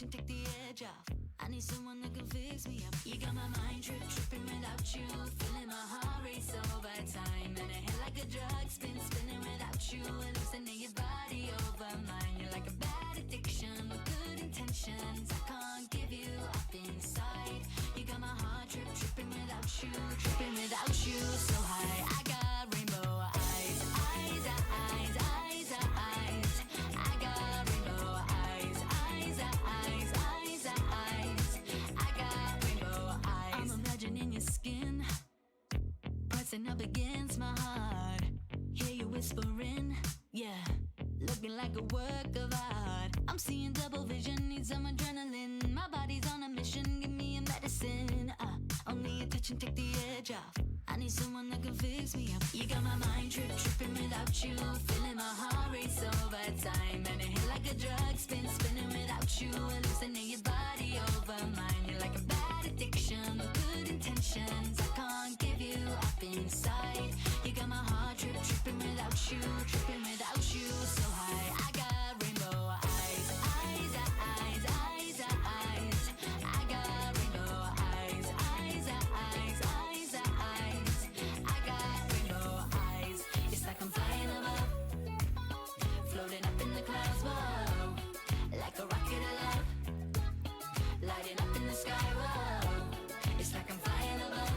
attention, take the edge off. I need someone that can fix me up. You got my mind tripping without you. Feeling my heart race over time. And it hit like a drug, spinning without you. Hallucinating your body over mine. You're like a bad addiction with good intentions. I can't give you up inside. You got my heart tripping without you. Tripping without you, so high. I got rainbow eyes, eyes, eyes, eyes, eyes. I got rainbow eyes, eyes, eyes, eyes, eyes. I got rainbow eyes. I'm imagining your skin pressing up against my heart. Hear you whispering, yeah, looking like a work of art. I'm seeing double vision, need some adrenaline. My body's on a mission, give me a medicine. Only a touch and take the edge off. I need someone that can fix me up. You got my mind tripping without you. Feeling my heart race over time. And it hit like a drug, spinning without you. Hallucinating your body over mine. You're like a bad addiction with good intentions. I can't give you up inside. You got my heart tripping without you. Tripping without you, so high. I got rainbow eyes, eyes, eyes, eyes, eyes. I got rainbow eyes, eyes, eyes, eyes, eyes. I got rainbow eyes. It's like I'm flying above, floating up in the clouds, whoa, like a rocket of love, lighting up in the sky, whoa. It's like I'm flying above,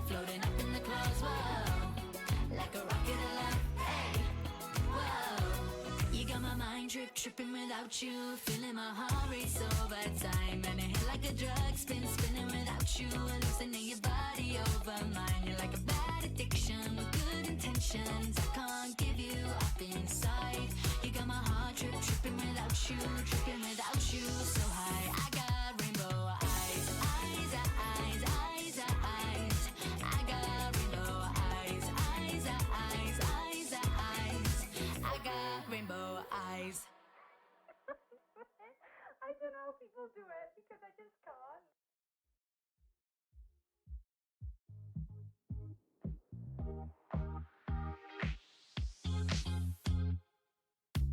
floating up in the clouds, whoa, like a rocket of love, hey, whoa. You got my mind tripping without you. Feeling my heart race over time. And it hit like a drug, spinning without you. Hallucinating your body over mine. You're like a bad addiction with good intentions. I can't give you up inside. You got my heart tripping without you. Tripping without you, so high. I got rainbow eyes, eyes, eyes, eyes, eyes. I got rainbow eyes, eyes, eyes, eyes, eyes. I got rainbow eyes. I don't know how people do it because I just can't.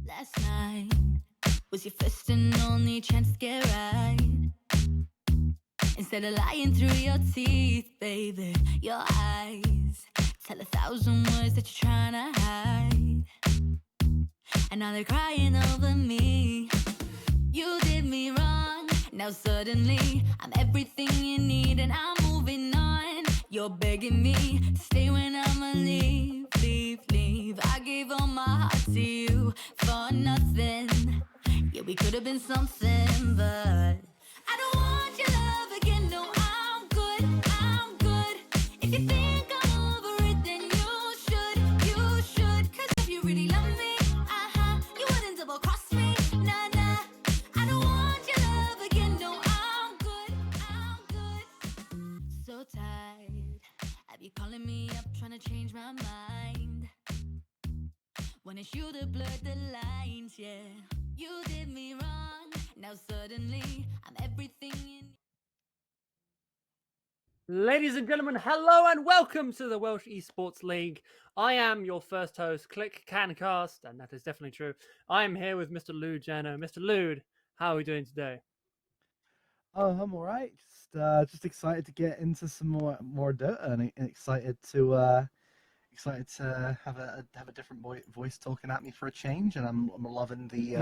Last night was your first and only chance to get right. Instead of lying through your teeth, baby, your eyes tell 1,000 words that you're trying to hide. And now they're crying over me. You did me wrong. Now suddenly I'm everything you need and I'm moving on. You're begging me to stay when I'ma leave, leave, leave. I gave all my heart to you for nothing. Yeah, we could have been something, but I don't want your love again. No, I'm good, I'm good. If you think I'm over it, then you should. Cause if you really love me, you wouldn't double cross me, nah, nah. I don't want your love again. No, I'm good, I'm good. So tired of you calling me up, trying to change my mind. When it's you that blurred the lines, yeah. You did me wrong. Now suddenly I'm everything you need. Ladies and gentlemen, hello and welcome to the Welsh Esports League. I am your first host, Click Can Cast, and that is definitely true. I am here with Mr. Lude Jano. Mr. Lude, how are we doing today? Oh, I'm all right. Just excited to get into some more Dota, and excited to have a different voice talking at me for a change. And I'm loving the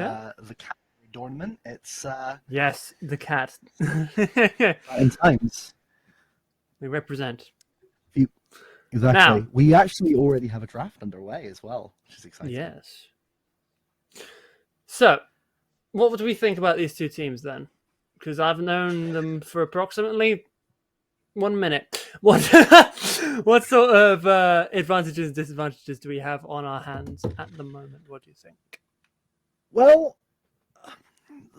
cat adornment. It's Yes, the cat. in times. We represent. Exactly. Now, we actually already have a draft underway as well, which is exciting. yes. So, what do we think about these two teams then? Because I've known them for approximately 1 minute. What sort of advantages and disadvantages do we have on our hands at the moment? What do you think? Well,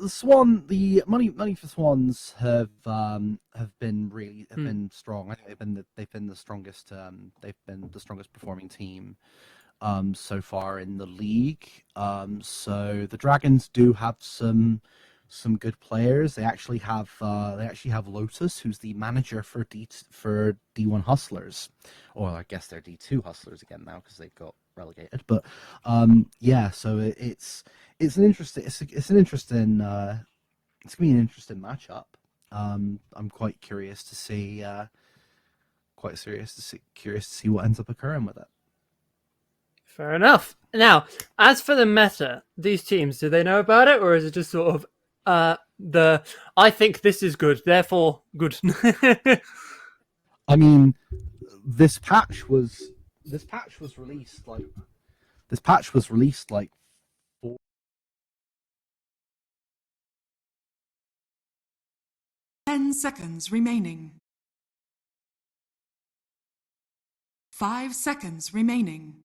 the money for Swans have been strong. I think they've been the strongest performing team so far in the league. So the Dragons do have some good players. They actually have Lotus, who's the manager for D1 Hustlers, or I guess they're D2 Hustlers again now because they got relegated. But so it's an interesting it's gonna be an interesting matchup. I'm quite curious to see, curious to see what ends up occurring with it. Fair enough. Now, as for the meta, these teams, do they know about it, or is it just sort of I think this is good, therefore good? I mean, this patch was released like 10 seconds remaining. 5 seconds remaining.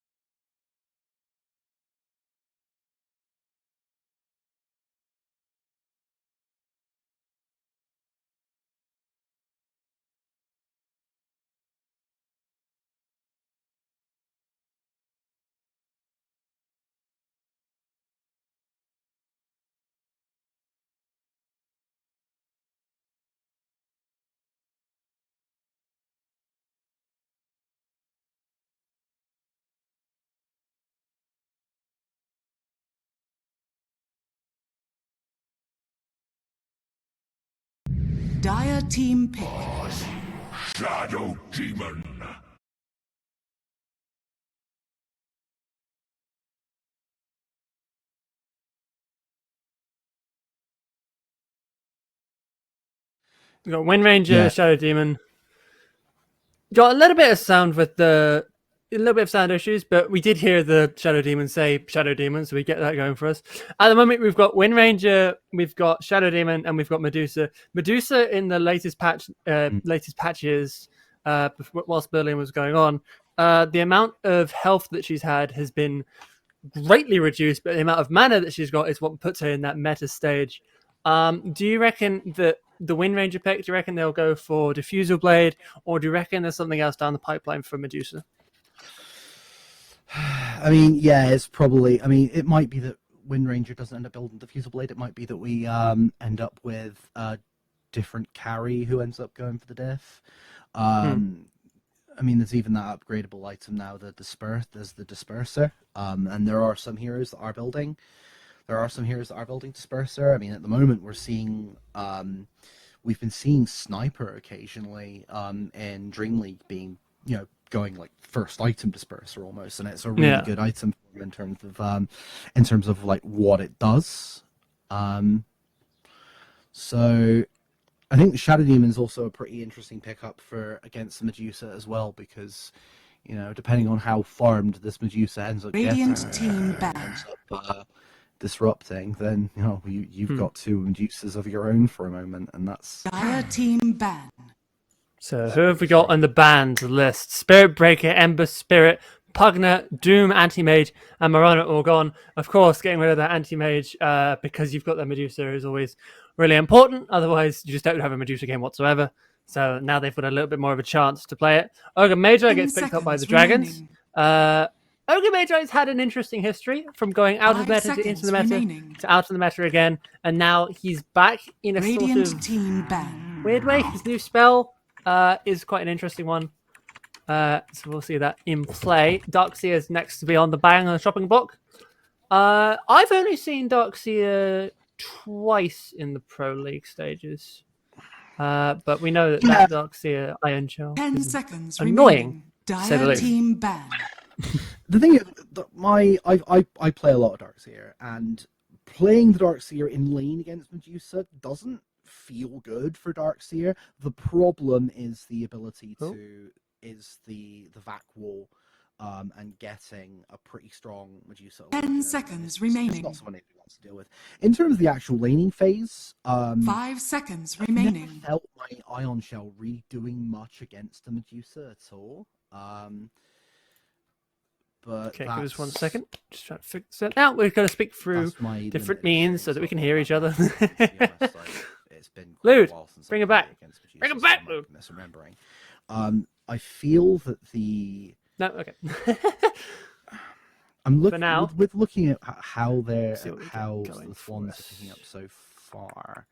Dire team pick. Shadow Demon. We got Wind Ranger, Yeah. Shadow Demon. Got a little bit of sound with a little bit of sound issues, but we did hear the Shadow Demon say Shadow Demon, so we get that going for us. At the moment, we've got Wind Ranger, we've got Shadow Demon, and we've got Medusa. Medusa in the latest patches, whilst Berlin was going on, the amount of health that she's had has been greatly reduced, but the amount of mana that she's got is what puts her in that meta stage. Do you reckon that the Wind Ranger pick, do you reckon they'll go for Diffusal Blade, or do you reckon there's something else down the pipeline for Medusa? I mean, yeah, it's probably. I mean, it might be that Wind Ranger doesn't end up building Diffusal Blade. It might be that we end up with a different carry who ends up going for the diff. I mean, there's even that upgradable item now, there's the Disperser. And there are some heroes that are building. Disperser. I mean, at the moment we're seeing, we've been seeing Sniper occasionally, and Dream League being, going like first item Disperser almost, and it's a really good item in terms of like what it does. So I think the Shadow Demon is also a pretty interesting pickup for against the Medusa as well, because depending on how farmed this Medusa ends up Radiant team back. ends up disrupting, then you've got two Medusas of your own for a moment, and that's Dire team ban. So who have we got on the banned list? Spirit Breaker, Ember Spirit, Pugna, Doom, Anti-Mage, and Marana all gone. Of course, getting rid of that Anti-Mage because you've got the Medusa is always really important. Otherwise, you just don't have a Medusa game whatsoever. So now they've got a little bit more of a chance to play it. Ogre Magi gets picked up by the Dragons. Ogre Magi has had an interesting history from going out of meta to into the meta to out of the meta again. And now he's back in a Radiant sort of team ban. weird way. His new spell is quite an interesting one. So we'll see that in play. Darkseer is next to be on the bang on the chopping block. I've only seen Darkseer twice in the Pro League stages. But we know that Darkseer Iron Shell 10 is seconds annoying. remaining. say the Dire least. team ban. the thing is, I play a lot of Darkseer, and playing the Darkseer in lane against Medusa doesn't feel good for Darkseer. The problem is the ability is the vac wall, and getting a pretty strong Medusa. 10 seconds it's remaining. not someone he wants to deal with. In terms of the actual laning phase, 5 seconds I've never remaining. felt my Ion Shell really doing much against the Medusa at all. But Okay, give us 1 second. Just trying to figure this out. Now we've got to speak through that's my different limited means so that we can hear each other. To be honest, it's been quite Lude, a while since bring I've it back. played against Medusa, Bring it so back, I might Lude. be misremembering. I feel that the No, okay. I'm looking For now, with looking at how see what we get how going the for Swans us. are picking up so far.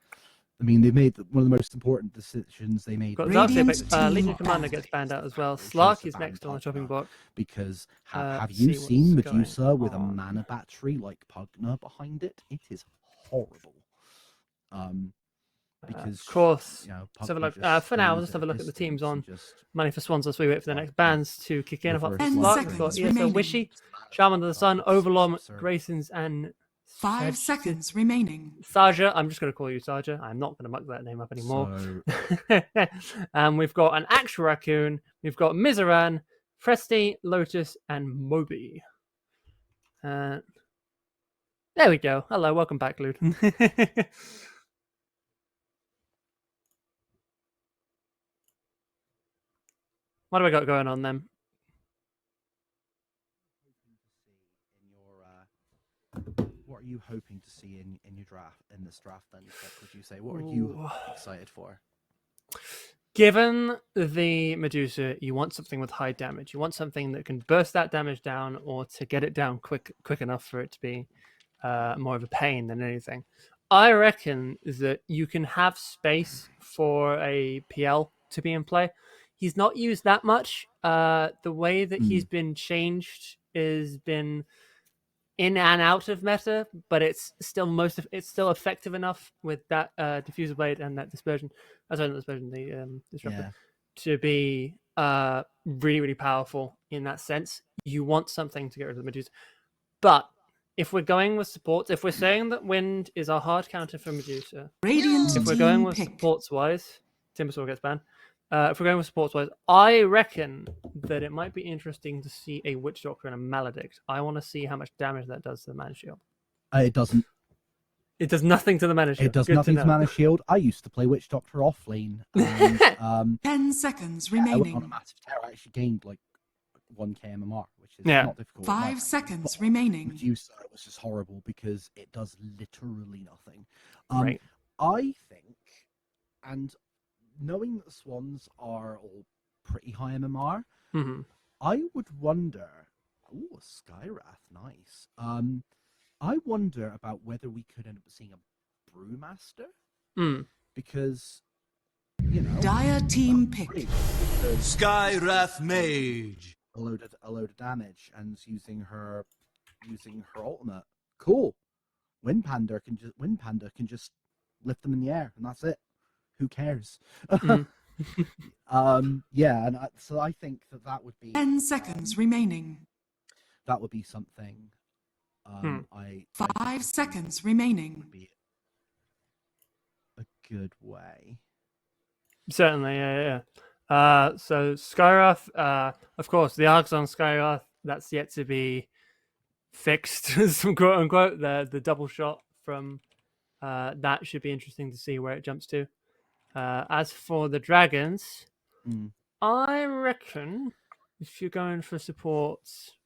I mean, they made one of the most important decisions they made. got Radiant Darkseer, but team Legion Commander banned. gets banned out as well. They chose Slark to is ban next on the chopping Pugna block. because have Let's you see seen what's Medusa going with a on. mana battery like Pugna behind it? It is horrible. because of course. you know, Let's have a Pug look. can just For now, stay let's have a at look at the teams distance and on just Money for Swans as we wait for the next like, bands to kick in. Apart from reverse 10 Spark, lock we've got seconds ESO remaining. Wishy, Shaman of the Sun, It's Overlom, absurd. Graysons, and 5 seconds remaining. Saja. I'm just going to call you Saja. I'm not going to muck that name up anymore. So We've got an actual raccoon. We've got Mizoran, Presti, Lotus, and Moby. There we go. Hello, welcome back, Lude. What do we got going on then? what are you hoping to see in your draft in this draft then? What would you say? What are you excited for? Given the Medusa, you want something with high damage. You want something that can burst that damage down, or to get it down quick enough for it to be more of a pain than anything. I reckon that you can have space for a PL to be in play. He's not used that much. The way that he's been changed has been in and out of meta, but it's still it's still effective enough with that diffuser blade and that dispersion. Sorry, not dispersion, the disruptor, to be really powerful in that sense. You want something to get rid of the Medusa, but if we're going with supports, if we're saying that wind is our hard counter for Medusa, Radiant if we're team going with pick. supports wise, Timbersaw gets banned. If we're going with supports wise, I reckon that it might be interesting to see a Witch Doctor and a Maledict. I want to see how much damage that does to the Mana Shield. It doesn't. It does nothing to the Mana Shield. It does Good nothing to know. Mana Shield. I used to play Witch Doctor off lane. And, 10 seconds I went remaining. on a massive tear. I actually gained like 1k MMR, which is Yeah. not difficult. 5 seconds remaining. Medusa was just horrible because it does literally nothing. Right. I think, and knowing that the Swans are all pretty high MMR, Mm-hmm. I would wonder. Oh, Skyrath, nice. I wonder about whether we could end up seeing a Brewmaster Mm. because, you know, Dire team pick. pretty good. Skyrath Mage. A load of damage and using her ultimate. Cool. Wind Panda can just lift them in the air and that's it. Who cares? Mm. Yeah, and so I think that would be 10 seconds remaining. that would be something. I 5 seconds remaining. would be a good way. Certainly, yeah. So Skyrath, of course, the arcs on Skyrath, that's yet to be fixed, some quote unquote. The double shot from that should be interesting to see where it jumps to. As for the dragons, I reckon if you're going for supports,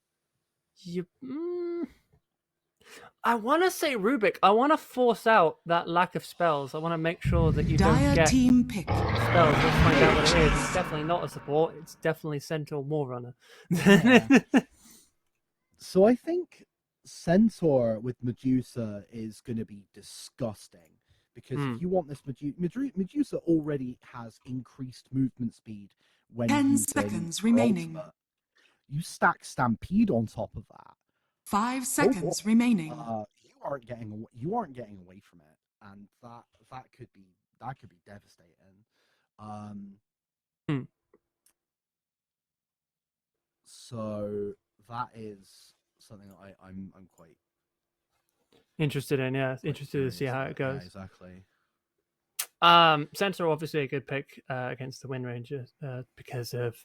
I want to say Rubik. I want to force out that lack of spells. I want to make sure that you don't Dire get team pick. spells. Let's find out what it is. It's definitely not a support. It's definitely Centaur War Runner. Yeah. So I think Centaur with Medusa is going to be disgusting because if you want this Medusa already has increased movement speed when 10 using seconds her remaining. ultimate. You stack Stampede on top of that. 5 seconds remaining. You aren't getting away from it, and that could be devastating. So that is something that I'm quite Interested in, yeah. Interested to see how it goes. Yeah, exactly. Centaur obviously a good pick against the Wind Ranger because of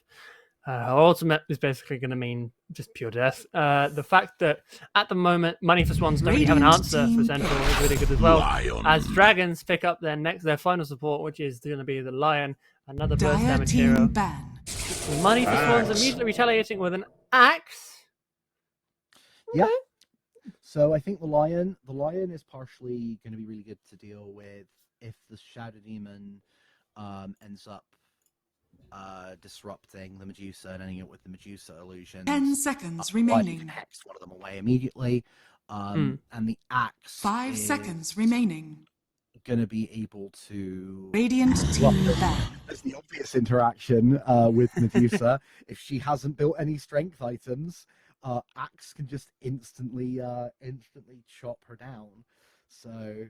her ultimate is basically going to mean just pure death. The fact that at the moment Money for Swans don't really have an Radiant answer for team Centaur is really good as well. Lion. As Dragons pick up their final support, which is going to be the Lion, another burst Dire damage team hero. ban. Money for Swans immediately retaliating with an axe. Yeah. So I think the lion is partially going to be really good to deal with if the Shadow Demon ends up disrupting the Medusa and ending up with the Medusa illusions. 10 seconds You can remaining. hex one of them away immediately. And the axe 5 seconds remaining. going to be able to Radiant team ban. There's the obvious interaction with Medusa. If she hasn't built any strength items, Axe can just instantly chop her down. So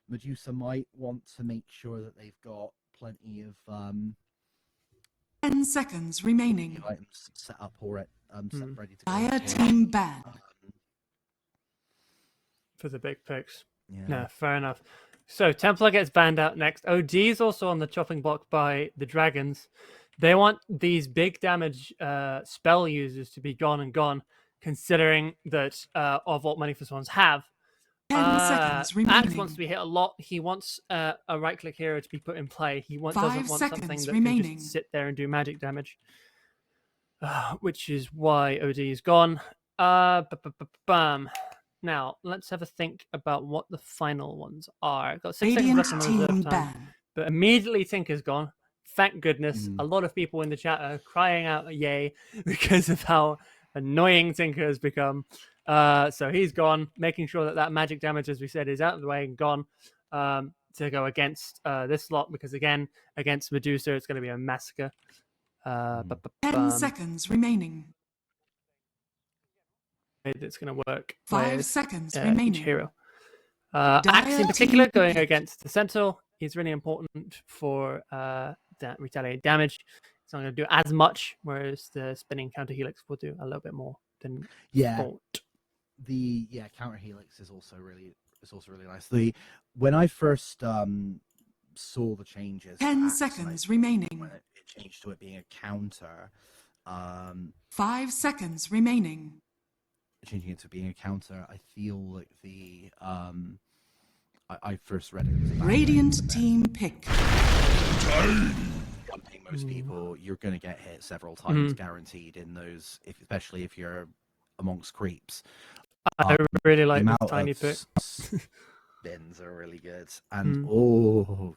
Medusa might want to make sure that they've got plenty of 10 seconds remaining. items set up or ready to go. Dire team ban. For the big picks. Yeah. No, fair enough. So Templar gets banned out next. OD is also on the chopping block by the Dragons. They want these big damage spell users to be gone and gone, considering that of what Money for Swans have. 10 seconds remaining. Axe wants to be hit a lot. He wants a right-click hero to be put in play. He doesn't 5 want something seconds that remaining. can just sit there and do magic damage, which is why OD is gone. Bam. Now, let's have a think about what the final ones are. Got 6 seconds Radiant left in the team reserve time. ban. But immediately Tinker's gone. Thank goodness. A lot of people in the chat are crying out yay because of how annoying Tinker has become. So he's gone, making sure that magic damage, as we said, is out of the way and gone to go against this lot, because again, against Medusa, it's going to be a massacre. 10 seconds remaining. It's going to work. 5 with, seconds each remaining. hero. Axe in Dire particular, team going pick. against the Sentinel, is really important for that retaliate damage. It's not going to do as much, whereas the spinning counter helix will do a little bit more than thought. The counter helix is also really nice. When I first saw the changes, 10 Axe, seconds when remaining. it changed to it being a counter, 5 seconds remaining. changing it to being a counter, I feel like I first read it as a bad Radiant thing, but team pick. jumping most people, you're going to get hit several times guaranteed in those, especially if you're amongst creeps. I really like the this amount tiny of pick. Spins are really good, and the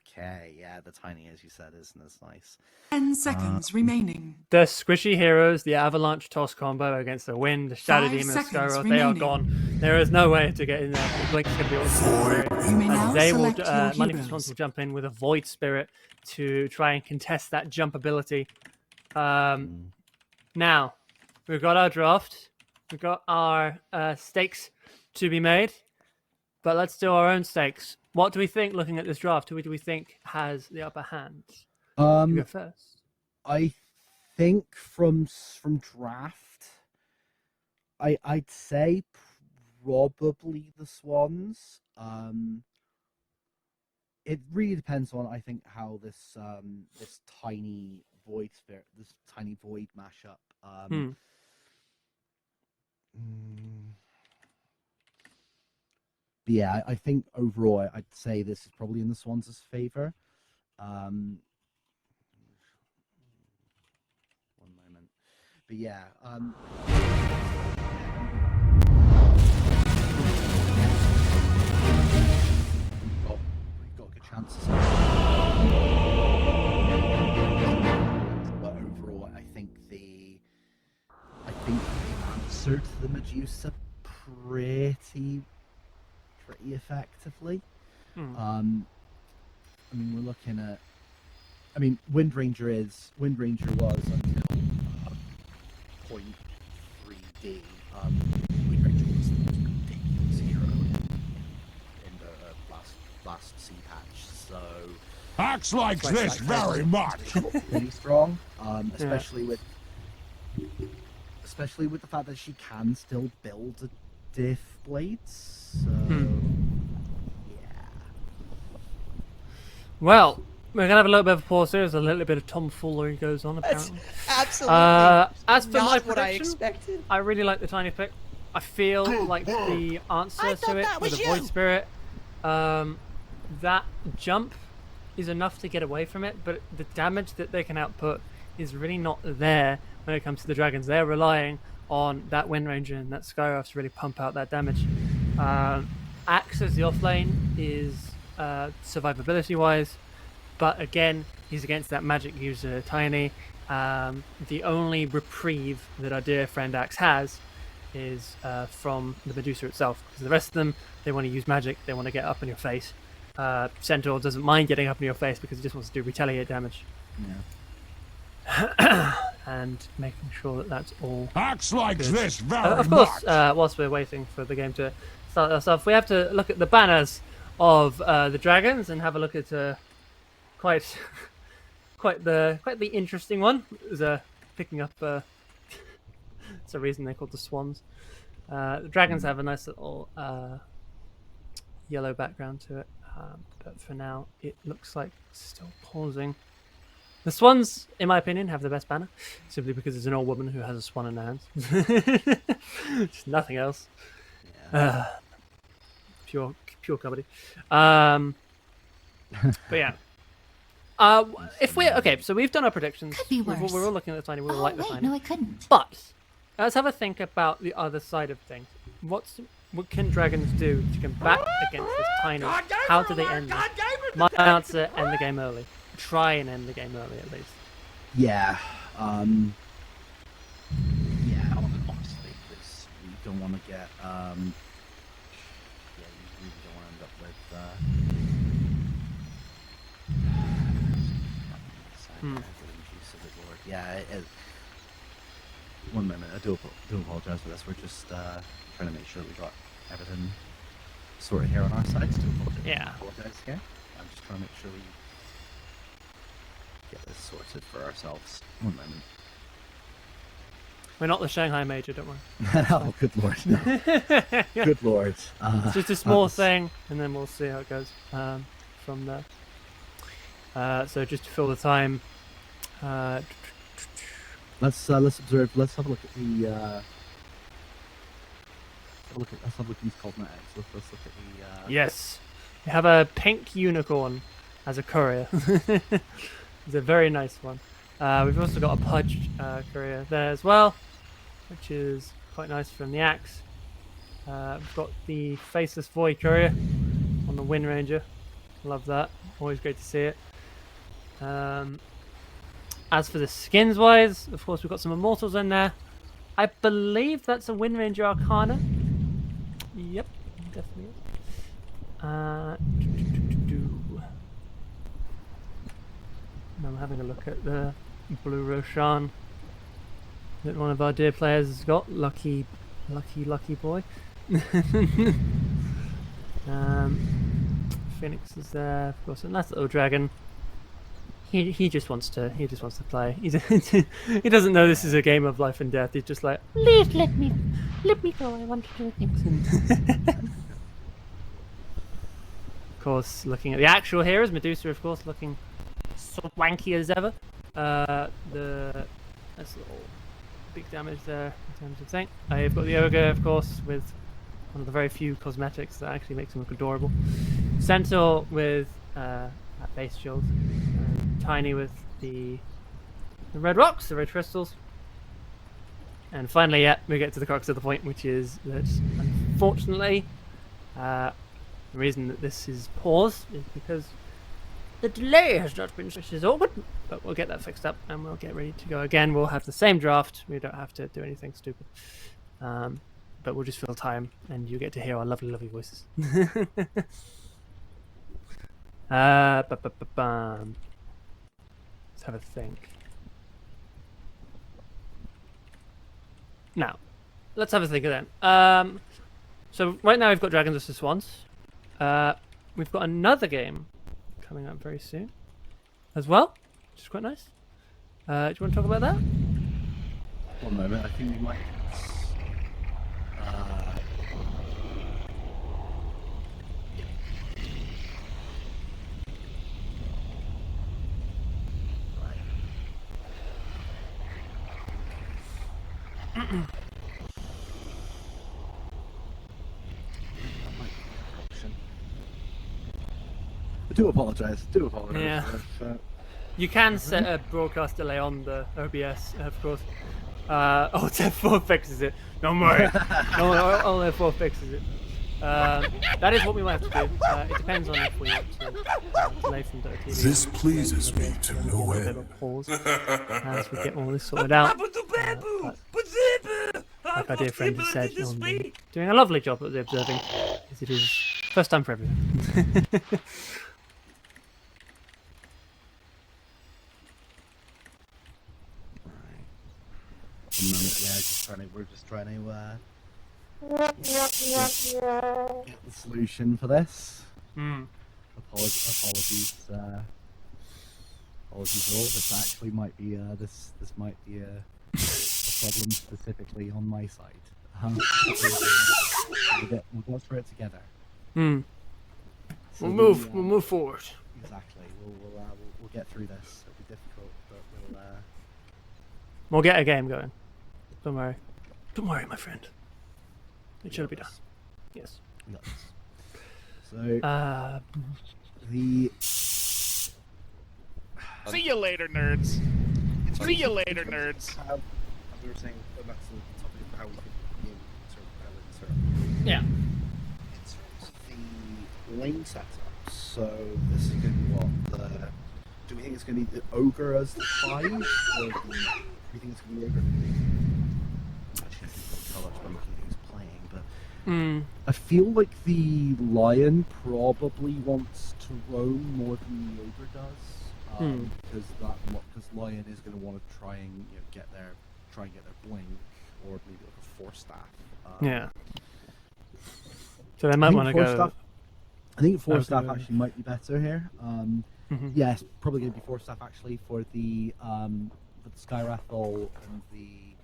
tiny, as you said, isn't as nice. 10 seconds remaining. The squishy heroes, the avalanche toss combo against the wind, the shadow 5 demon, the seconds Skyroth, they are remaining. gone. There is no way to get in there. The Blink's going to be awesome. You may now They will, select your Money for heroes. Swans will jump in with a Void Spirit to try and contest that jump ability. Now, we've got our draft. We've got our stakes to be made. But let's do our own stakes. What do we think, looking at this draft? Who do we think has the upper hand? You go first. I think from draft, I'd say probably the Swans. It really depends on, I think, how this this tiny void mashup. But yeah, I think overall, I'd say this is probably in the Swans' favor. One moment. But yeah, we've got good chances. But overall, I think the answer to the Medusa pretty effectively. I mean, we're looking at. I mean, Wind Ranger was until 0.3D. Wind Ranger was the most ridiculous hero in the last C patch. So Axe likes this very much. pretty strong, especially with the fact that she can still build a diff blades. So yeah. Well, we're going to have a little bit of a pause here. There's a little bit of tomfoolery goes on, apparently. Absolutely. As for my not what I prediction, expected. I really like the tiny pick. I feel like the answer to it with the Void Spirit, that jump is enough to get away from it, but the damage that they can output is really not there when it comes to the Dragons. They're relying on that Wind Ranger and that Skyroth to really pump out that damage. Axe as the offlane is survivability wise, but again, he's against that magic user Tiny. The only reprieve that our dear friend Axe has is from the Medusa itself, because the rest of them, they want to use magic, they want to get up in your face. Centaur doesn't mind getting up in your face because he just wants to do retaliate damage. Yeah. And making sure that that's all Axe likes good. this very Of course, much. whilst we're waiting for the game to start us off, we have to look at the banners of the dragons and have a look at quite the interesting one. Is picking up. It's a reason they're called the swans. The dragons have a nice little yellow background to it, but for now it looks like it's still pausing. The swans, in my opinion, have the best banner, simply because it's an old woman who has a swan in her hands. Just nothing else. Yeah. Pure comedy. But yeah. If we okay, so we've done our predictions. Could be We're worse. all looking at the tiny. We all Oh, like the wait, tiny. no, I couldn't. But let's have a think about the other side of things. What can dragons do to combat against this tiny? How do they end this? My answer: end the game early. Try and end the game early at least. Yeah. Yeah, honestly, because you don't want to get yeah, you really don't want to end up with yeah. One moment, I do apologize for this. We're just trying to make sure we got everything sorted here on our side. Still apologize here. I'm just trying to make sure we get this sorted for ourselves. One moment. We're not the Shanghai Major, don't worry. Oh, good lord. No. Good lord. It's just a small thing, and then we'll see how it goes from there. So just to fill the time, let's observe. Let's have a look at the. Let's have a look at these cosmetics. Let's look at the. yes, we have a pink unicorn as a courier. It's a very nice one. We've also got a pudge courier there as well, which is quite nice from the axe. We've got the faceless void courier on the Wind Ranger. Love that. Always great to see it. As for the skins wise, of course we've got some immortals in there. I believe that's a Wind Ranger Arcana. Yep, definitely. I'm having a look at the blue Roshan that one of our dear players has got. Lucky boy. Phoenix is there, of course. A nice little dragon. He just wants to play. He doesn't know this is a game of life and death. He's just like, please let me go. I want to do things. Of course, looking at the actual heroes, Medusa, of course, looking swanky as ever. That's a little big damage there in terms of thing. I've got the ogre, of course, with one of the very few cosmetics that actually makes him look adorable. Centaur with that base shield. Tiny with the red rocks, the red crystals. And finally, yeah, we get to the crux of the point, which is that unfortunately, the reason that this is paused is because the delay has not been, which is awkward, but we'll get that fixed up and we'll get ready to go again. We'll have the same draft. We don't have to do anything stupid. But we'll just fill time and you get to hear our lovely, lovely voices. Let's have a think. Now, let's have a think then. So right now we've got Dragons vs Swans. We've got another game coming up very soon as well, which is quite nice. Do you want to talk about that? One moment, I think we might. I do apologise. Yeah. You can set a broadcast delay on the OBS, of course. Oh, F4 fixes it. No more. No, only F4 fixes it. That is what we might have to do. It depends on if we want to delay from DOTA. This pleases me to no a bit end. of a pause as we get all this sorted out. Like our dear friend has said, doing a lovely job at the observing, as it is first time for everyone. We're just trying to get the solution for this. Apologies. Apologies all. This actually might be this might be a problem specifically on my side. We'll go through it together. So we'll move forward. Exactly. We'll get through this. It'll be difficult, but we'll get a game going. Don't worry. Don't worry, my friend. It should be done. Yes. we got this. So See you later, nerds. See you later, nerds. As we were saying, that's the topic of how we could Yeah. in terms of the lane setup. So this is going to be what do we think it's going to be the ogre as the 5, or do we think it's going to be ogre? Actually, I think that's how much I'm looking at who's playing, but I feel like the lion probably wants to roam more than the ogre does. Because lion is going to want to try and get their blink, or maybe like a 4-staff. Yeah. So they might want to go. I think 4-staff actually might be better here. Yes, probably going to be 4-staff actually for the Sky Rathel and the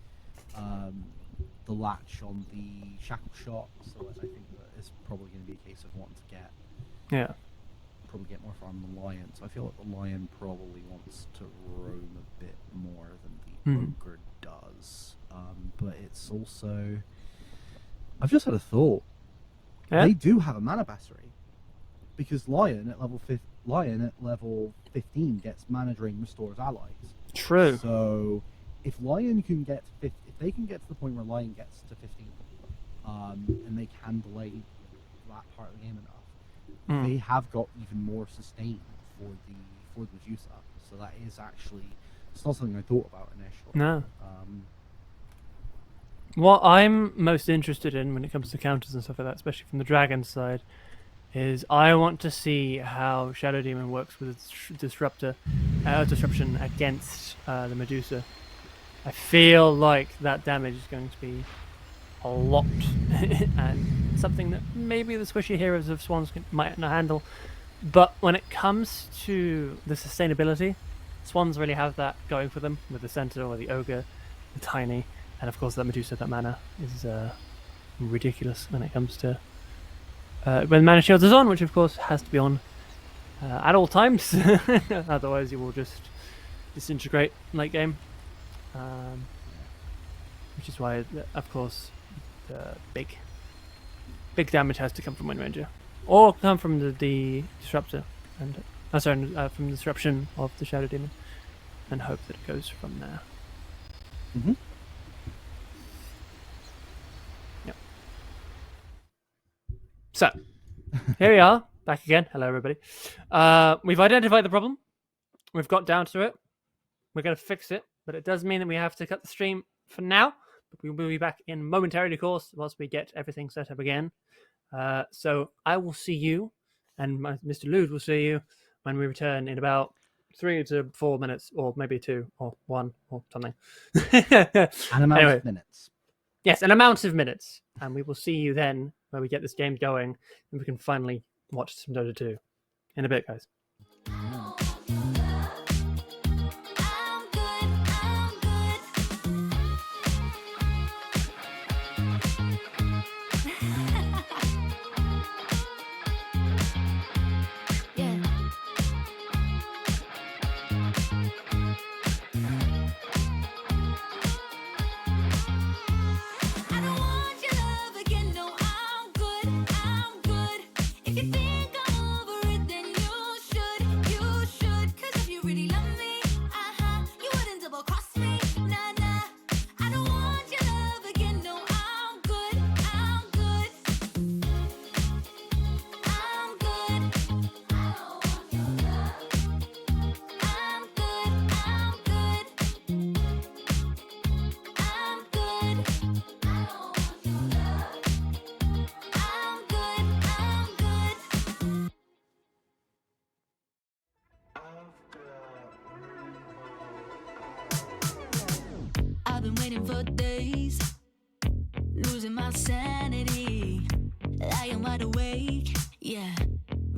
latch on the shackle shot. So I think that it's probably going to be a case of wanting to get more farm than the lion. So I feel like the lion probably wants to roam a bit more than the ogre does. But it's also, I've just had a thought. Yeah? They do have a mana battery, because lion at level 15 gets mana drain, restores allies. True. So if lion can get if they can get to the point where lion gets to 15, and they can delay that part of the game enough, they have got even more sustain for the Medusa. So that is actually, it's not something I thought about initially. No. What I'm most interested in when it comes to counters and stuff like that, especially from the dragon side, is I want to see how Shadow Demon works with its disruption against the Medusa. I feel like that damage is going to be a lot, and something that maybe the squishy heroes of Swans might not handle. But when it comes to the sustainability, Swans really have that going for them with the Centaur or the Ogre, the Tiny, and of course that Medusa, that mana is ridiculous when it comes to when Mana Shields is on, which of course has to be on at all times, otherwise you will just disintegrate late game. Which is why, of course, the big damage has to come from Wind Ranger, or come from the disruptor, and from the disruption of the Shadow Demon, and hope that it goes from there. Yep. So here we are, back again. Hello, everybody. We've identified the problem. We've got down to it. We're going to fix it, but it does mean that we have to cut the stream for now. But we will be back in momentarily, of course, once we get everything set up again. So I will see you, and Mr. Lude will see you when we return in about 3 to 4 minutes, or maybe 2 or 1 or something. An amount of minutes. Yes, an amount of minutes. And we will see you then when we get this game going, and we can finally watch some Dota 2. In a bit, guys. I've been waiting for days, losing my sanity, lying wide awake, yeah,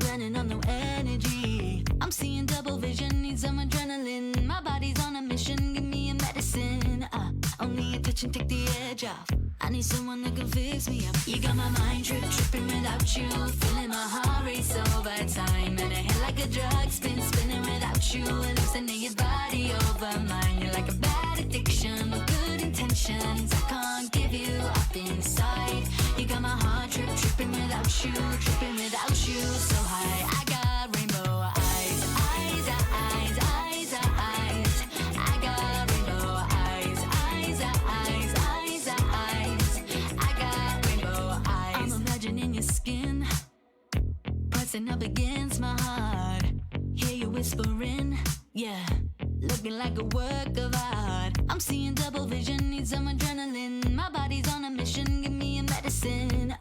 running on no energy. I'm seeing double vision, need some adrenaline. My body's on a mission, give me a medicine. Only a touch and take the edge off. I need someone that can fix me up. You got my mind tripping without you. Feeling my heart race over time. And a hit like a drug, spinning without you. Hallucinate your body over mine. You're like a bad addiction with good intentions. I can't give you up inside. You got my heart tripping without you. Tripping without you. So high, I got rainbow eyes. Eyes, eyes, eyes, eyes. I got rainbow eyes. Eyes, eyes, eyes, eyes. I got rainbow eyes. I'm imagining your skin pressing up against my heart. Hear you whispering, yeah, looking like a work of art. I'm seeing double vision, need some adrenaline. My body's on a mission, give me a medicine.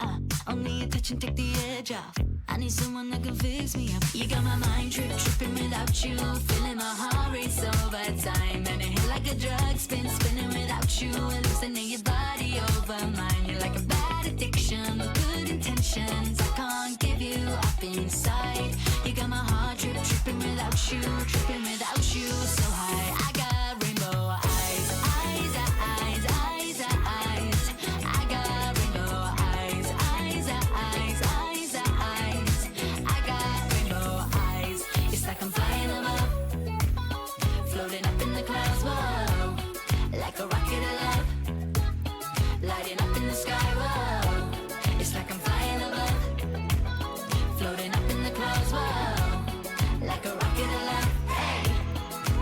Only a touch and take the edge off. I need someone that can fix me up. You got my mind tripping without you. Feeling my heart race over time. And it hit like a drug, spinning without you. Hallucinate your body over mine. You're like a bad addiction with good intentions. I can't give you up inside. You got my heart tripping without you. Tripping without you. So high, I got rainbow eyes. Eyes, eyes, eyes, eyes. I got rainbow eyes. Eyes, eyes, eyes, eyes. I got rainbow eyes. It's like I'm flying above, floating up in the clouds, whoa. Like a rocket of love, lighting up in the sky, whoa. It's like I'm flying above, floating up in the clouds, whoa. Like a rocket of love, hey,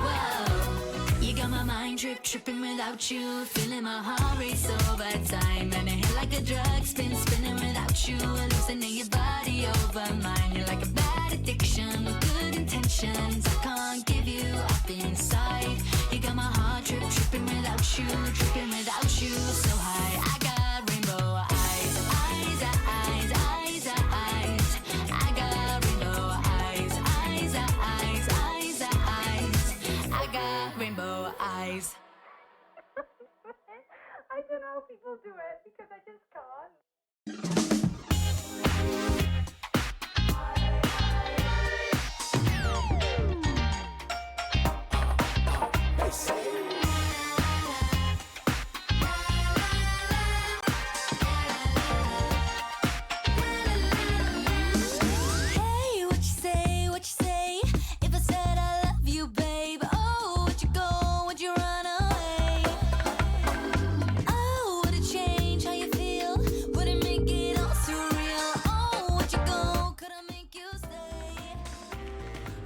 whoa. You got my mind tripping without you. Feeling my heart race over time. And it hit like a drug, spinning without you. Hallucinate your body over mine. You're like a bad addiction with good intentions. I can't give you up inside. You got my heart tripping without you. Tripping without you. So high, I got rainbow eyes. Eyes, eyes, eyes, eyes. I got rainbow eyes. Eyes, eyes, eyes, eyes. I got rainbow eyes. I don't know how people do it because I just can't. Hey, what you say, what you say? If I said I love you, babe. Oh, would you go, would you run away? Oh, would it change how you feel? Would it make it all surreal? Oh, would you go, could I make you stay?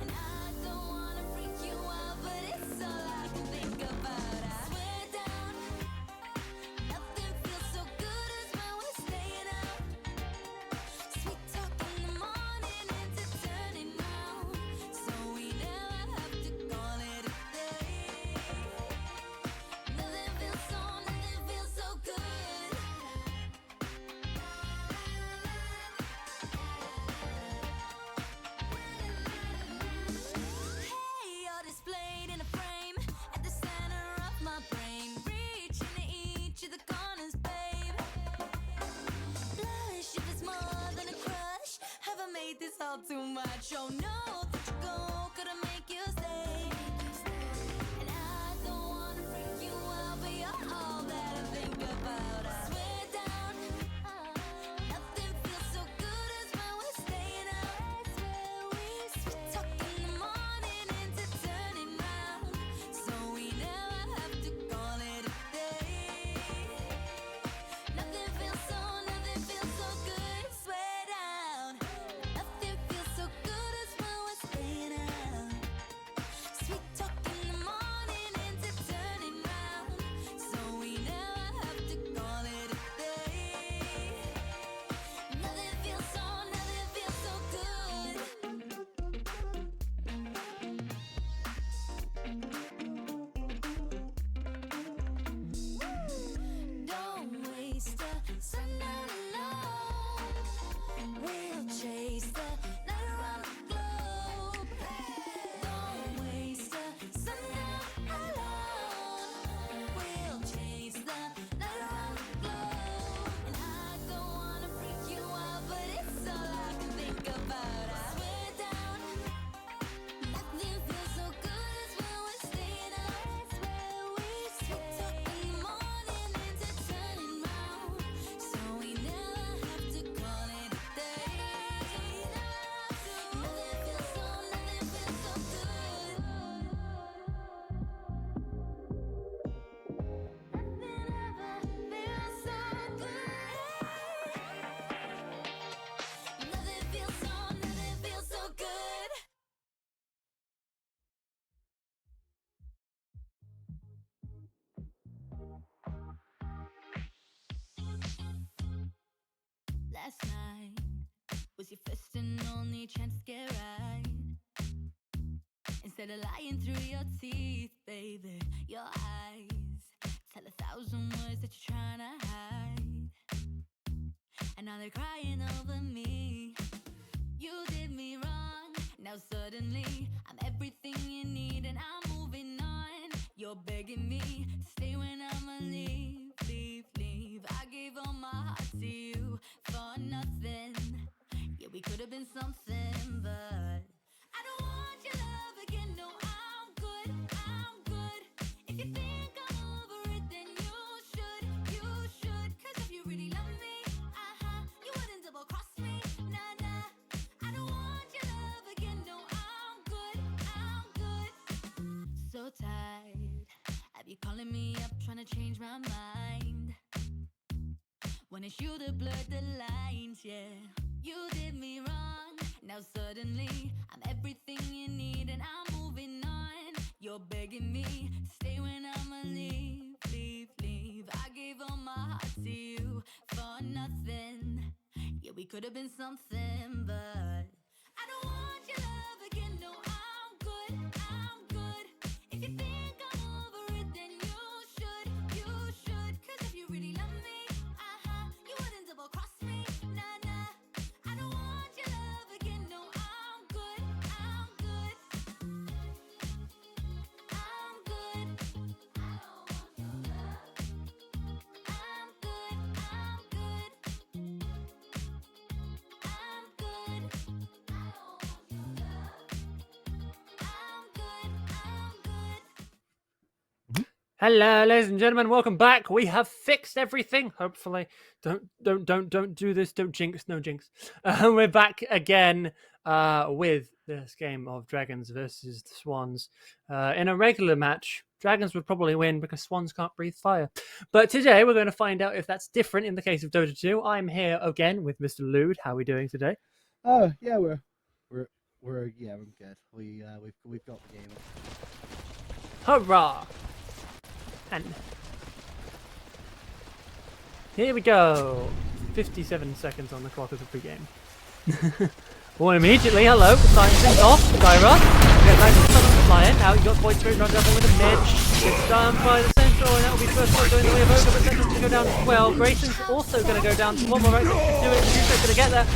And I don't wanna freak you out, but it's all I can think about. I swear down, nothing feels so good as when we're staying out. Sweet talk in the morning into turning round, so we never have to call it a day. Nothing feels so good. Hey, you're displayed in a frame at the center of my brain, reaching to each of the corners, babe. Blush if it's more than a crush. Have I made this all too much? Oh no, that you go, could I make you stay? And I don't wanna freak you out, but you're all that I think about. I swear down, nothing feels so good as when we're staying out. Sweet talk in the morning into turning round, so we never have to call it a day. Nothing feels so good. Swear down, nothing feels so good as when we're staying out. was your first and only chance to get right. Instead of lying through your teeth, baby, your eyes tell 1,000 words that you're trying to hide. And now they're crying over me. You did me wrong. Now suddenly I'm everything you need and I'm moving on. You're begging me to stay when I'ma leave, leave, leave. I gave all my heart to you for nothing. Yeah, we could have been something, but I don't want your love again. No, I'm good, I'm good. If you think I'm over it, then you should. Cause if you really love me, you wouldn't double cross me. Nah, nah, I don't want your love again. No, I'm good, I'm good. So tired of you calling me up, trying to change my mind. When it's you that blurred the lines, yeah. You did me wrong. Now suddenly I'm everything you need and I'm moving on. You're begging me to stay when I'ma leave, leave, leave. I gave all my heart to you for nothing. Yeah, we could have been something, but I don't want your love again. No, I'm good, I'm good. If you think I'm over it, then you should. Cause if you really love me, you wouldn't double cross me. Nah, nah, I don't want your love again. No, I'm good, I'm good. I'm good. I don't want your love. I'm good, I'm good. I'm good. I don't want your love. I'm good, I'm good. Hello, ladies and gentlemen. Welcome back. We have fixed everything. Hopefully, don't do this. Don't jinx. No jinx. We're back again with this game of Dragons versus the Swans. In a regular match, Dragons would probably win because Swans can't breathe fire. But today, we're going to find out if that's different in the case of Dota 2. I'm here again with Mr. Lude. How are we doing today? Oh yeah, we're good. We've got the game. Hurrah! And here we go. 57 seconds on the clock of the pre-game. Well, immediately, hello, starting things off, Skyra. Get back to the front of the Lion. Now you've got Point Spirit not jumping with a mid. Gets down by the central, and that will be first point going the way of Ogre, but Central's going to go down as well. Grayson's also going to go down. One more right to do it. Juice's going to get there.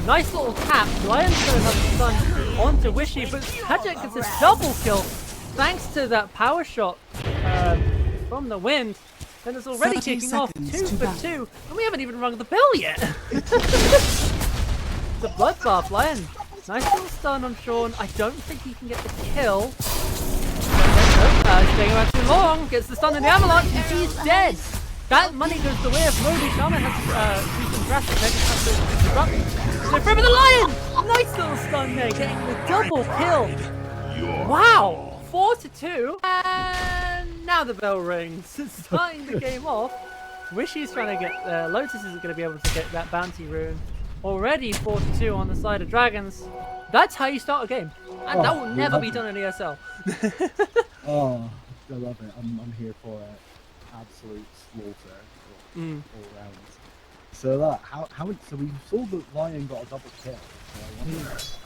Nice little tap. Lion's going to have the stun onto Wishy, but Hadget gets a double kill thanks to that power shot from the wind. And it's already 30 kicking off seconds 2 to for bat. 2, and we haven't even rung the bell yet. It's a bloodbath, Lion. Nice little stun on Sean. I don't think he can get the kill. It's taking around too long. Gets the stun in the avalanche, and he's dead. That money goes the way of Modi. Shaman has to do some drastic measures. So for the Lion! Nice little stun there, getting the double kill. Wow! 4-2. And now the bell rings. Starting the game off. Wishy's trying to get... Lotus isn't going to be able to get that bounty rune. Already 4-2 on the side of Dragons. That's how you start a game. And that will never be done in ESL. Oh, I love it. I'm here for it. Absolute slaughter all round. So so we saw that Lion got a double kill. So I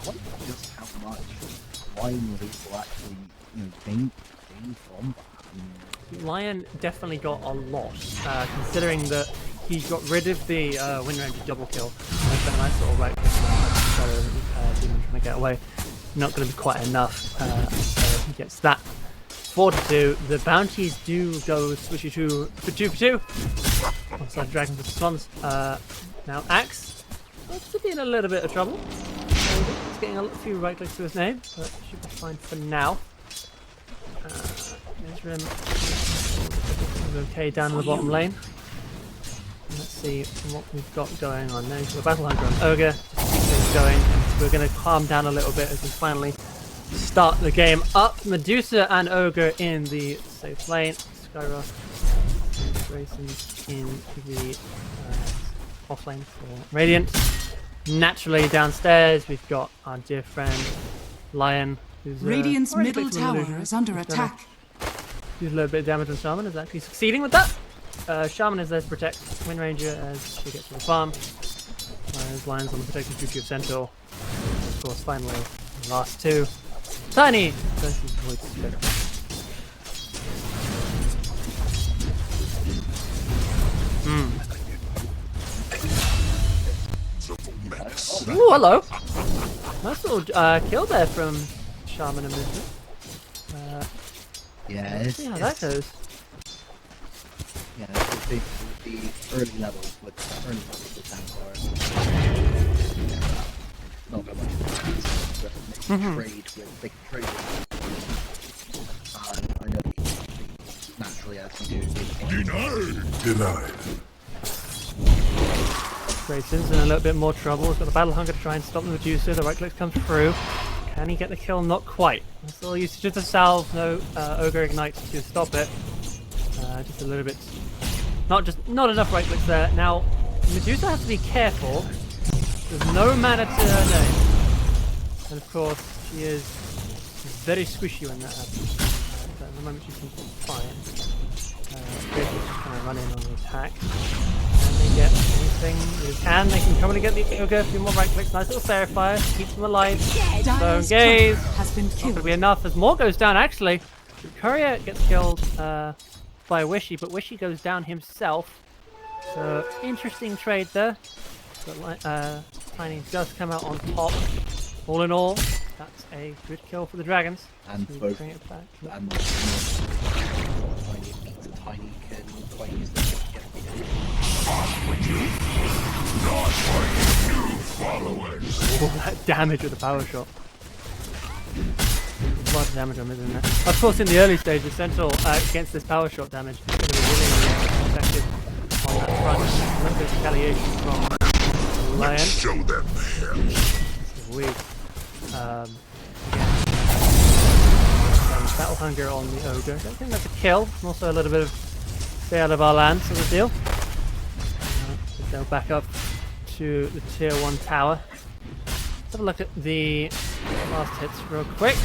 wonder just how much Lion was able to actually, gain from that. Lion definitely got a lot, considering that he got rid of the win range double kill. That's a nice little right click. Demon trying to get away. Not going to be quite enough. So he gets that. 4-2. The bounties do go Swishy 2 for 2 for 2. Alongside Dragon for the Swans. Now Axe looks to be in a little bit of trouble. He's getting a few right clicks to his name, but should be fine for now. Rim is okay down in the bottom lane. Let's see what we've got going on now. So the Battle Hunter on Ogre is going. We're going to calm down a little bit as we finally start the game up. Medusa and Ogre in the safe lane. Skyrock and Grayson in the off lane for Radiant. Naturally downstairs we've got our dear friend Lion, who's Radiant's middle tower is under attack. Does a little bit of damage on Shaman, is actually succeeding with that. Shaman is there to protect Wind Ranger as she gets to the farm. Those lines on the protected future of Centaur. Of course, finally, the last two. Tiny versus Void Spirit. Ooh, hello. Nice little kill there from Shaman and Movement. Yeah, Let's see how that goes. Yeah, the early levels with Templar. Not that much. They can trade with. I know naturally as you do. Denied. Grayson's in a little bit more trouble. He's got the Battle Hunger to try and stop the Medusa. The right click comes through. Can he get the kill? Not quite. Still usage of the salve. No Ogre Ignite to stop it. Just a little bit. Not enough right clicks there. Now, Medusa has to be careful. There's no mana to her name. And of course, she is very squishy when that happens. But at the moment, she seems fine. Grayson's just kind of run in on the attack. Can they get anything? They can probably get the Ogre. A few more right clicks. Nice little Fairy keeps them alive. Bone Gaze. Has been Not killed. gonna be enough as more goes down actually. Courier gets killed by Wishy, but Wishy goes down himself. So interesting trade there. But Tiny does come out on top. All in all, that's a good kill for the Dragons. And So we both bring it back. and Tiny can quite use the All that damage with the power shot. A lot of damage on it, isn't there? Of course, in the early stages, Centaur against this power shot damage is going to be really effective on that front. A little bit of retaliation from Lion. Show them hell. Weak. Battle Hunger on the Ogre. I don't think that's a kill. And also a little bit of stay out of our land sort of deal. They'll back up to the tier 1 tower. Let's have a look at the last hits real quick.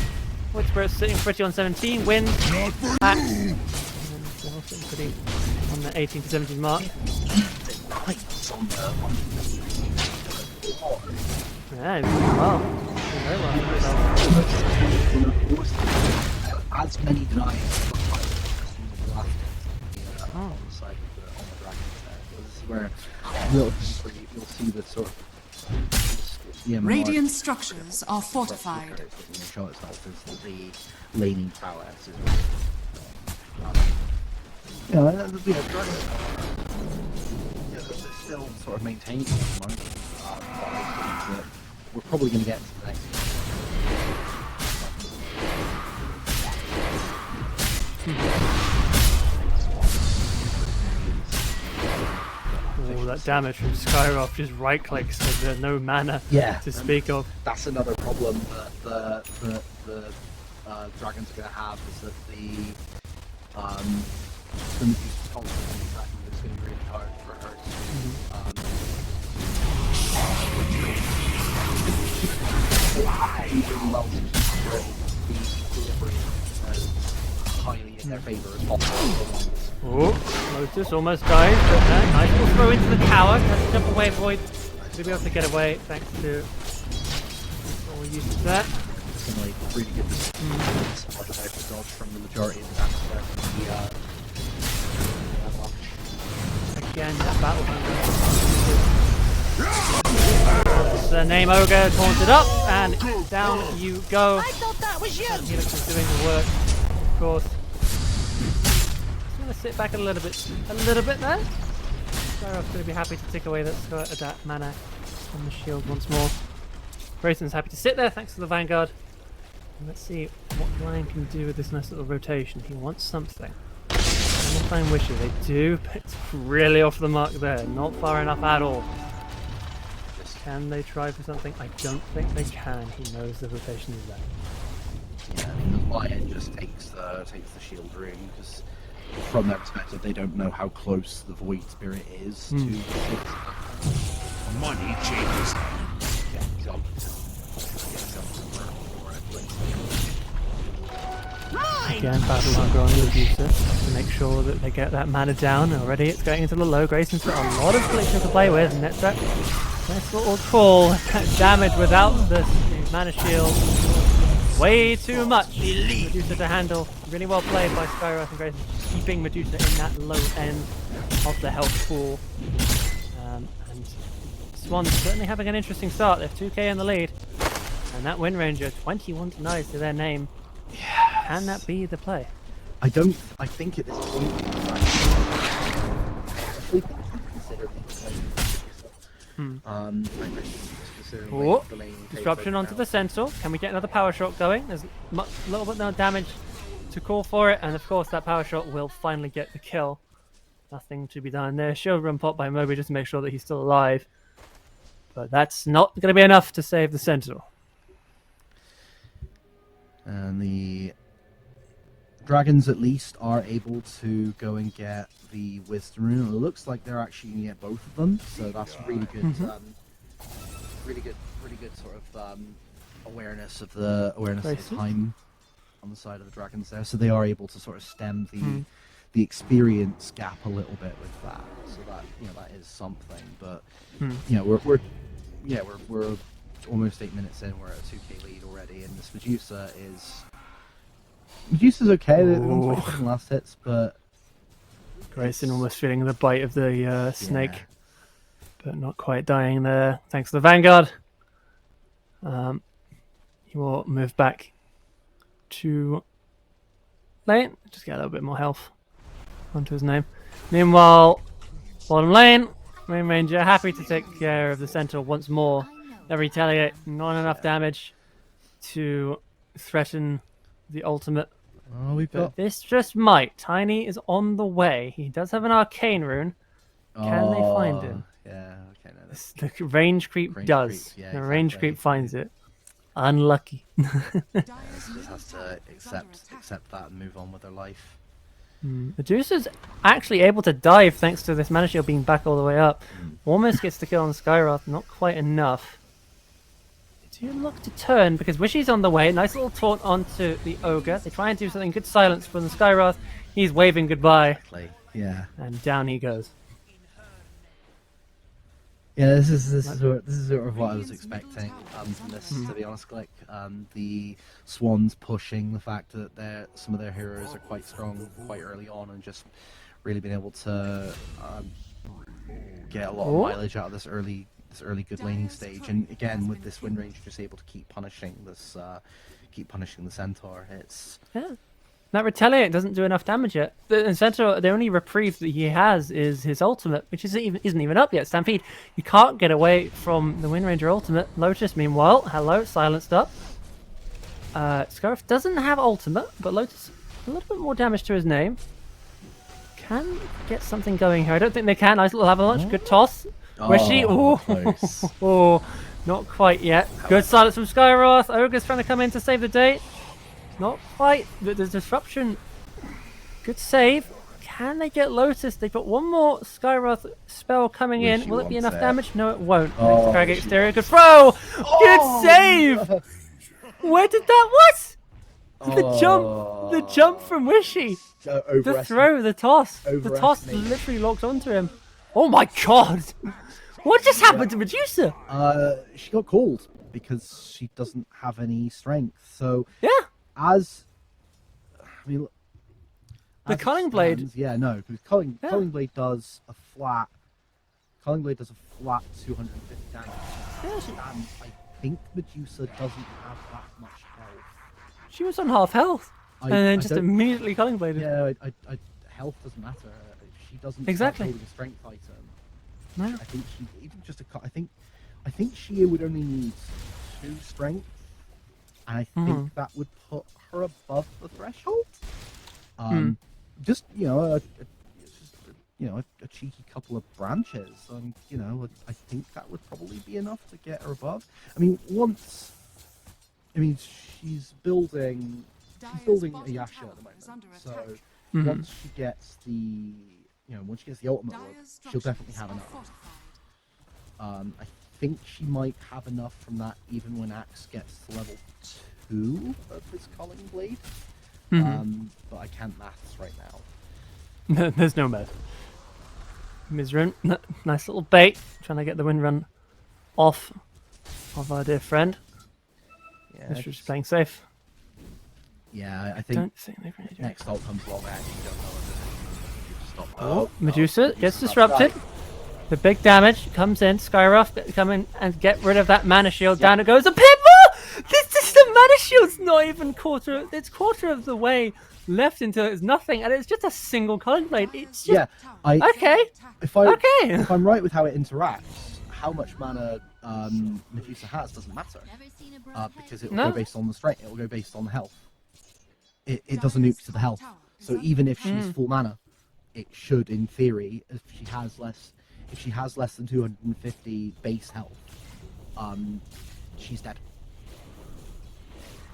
Void Spirit's sitting pretty on 17, wins, attacks. And then still sitting pretty on the 18 to 17 mark. Yeah, he's doing well. Doing very well. as many denies on the side of the dragons there. So this is where you'll see the sort of Radiant structures are fortified. Show itself as the laning prowess. They're still sort of maintaining at the moment. That we're probably going to get to the next. Oh, that damage from Skyrock just right clicks, so there's no mana to speak of. That's another problem that the dragons are going to have, is that the Medusa's constantly attacking is going to be really hard for her highly in their favour as possible. Oh, Lotus almost dies, but nice little throw into the tower. Has to jump away, Void. Should be able to get away thanks to all use of that. Some like really good dodge from the majority of the damage there. Again, that battle hunger. The name Ogre taunted up, and down you go. I thought that was you. And Helix is doing the work, of course. Just going to sit back a little bit there. Skyrock's going to be happy to take away that mana from the shield once more. Grayson's happy to sit there thanks to the Vanguard. And let's see what Lion can do with this nice little rotation. He wants something. Find wishes they do, but it's really off the mark there. Not far enough at all. Can they try for something? I don't think they can. He knows the rotation is there. Yeah, I mean, the Lion just takes the shield ring, because from their perspective they don't know how close the Void Spirit is to the shield. Money changes. Yeah, exactly. Again, Battle Hunger on the Medusa to make sure that they get that mana down. Already it's going into the low. Grayson's got a lot of collection to play with, and Netstrap Nice little call. Damage without the mana shield. Way too much. Medusa to handle. Really well played by Skyroth and Grayson, keeping Medusa in that low end of the health pool. And Swans certainly having an interesting start. They have 2k in the lead. And that Wind Ranger, 21 to 9 to their name. Yes. Can that be the play? I think at this point, Oh, disruption onto the Centaur. Can we get another power shot going? There's a little bit more damage to call for it, and of course that power shot will finally get the kill. Nothing to be done there. Shield run pop by Moby just to make sure that he's still alive. But that's not going to be enough to save the Sentinel. And the Dragons at least are able to go and get the Wisdom Rune. It looks like they're actually going to get both of them, so that's really good. Really good sort of awareness of the time on the side of the Dragons there. So they are able to sort of stem the experience gap a little bit with that. So that that is something. But we're almost 8 minutes in. We're at a 2k lead already, and this Medusa's okay. They're on 27 last hits, but Grayson almost feeling the bite of the snake, but not quite dying there. Thanks to the Vanguard. He will move back to lane. Just get a little bit more health onto his name. Meanwhile, bottom lane, Main Ranger happy to take care of the Sentinel once more. They retaliate. Not enough damage to threaten the ultimate. Oh, we've got This just might. Tiny is on the way. He does have an arcane rune. Can they find him? Yeah, okay. No, The range creep does. Yeah, the range exactly. creep finds it. Unlucky. just has to accept that and move on with their life. Medusa's actually able to dive thanks to this mana shield being back all the way up. Almost gets the kill on Skyroth, not quite enough. They do look to turn because Wishy's on the way. Nice little taunt onto the Ogre. They try and do something. Good silence from the Skyroth. He's waving goodbye. Exactly. Yeah. And down he goes. Yeah, this is sort of what I was expecting from this, to be honest. Like the Swans pushing the fact that some of their heroes are quite strong quite early on, and just really being able to get a lot of mileage out of this early good laning stage. And again, with this Wind Ranger just able to keep punishing the Centaur. It's That Retaliate doesn't do enough damage yet. The Centaur, the only reprieve that he has is his ultimate, which isn't even up yet. Stampede, you can't get away from the Wind Ranger ultimate. Lotus, meanwhile, hello, silenced up. Scarif doesn't have ultimate, but Lotus, a little bit more damage to his name. Can get something going here. I don't think they can. Nice little avalanche. Good toss. Wishy. Close. Oh, not quite yet. Good silence from Skyroth. Ogre's trying to come in to save the day. Not quite. There's disruption. Good save. Can they get Lotus? They've got one more Skyroth spell coming in. Will it be enough damage? No, it won't. Drag exterior. Good throw. Good save. Where did that what? The jump from Wishy. The throw, the toss. The toss literally locked onto him. Oh my god. What just happened to Medusa? She got called because she doesn't have any strength. So yeah. The Culling Blade. Yeah, no, because Culling Blade does a flat 250 damage. Yeah, And I think Medusa doesn't have that much health. She was on half health, and then just immediately Culling Bladed. Yeah, health doesn't matter. She doesn't exactly hold a strength item. No. I think she even just I think she would only need 2 strength, and I think that would put her above the threshold. Just a cheeky couple of branches, and I think that would probably be enough to get her above. She's building a Yasha at the moment, so once she gets the ultimate orb, she'll definitely have enough. I think she might have enough from that even when Axe gets to level 2 of his Culling Blade. But I can't maths right now. There's no math. Mizrun, nice little bait, trying to get the wind run off of our dear friend. Yeah, Mistress is playing safe. yeah, I Don't think think they really do. next ult comes along. I actually don't know if it's stop. Oh, Medusa gets disrupted. The big damage comes in. Skyruff come in and get rid of that mana shield. Down it goes. A Pitbull! The mana shield's not even it's quarter of the way left until it's nothing, and it's just a single Culling Blade. It's just... Yeah, Okay. If Okay. I'm right with how it interacts, how much mana Medusa has doesn't matter, because it will No. go based on the strength. It will go based on the health. It doesn't nuke to the health. So even if she's full mana, it should, in theory, if she has less than 250 base health, she's dead.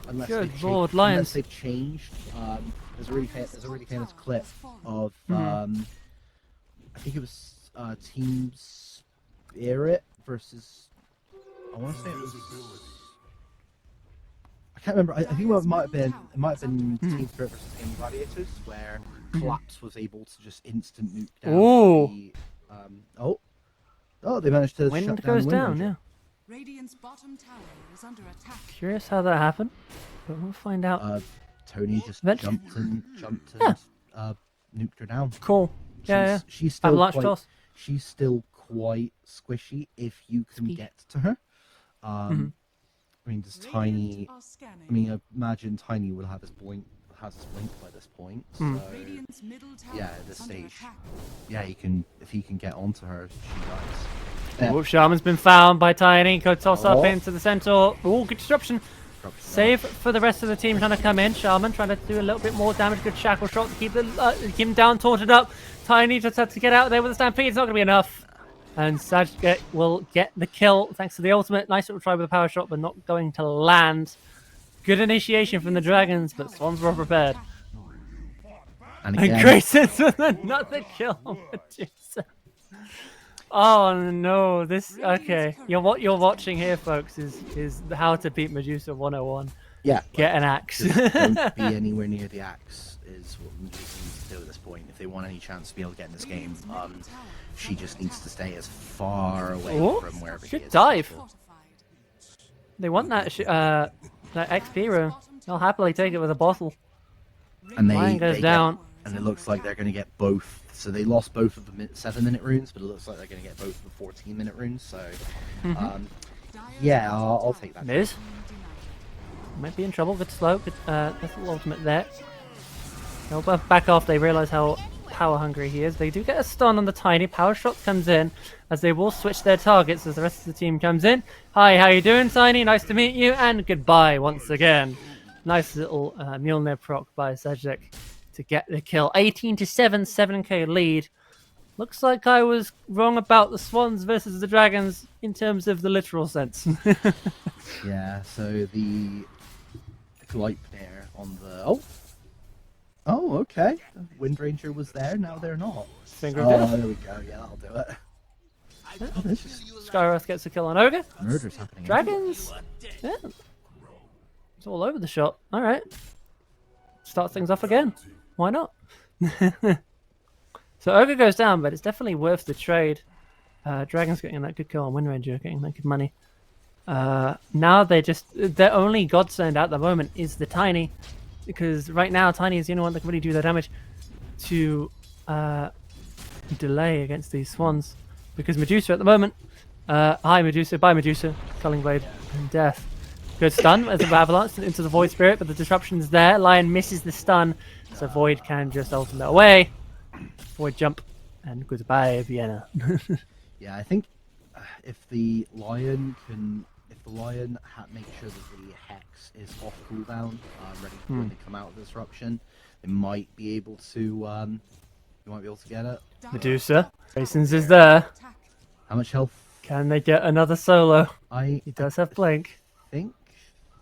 Unless Good they've Lord, changed, Lions. unless they've changed. There's a really famous clip of I think it was Team Spirit versus. I want to say it was. I can't remember. I think it might have been Team Spirit versus Team Gladiators, where Collapse was able to just instant nuke down Ooh. the. Oh, they managed to Wind shut down goes the Wind down, Ranger. yeah. Radiant's bottom tower is under attack. Curious how that happened, but we'll find out. Tony just Eventually. jumped Yeah. and nuked her down. Cool. Yeah, She's still Avalanche quite, toss. she's still quite squishy if you can Squishy. get to her. I mean, does Tiny? Are scanning. I mean, I imagine Tiny will have his blink by this point. So Radiant's middle tower yeah, at this is under stage, attack. yeah, if he can get onto her, she dies. Oh, Shaman's been found by Tiny. Go toss up Oh. into the centaur. Oh, good disruption. Save for the rest of the team trying to come in. Shaman trying to do a little bit more damage. Good shackle shot to keep him down, taunted up. Tiny just had to get out there with the stampede. It's not going to be enough. And Saj will get the kill thanks to the ultimate. Nice little try with a power shot, but not going to land. Good initiation from the Dragons, but Swans were prepared. And And again, Grayson's with another kill on Medusa. Oh no, this okay. What you're watching here, folks, is how to beat Medusa 101. yeah, Get an axe. just don't be anywhere near the axe is what Medusa needs to do at this point. If they want any chance to be able to get in this game, she just needs to stay as far away Oh, from wherever he good is. dive. Fortified. They want that that XP room. They'll happily take it with a bottle. And Lion goes they down. and it looks like they're going to get both. So they lost both of the 7-minute runes, but it looks like they're going to get both of the 14-minute runes. So, yeah, I'll take that. Miz might be in trouble. Good slow. Good, that's a little ultimate there. They'll both back off. They realise how power hungry he is. They do get a stun on the Tiny. Power shot comes in as they will switch their targets as the rest of the team comes in. Hi, how you doing, Tiny? Nice to meet you, and goodbye once again. Nice little Mjolnir proc by Sajek to get the kill. 18-7, 7k lead. Looks like I was wrong about the Swans versus the Dragons in terms of the literal sense. Yeah, so the Gleipnir on the... Oh, okay. Wind Ranger was there, now they're not. Finger of death. There we go, yeah, that'll do it. Oh, this just Skyroth gets a kill on Ogre. murder's happening. Dragons. Yeah. It's all over the shop. All right. Start things off again. Why not? So Ogre goes down, but it's definitely worth the trade. Dragons getting that good kill on Wind Ranger, getting that good money. Now their only godsend at the moment is the Tiny, because right now Tiny is the only one that can really do their damage to delay against these Swans. Because Medusa at the moment, hi Medusa, bye Medusa, Culling Blade and death. Good stun as a avalanche into the Void Spirit, but the disruption's there. Lion misses the stun, so Void can just ultimate away. Void jump, and goodbye Vienna. Yeah, I think if the Lion makes sure that the Hex is off cooldown, ready for when they come out of the disruption, they might be able to get it. Medusa, Grayson's is there. How much health? Can they get another solo? I He does have Blink. think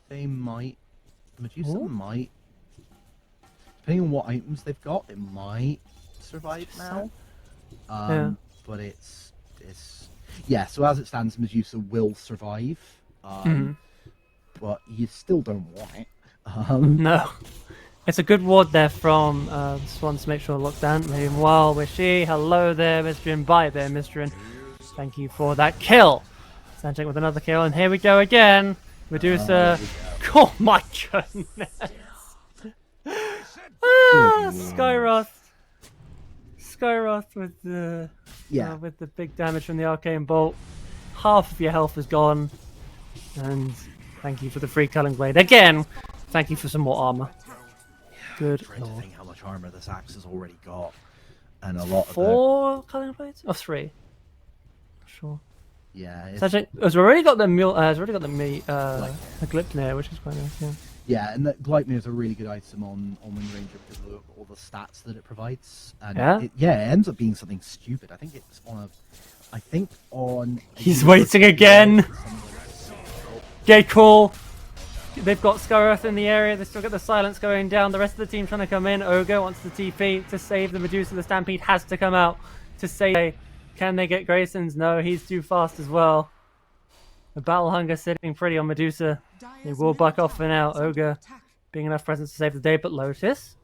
they might. Medusa might. Depending on what items they've got, it might survive now. Yeah. But it's yeah. So as it stands, Medusa will survive. But you still don't want it. No. It's a good ward there from the Swans to make sure locked down. Meanwhile, Wishy, hello there, Mr. Bye there, Mr. Thank you for that kill. Sanjay with another kill, and here we go again. Medusa. Oh my goodness. Skyroth. Skyroth with the with the big damage from the arcane bolt. Half of your health is gone, and thank you for the free culling blade again. Thank you for some more armor. Good Trying to lord. think how much armor this axe has already got, and a lot of 4 culling blades? Oh, 3. Not sure. Yeah, It's already got the mule. It's already got the Glypnir, which is quite nice. Yeah. yeah, and Glypnir is a really good item on Wind Ranger because of all the stats that it provides. And it ends up being something stupid. I think it's on He's waiting again. Gate call. They've got Skyroth in the area. They still got the silence going down. The rest of the team trying to come in. Ogre wants the TP to save the Medusa. The Stampede has to come out to save. Can they get Grayson's? No, he's too fast as well. The Battle Hunger sitting pretty on Medusa. They will back off for now. Ogre being enough presence to save the day, but Lotus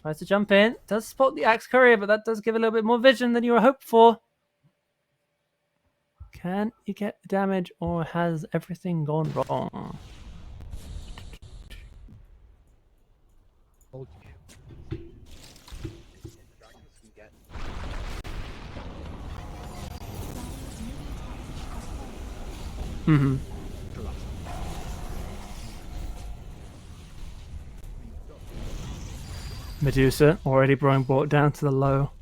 tries to jump in. Does spot the Axe Courier, but that does give a little bit more vision than you were hoped for. Can you get the damage, or has everything gone wrong? Mm-hmm. Medusa already being brought down to the low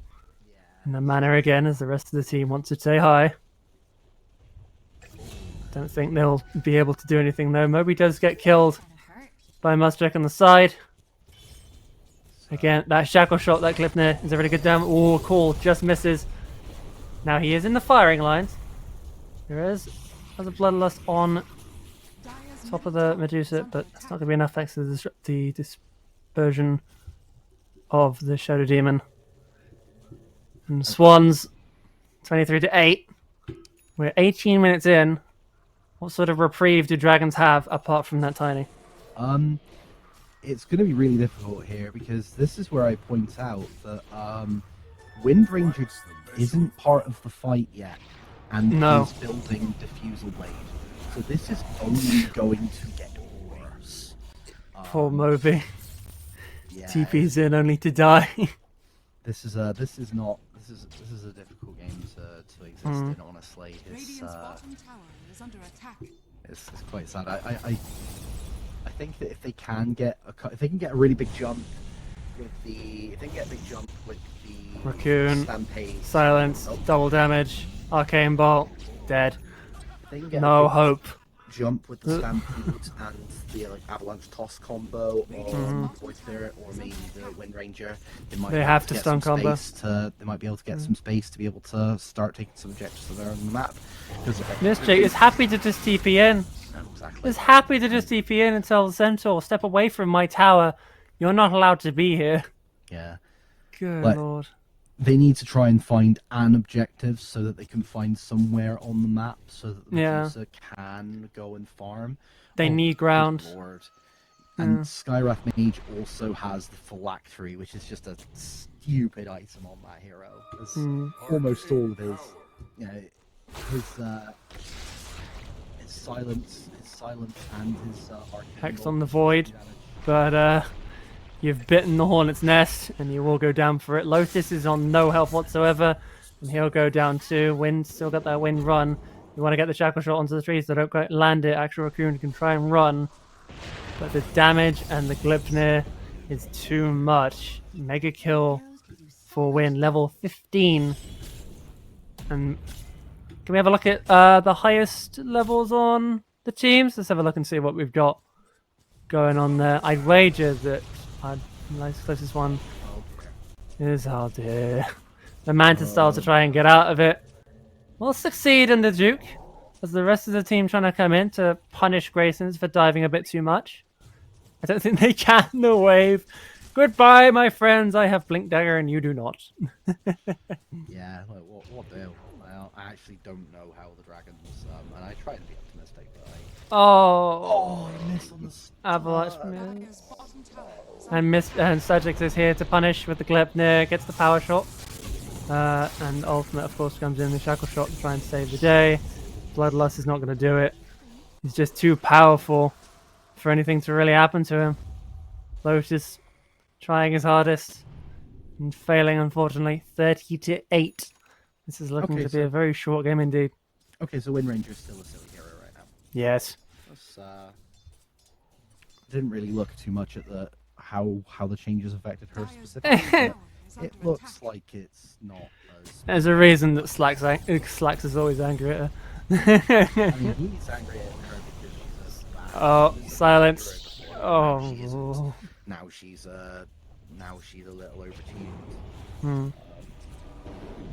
in the manor again as the rest of the team wants to say hi. Don't think they'll be able to do anything though. Moby does get killed by Muzdek on the side. Again, that shackle shot, that Glypnir is a really good damage. Oh, cool, just misses. Now he is in the firing lines. There is a Bloodlust on top of the Medusa, but it's not going to be enough thanks to the dispersion of the Shadow Demon. And Swans, 23-8. We're 18 minutes in. What sort of reprieve do Dragons have apart from that tiny? It's going to be really difficult here because this is where I point out that Wind Ranger isn't part of the fight yet, and he's building Diffusal Blade. So this is only going to get worse. Poor Moby. Yeah, TP's in only to die. This is a difficult game to exist in. Honestly, it's quite sad. I think that if they can get a really big jump with the Raccoon, Stampede, silence, double damage, arcane bolt, dead. If they can get no hope. Jump with the Stampede and the avalanche toss combo, or Void Spirit, or maybe the Wind Ranger. They have to stun combo. They might be able to get some space to be able to start taking some objectives that are on the map. This Jake is happy to just TP in. Exactly. Is happy to just TP in and tell the Centaur, step away from my tower. You're not allowed to be here. Yeah. Good lord. They need to try and find an objective so that they can find somewhere on the map so that the Medusa can go and farm. They need ground. Lord. And Skyrath Mage also has the Phylactery, which is just a stupid item on that hero. It's almost all of his silence and his Hex on the void, but you've bitten the hornet's nest and you will go down for it. Lotus is on no health whatsoever and he'll go down too. Wind still got that wind run. You want to get the shackle shot onto the trees so don't quite land it. Actual Raccoon can try and run, but the damage and the Glypnir is too much. Mega kill for Wind, level 15. And can we have a look at the highest levels on the teams? Let's have a look and see what we've got going on there. I'd wager that the closest one is, oh dear, the Mantis Style to try and get out of it. Will succeed in the Duke, as the rest of the team trying to come in to punish Graysons for diving a bit too much. I don't think they can. The wave. Goodbye, my friends. I have Blink Dagger and you do not. Yeah, what the hell? I actually don't know how the Dragons, and I try to be optimistic, but I missed on the Avalanche and Sajix is here to punish with the Glypnir, gets the power shot. And Ultimate, of course, comes in the shackle shot to try and save the day. Bloodlust is not going to do it. He's just too powerful for anything to really happen to him. Lotus trying his hardest and failing, unfortunately. 30-8. This is looking to be a very short game indeed. Okay, so Wind Ranger's still a silly hero right now. Yes. That's, didn't really look too much at the how the changes affected her specifically. But it looks like it's not as. There's a reason that Slacks is always angry at her. I mean, he's angry at her because she's a bad. Oh, she's a silence. bad Oh. now she's a little overtuned. Hmm.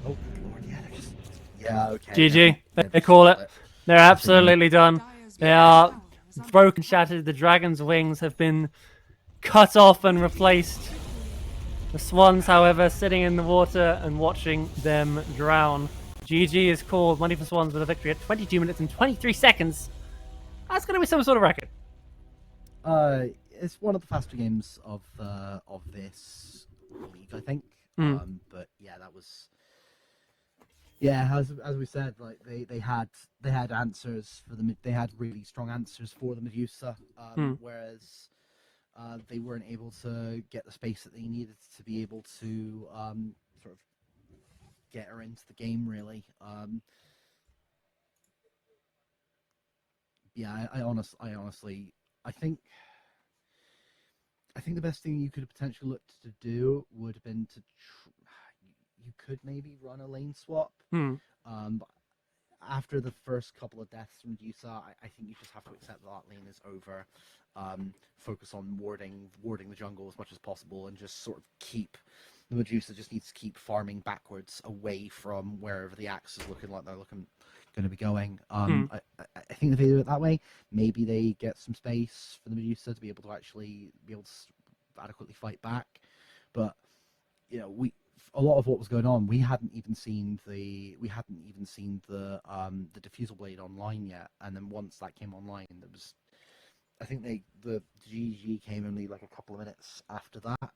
Oh, good lord, yeah, they're just. Yeah, okay. GG. Yeah, They call it. They're I think absolutely done. They are broken, shattered. The dragon's wings have been cut off and replaced. The swans, however, sitting in the water and watching them drown. GG is called. Money for Swans with a victory at 22 minutes and 23 seconds. That's going to be some sort of record. It's one of the faster games of this league, I think. But yeah, that was. Yeah, as we said, like they had answers for they had really strong answers for the Medusa, whereas they weren't able to get the space that they needed to be able to sort of get her into the game. Really, yeah, I honestly, I think the best thing you could have potentially looked to do would have been to. You could maybe run a lane swap. But after the first couple of deaths from Medusa, I think you just have to accept that lane is over. Focus on warding the jungle as much as possible, and just sort of keep the Medusa just needs to keep farming backwards away from wherever the axe is looking like they're going to be going. I think if they do it that way, maybe they get some space for the Medusa to be able to adequately fight back. But you know, a lot of what was going on, we hadn't even seen the diffusal blade online yet, and then once that came online, there was, I think the GG came only like a couple of minutes after that.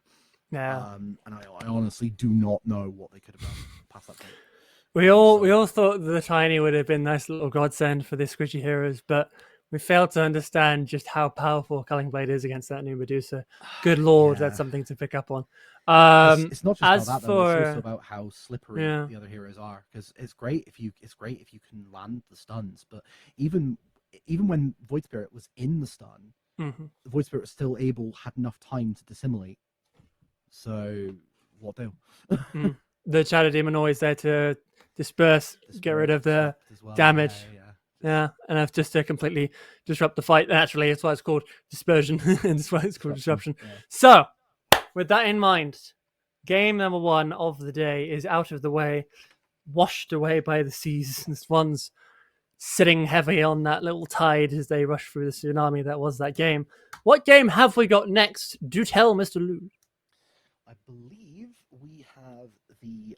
Yeah. And I honestly do not know what they could have done past that point. We all thought the Tiny would have been a nice little godsend for the Squishy Heroes, but we failed to understand just how powerful Culling Blade is against that new Medusa. Good lord, that's something to pick up on. It's not just about that, though. It's also about how slippery the other heroes are. Because it's great if you can land the stuns, but even when Void Spirit was in the stun, the Void Spirit was still had enough time to dissimulate. So what do? The Shadow Demon always there to disperse, get rid of the damage. Yeah, and that's just to completely disrupt the fight. Naturally, that's why it's called dispersion, and that's why it's called disruption. Yeah. So, with that in mind, game number 1 of the day is out of the way, washed away by the seas. This one's sitting heavy on that little tide as they rush through the tsunami that was that game. What game have we got next? Do tell, Mr. Lou. I believe we have the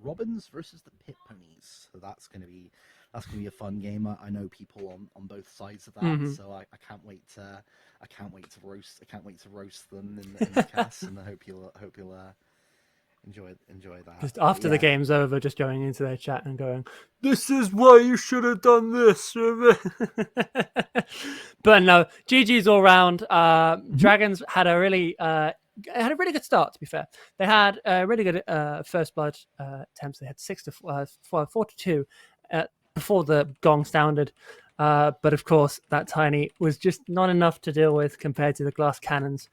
Robins versus the Pit Ponies. So that's going to be a fun game. I know people on both sides of that, so I can't wait to roast them in the cast, and I hope you'll enjoy that. Just after the game's over, just going into their chat and going, "This is why you should have done this." But no, GG's all round. Dragons had a really good start. To be fair, they had a really good first blood attempts. They had 4-2 before the gong sounded. But of course, that Tiny was just not enough to deal with compared to the glass cannons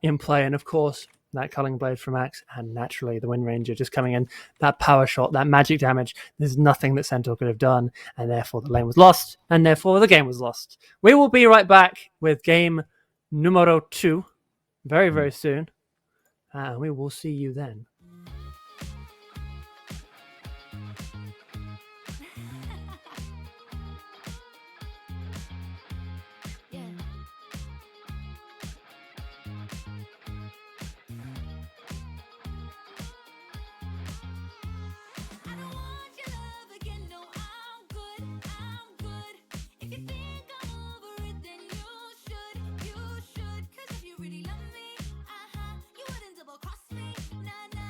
in play. And of course, that Culling Blade from Axe, and naturally the Wind Ranger just coming in, that power shot, that magic damage. There's nothing that Centaur could have done, and therefore the lane was lost, and therefore the game was lost. We will be right back with game numero 2 very, very soon. We will see you then. Really love me, you wouldn't double cross me. Nah, nah.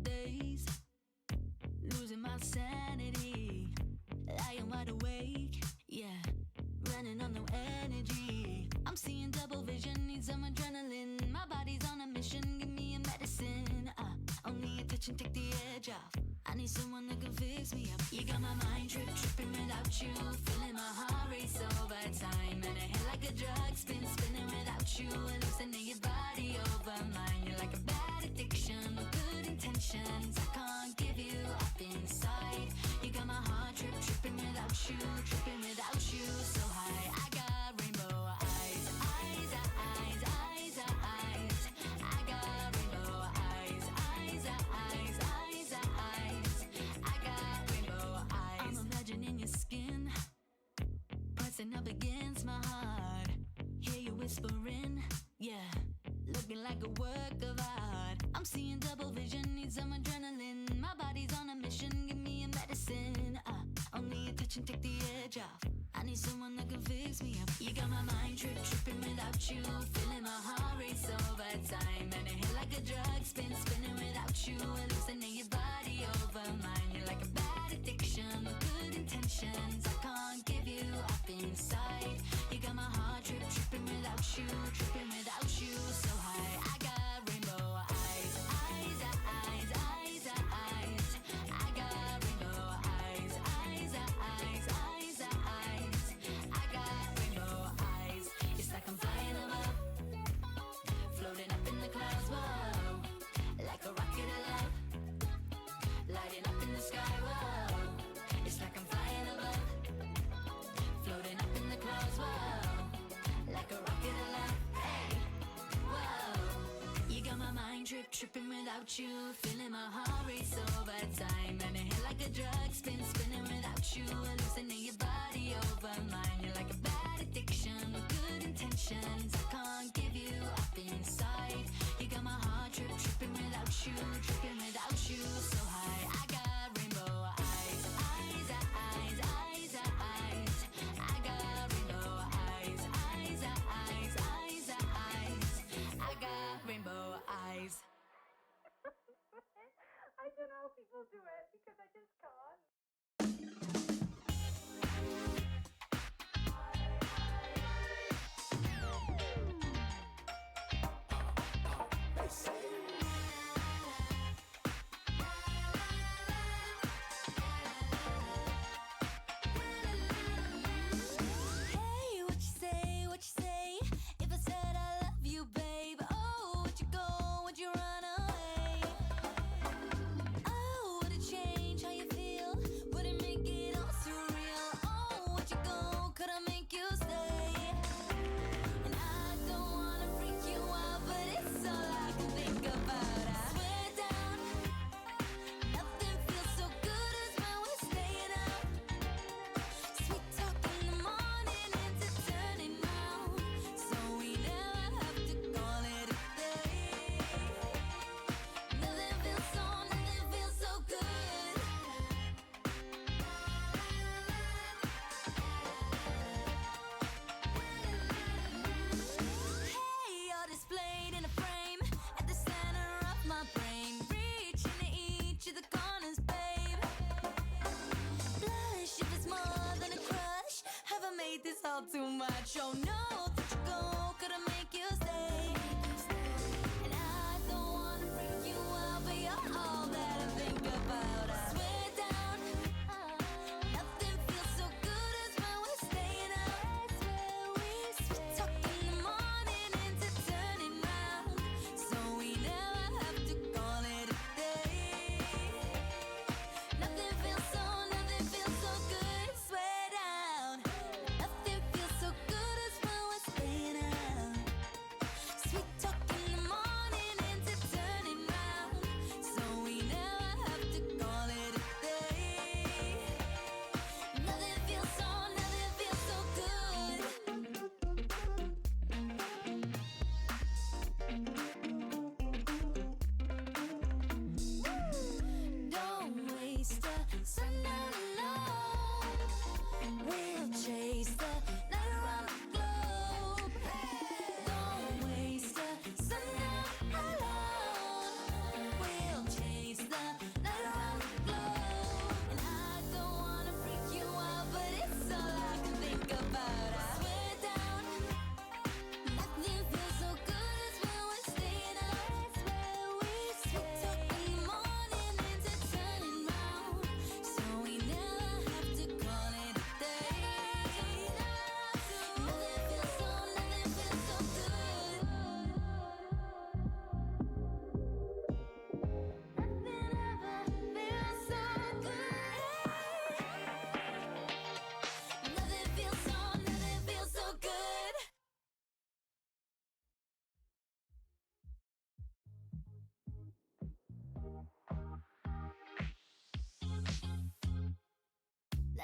days, losing my sanity, lying wide awake, yeah, running on no energy. I'm seeing double vision, need some adrenaline. My body's on a mission, give me a medicine. Only a touch and take the edge off. I need someone that can fix me up. You got my mind tripping without you, feeling my heart race over time, and it hit like a drug, spinning without you, hallucinating your body over mine. You're like a bad addiction with good intentions. I can't give you up inside. You got my heart tripping without you, so high. I got rainbow eyes, eyes, eyes, eyes, eyes. I got rainbow eyes, eyes, eyes, eyes, eyes. I got rainbow eyes. I'm imagining your skin pressing up against my heart. Hear you whispering, yeah, looking like a work of art. I'm seeing double vision, need some adrenaline. My body's on a mission, give me a medicine. Only a touch and take the edge off. I need someone that can fix me up. You got my mind tripping without you, feeling my heart race over time, and it hit like a drug, spinning without you, hallucinating your body over mine. You're like a bad addiction with good intentions. I can't give you up inside. You got my heart tripping without you, so high. I got rainbow eyes, eyes, eyes, eyes, eyes. I got rainbow eyes, eyes, eyes, eyes, eyes. I got rainbow eyes. It's like I'm flying above, floating up in the clouds, whoa, like a rocket of love, lighting up in the sky, whoa. It's like I'm flying above, floating up in the clouds, whoa, like a rocket of love. Hey, whoa. You got my mind tripping without you, feeling my heart race over time, and it hit like a drug, spinning without you, hallucinating your body over mine. You're like a bad addiction with good intentions. I can't give you up inside. You got my heart tripping without you, so high. I got rainbow eyes, eyes, eyes, eyes, eyes. I got rainbow eyes, eyes, eyes, eyes, eyes. I got rainbow eyes. I don't know how people do it because I just can't. Hey, what you say, what you say? If I said I love you, babe, oh, would you go, would you run away? Oh, would it change how you feel? Would it make it all surreal? Oh, would you go, could I make you stay? And I don't wanna freak you out, but it's all I can think about. I swear down, nothing feels so good as when we're staying out. Sweet talk in the morning into turning round, so we never have to call it a day. Nothing feels so good. Hey, you're displayed in a frame at the center of my brain, reaching to each of the corners, babe. Blush if it's more than a crush. Have I made this all too much? Oh no, that you go, could I make you stay? And I don't wanna freak you out, but you're all that I think about. I swear down, nothing feels so good as when we're staying out. Sweet talk in the morning into turning round, so we never have to call it a day. Nothing feels so good. Swear down, nothing feels so good as when we're staying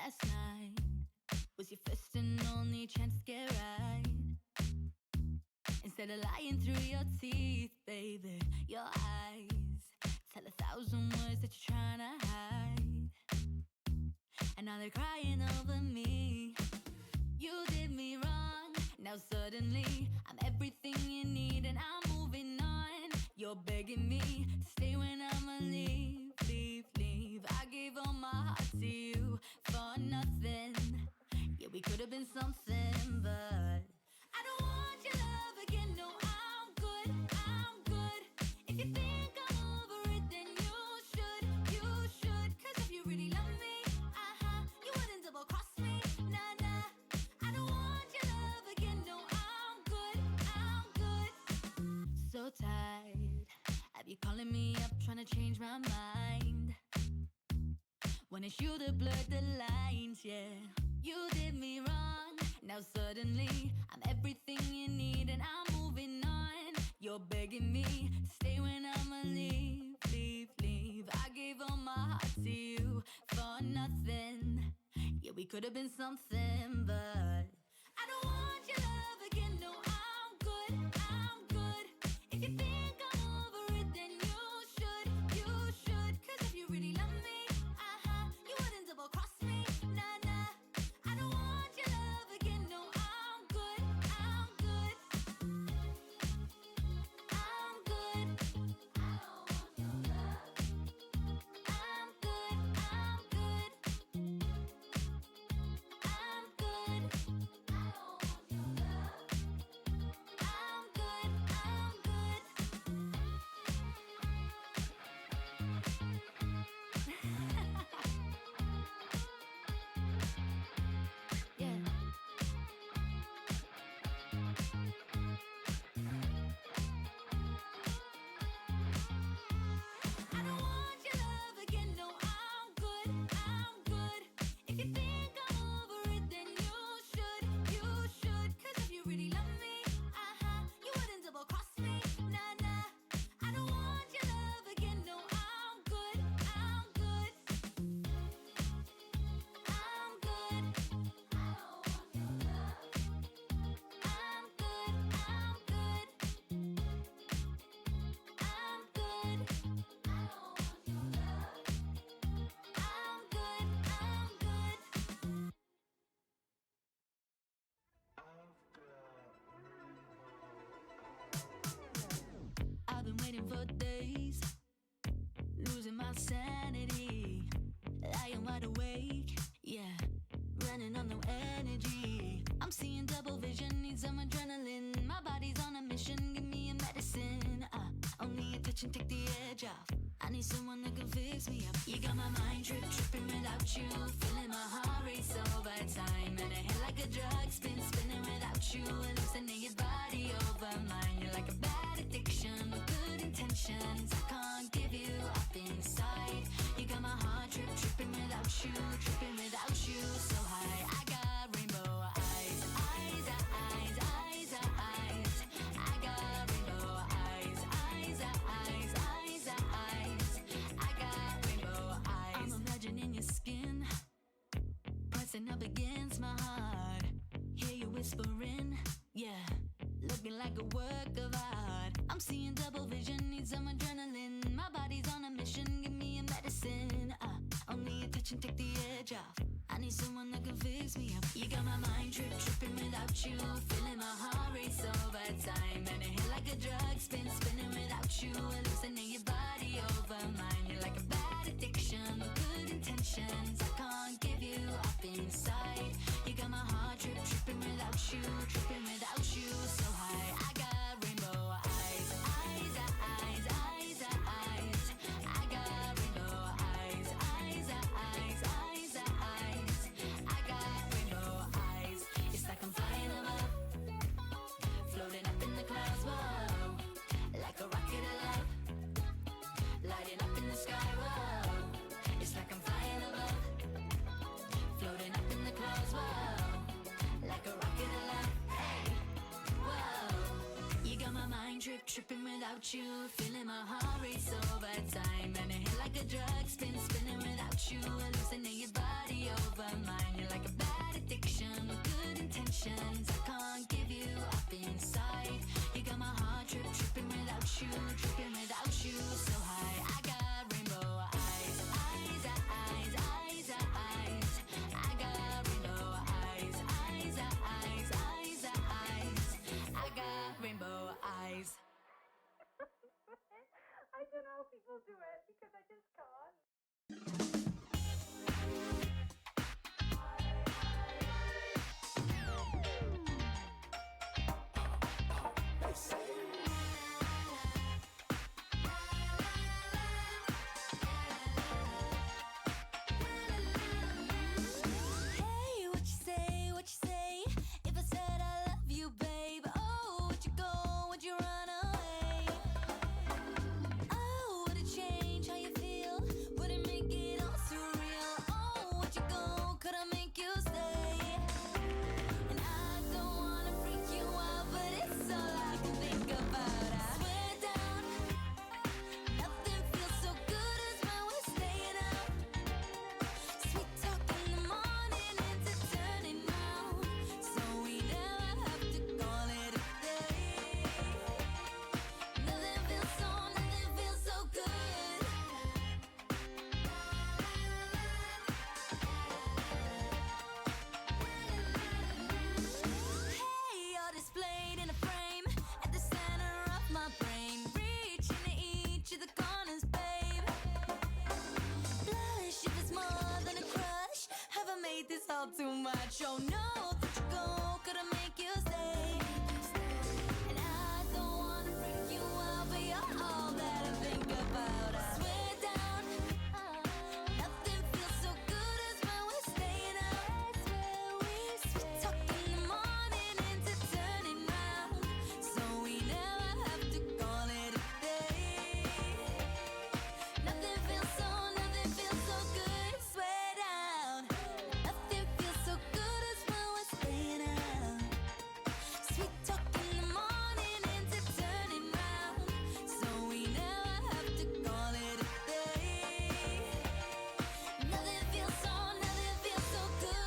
last night was your first and only chance to get right. Instead of lying through your teeth, baby, your eyes tell 1,000 words that you're trying to hide. And now they're crying over me. You did me wrong. Now suddenly I'm everything you need and I'm moving on. You're begging me to stay when I'ma leave, leave, leave. I gave all my heart to you for nothing. Yeah, we could have been something, but I don't want your love again. No, I'm good, I'm good. If you think I'm over it, then you should. Cause if you really love me, you wouldn't double cross me, nah, nah. I don't want your love again. No, I'm good, I'm good. So tired of you calling me up trying to change my mind, when it's you that blurred the lines, yeah. You did me wrong. Now suddenly I'm everything you need and I'm moving on. You're begging me to stay when I'ma leave, leave, leave. I gave all my heart to you for nothing. Yeah, we could have been something, but I don't want your love again. No, I'm good, I'm good. If you think I'm over it, then you should. Cause if you really love me, you wouldn't double cross me, nah, nah. I don't want your love again. No, I'm good, I'm good. I'm good. I don't want your love. I'm good, I'm good. I'm good. I don't want your love. I'm good, I'm good. Yeah. I don't want your love again. No, I'm good, I'm good. If you think I'm over it, then you should. Cause if you really love me, you wouldn't double cross me, nah, nah. I don't want your love again. No, I'm good, I'm good. I'm good. I don't want your love. I'm good, I'm good. I'm good. I don't want your love. I'm good, I'm good. I've been waiting for days, losing my sanity, lying wide awake, yeah, running on no energy. I'm seeing double vision, need some adrenaline. My body's on a mission, give me a medicine. Only a touch and take the edge off. I need someone that can fix me up. You got my mind tripping without you, feeling my heart race over time, and it hit like a drug, spinning without you, hallucinating your body over mine. You're like a bad addiction with good intentions. I can't give you up inside. You got my heart tripping without you, so high. I got rainbow eyes, eyes, eyes, eyes, eyes. I got rainbow eyes, eyes, eyes, eyes, eyes. I got rainbow eyes. I'm imagining your skin pressing up against my heart. Hear you whispering, yeah, looking like a work of art. I'm seeing double vision, need some adrenaline. My body's on a mission, give me a medicine. Only a touch and take the edge off. I need someone that can fix me up. You got my mind tripping without you, feeling my heart race over time, and it hit like a drug, spinning without you, hallucinating your body over mine. You're like a bad addiction with good intentions. I can't give you up inside. You got my heart tripping without you, so high. I got rainbow eyes, eyes, eyes, eyes, eyes. I got rainbow eyes, eyes, eyes, eyes, eyes. I got rainbow eyes. It's like I'm flying above, floating up in the clouds, whoa, like a rocket of love, lighting up in the sky, whoa. It's like I'm flying above, floating up in the clouds, whoa, like a rocket of love. Hey, whoa, you got my mind tripping without you, feeling my heart race over time, and it hit like a drug, spinning without you, hallucinating your body over mine. You're like a bad addiction with good intentions. I can't give you up inside. You got my heart tripping without you, so high. I got rainbow eyes, eyes, eyes, eyes, eyes. I got rainbow eyes, eyes, eyes, eyes, eyes. I got rainbow eyes. I don't know how people do it because I just can't. Hey, what you say? If I said I love you, babe, oh, would you go? Would you run away? Oh, would it change how you feel? Would it make it all surreal? Oh, would you go? Could I make you stay? And I don't wanna freak you out, but it's all I can think about. I swear down, nothing feels so good as when we're staying out. Sweet talk in the morning into turning round, so we never have to call it a day. Nothing feels so good. Hey, you're displayed in a frame at the center of my brain, reaching to each of the corners, babe. Blush if it's more than a crush. Have I made this all too much? Oh no, that you go, could I make you stay? And I don't wanna freak you out, but you're all that I think about. I swear down, nothing feels so good as when we're staying out. Sweet talk in the morning into turning round, so we never have to call it a day. Nothing feels so good. Swear down, nothing feels so good as when we're staying out. Sweet talk in the morning into turning round, so we never have to call it a day. Nothing feels so good.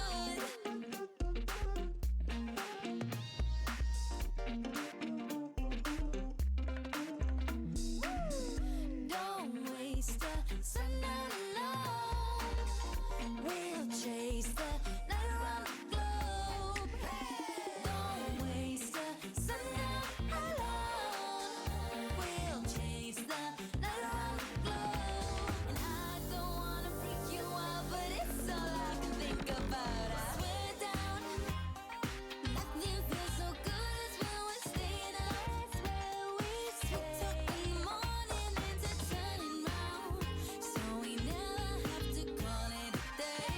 Don't waste a sundown alone. We'll chase the night around the globe. Don't waste a sundown alone. We'll chase the night around the globe. And I don't wanna freak you out, but it's all I can think about. I swear down, nothing feels so good as when we're staying out. Sweet talk in the morning into turning round, so we never have to call it a day.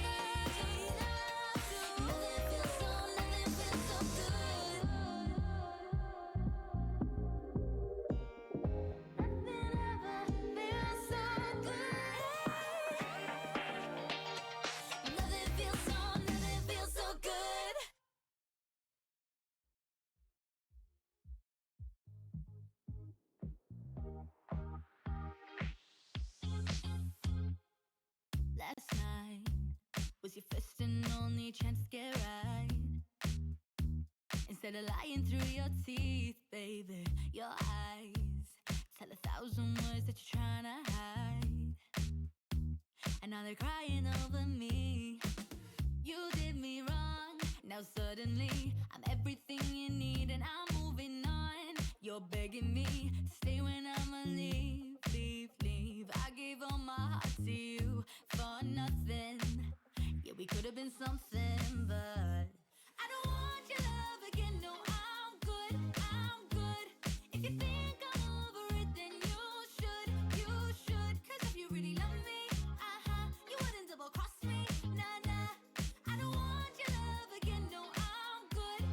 Nothing feels so good. Nothing ever feels so good. Nothing feels so good. Last night was your first and only chance to get right. Instead of lying through your teeth, baby, your eyes tell 1,000 words that you're trying to hide. And now they're crying over me. You did me wrong. Now suddenly I'm everything you need, and I'm moving on. You're begging me to stay when I'ma leave, leave. I gave all my heart to you for nothing. Yeah, we could have been something, but I don't want your love again. No, I'm good. If you think I'm over it, then you should. 'Cause if you really love me, you wouldn't double cross me. Nah. I don't want your love again. No, I'm good.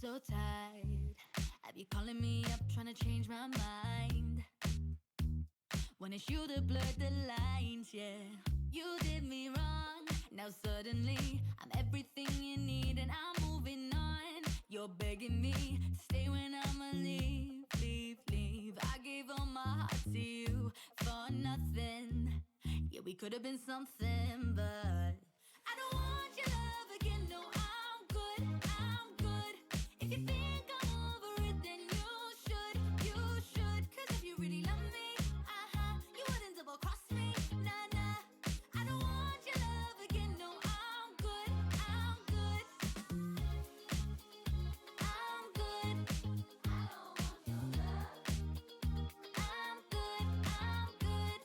So tired of you calling me up, trying to change my mind. When it's you that blurred the lines, yeah. You did me wrong. Now suddenly I'm everything you need, and I'm moving on. You're You're begging me to stay when I'ma leave, leave, leave. I gave all my heart to you for nothing. Yeah, we could have been something, but I don't want your love again. No, I'm good, I'm good. If you think I'm over it, then you should, you should. 'Cause if you really love me, you wouldn't double cross me. Nah, nah. I don't want your love again. No, I'm good, I'm good. I'm good. I don't want your love. I'm good, I'm good.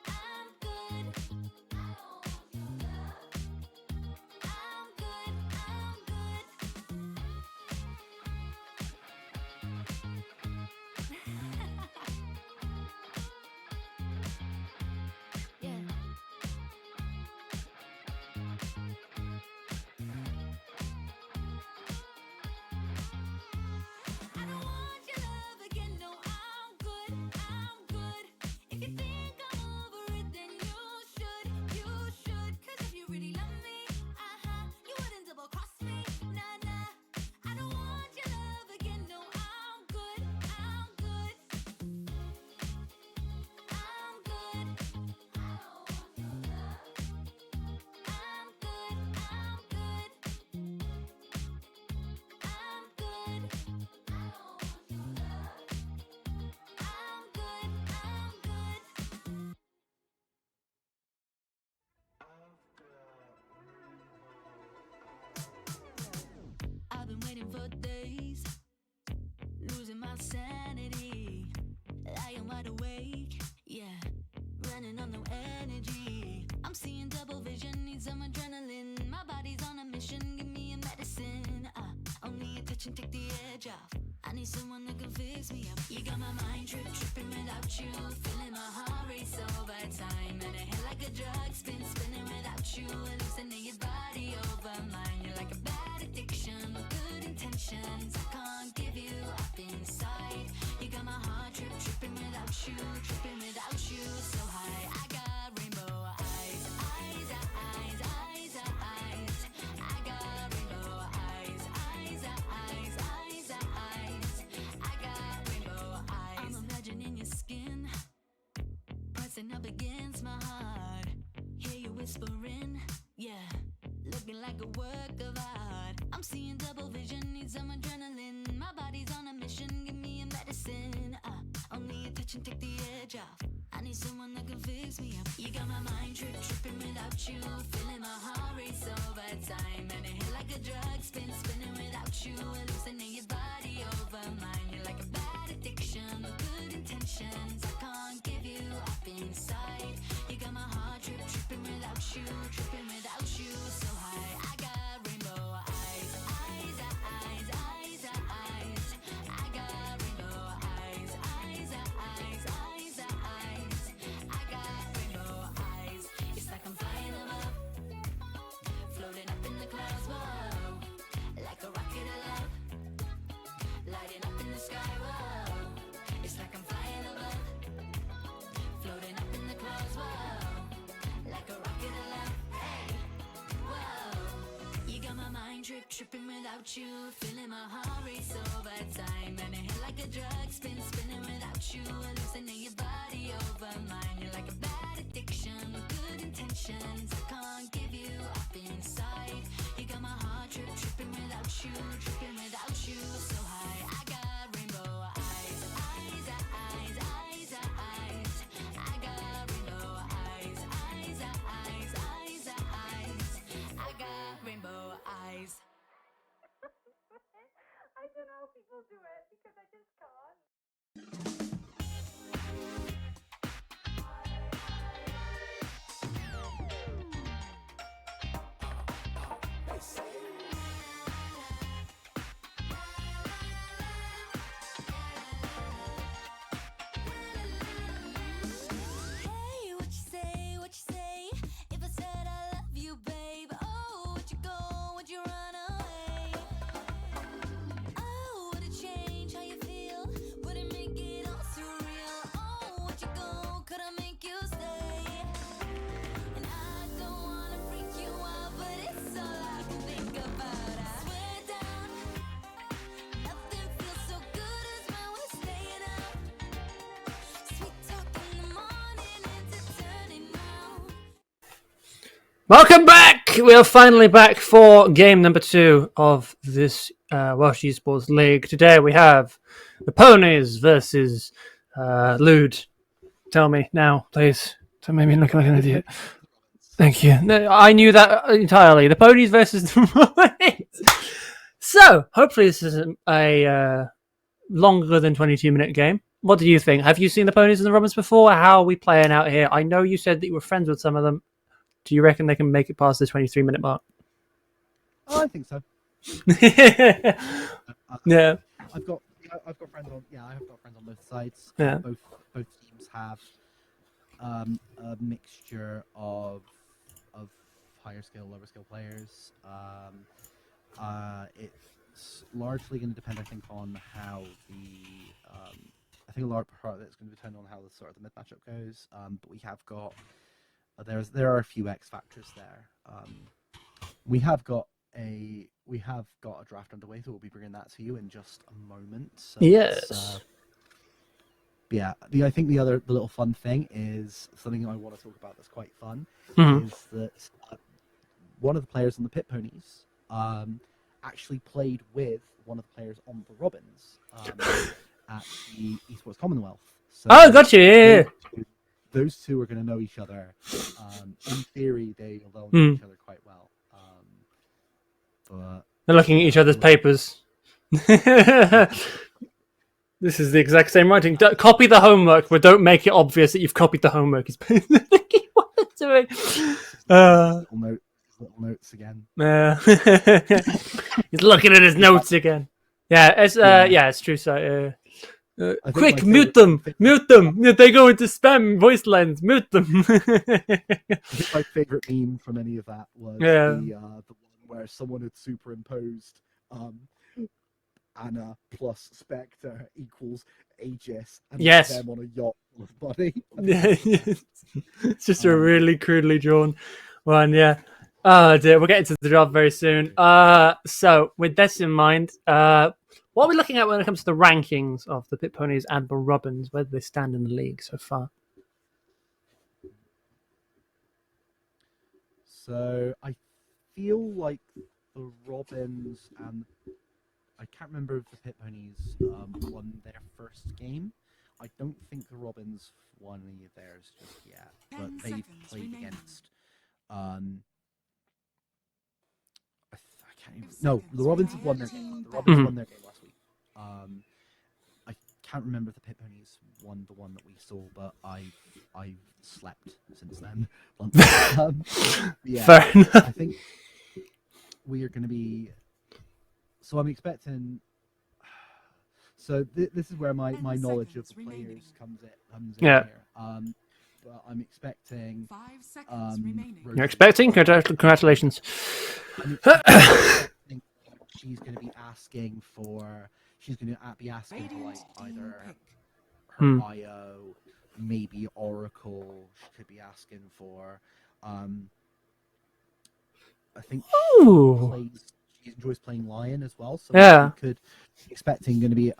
I'm good. I don't want your love. I'm good, I'm good. Yeah. I don't want your love again. No, I'm good, I'm good. If you think I'm over it, then you should, you should. 'Cause if you really love me, you wouldn't double cross me. Nah, nah. I don't want your love again. No, I'm good, I'm good. I'm good. I don't want your love. I'm good, I'm good. I'm good. I don't want your love. I'm good, I'm good. I've been waiting for days, losing my sanity, lying wide awake, yeah, running on no energy. I'm seeing double vision, need some adrenaline. My body's on a mission, give me a medicine. Only a touch and take the edge off. I need someone that can fix me up. You got my mind tripping without you, feeling my heart race over time, and it hit like a drug, spinning without you, hallucinate your body over mine. You're like a bad addiction with good intentions. I can't give you up inside. You got my heart tripping without you, so high. I got rainbow eyes, eyes, eyes, eyes, eyes. I got rainbow eyes, eyes, eyes, eyes, eyes. I got rainbow eyes. I'm imagining your skin pressing up against my heart. Hear you whispering, yeah, looking like a work of art. I'm seeing double vision, need some adrenaline. My body's on a mission, give me a medicine. Only a touch and take the edge off. I need someone that can fix me up. You got my mind tripping without you, feeling my heart race over time, and it hit like a drug, spinning without you, hallucinate your body over mine. You're like a bad addiction with good intentions. I can't give you up inside. You got my heart tripping without you, so high. I got rainbow eyes, eyes, eyes, eyes, eyes. I got rainbow eyes, eyes, eyes, eyes, eyes. I got rainbow eyes. It's like I'm flying above, floating up in the clouds, whoa, like a rocket of love, lighting up in the sky, whoa. It's like I'm flying above, floating up in the clouds, whoa, like a rocket of love. Hey, whoa. You got my mind tripping without you, feeling my heart race over time, and it hit like a drug, spinning without you, hallucinate your body over mine. You're like a bad addiction with good intentions. I can't give you up inside. You got my heart tripping without you, so high. I got rainbow eyes, eyes, eyes, eyes, eyes. I got rainbow eyes, eyes, eyes, eyes, eyes. I got rainbow eyes. I don't know how people do it because I just can't. Hey, what you say? What you say? If I said I love you, babe, oh, would you go? Would you run away? Oh, would it change how you feel? Would it make it all surreal? Oh, would you go? Could I make you stay? And I don't wanna freak you out, but it's all I can think of. Welcome back! We are finally back for game number 2 of this Welsh Esports League. Today we have the Ponies versus Lude. Tell me now, please. Don't make me look like an idiot. Thank you. No, I knew that entirely. The Ponies versus the Robins. So, hopefully this isn't a longer than 22-minute game. What do you think? Have you seen the Ponies and the Robins before? How are we playing out here? I know you said that you were friends with some of them. Do you reckon they can make it past the 23-minute mark? Oh, I think so. Yeah. I've got friends on. Yeah, I have got friends on both sides. Yeah. Both teams have a mixture of higher skill, lower skill players. It's largely going to depend, I think, on how I think a large part of it's going to depend on how the sort of the mid matchup goes. But we have got there are a few X factors there. We have got a draft underway, so we'll be bringing that to you in just a moment. So Yes. I think the little fun thing is something I want to talk about that's quite fun is that one of the players on the Pit Ponies actually played with one of the players on the Robins at the Esports Commonwealth. So Got you. Yeah. Those two are going to know each other. In theory, they'll know each other quite well. But They're looking at each other's papers. This is the exact same writing. Copy the homework, but don't make it obvious that you've copied the homework. Doing. little notes again. He's looking at his notes again. Yeah, it's true. So, quick, mute them. Yeah, they go into spam voice lines. Mute them. I think my favorite meme from any of that was the one where someone had superimposed Anna plus Spectre equals Aegis and them on a yacht with Buddy. It's just a really crudely drawn one. Yeah. Oh dear, we'll get into the draft very soon. So with this in mind, what are we looking at when it comes to the rankings of the Pit Ponies and the Robins, where they stand in the league so far? So I feel like the Robins and I can't remember if the Pit Ponies won their first game. I don't think the Robins won any of theirs just yet, but they've played against. I can't even. No, the Robins have won their game. The Robins won their game last week. I can't remember if the Pit Ponies won the one that we saw, but I've slept since then. Fair enough. I think we are going to be. So I'm expecting. So this is where my knowledge of the players comes in Yeah. here. But I'm expecting. 5 seconds remaining. You're expecting? Congratulations. I'm expecting she's going to be asking for. She's going to be asking for like either her IO, maybe Oracle. She could be asking for. I think she enjoys playing Lion as well. So Yeah. I'm expecting looking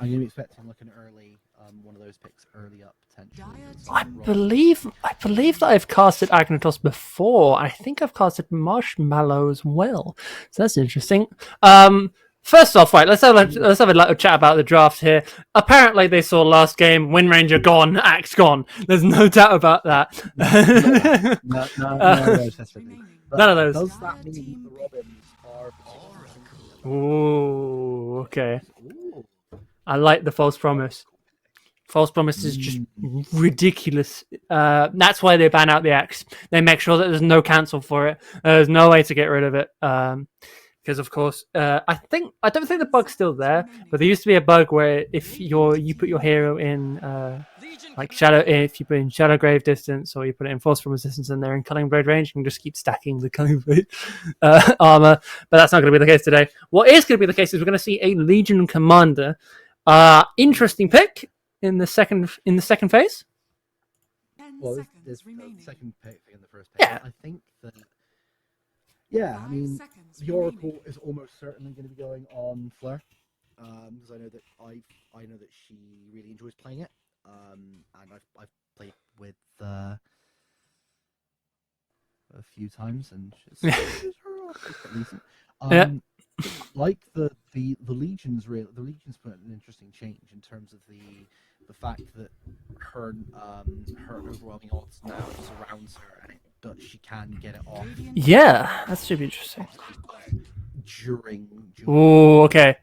early. One of those picks early up potentially. I believe that I've casted Agnatos before. I think I've casted Marshmallow as well. So that's interesting. First off, right, let's have a little chat about the draft here. Apparently, they saw last game, Wind Ranger gone, Axe gone. There's no doubt about that. No, None of those. Does that mean the Robins are? Ooh, okay. Ooh. I like the false promise. False promise is just ridiculous. That's why they ban out the Axe. They make sure that there's no cancel for it. There's no way to get rid of it. Because of course, I don't think the bug's still there, but there used to be a bug where if you put your hero in like if you put in Shadow Grave distance or you put it in Force from Resistance and they're in Culling Blade range, you can just keep stacking the Culling Blade armor. But that's not going to be the case today. What is going to be the case is we're going to see a Legion Commander. Interesting pick in the second phase. 10 Well, seconds there's remaining. the second pick in the first pick. Yeah. I think that. Yeah, I 5 mean, seconds the Oracle remaining. is almost certainly going to be going on Fleur, because I know that she really enjoys playing it, and I've played with a few times, and she's decent. Yeah. Like the Legion's the Legion's put an interesting change in terms of the fact that her overwhelming odds now surrounds her, and she can get it off Yeah, that should be interesting. during. Oh, okay.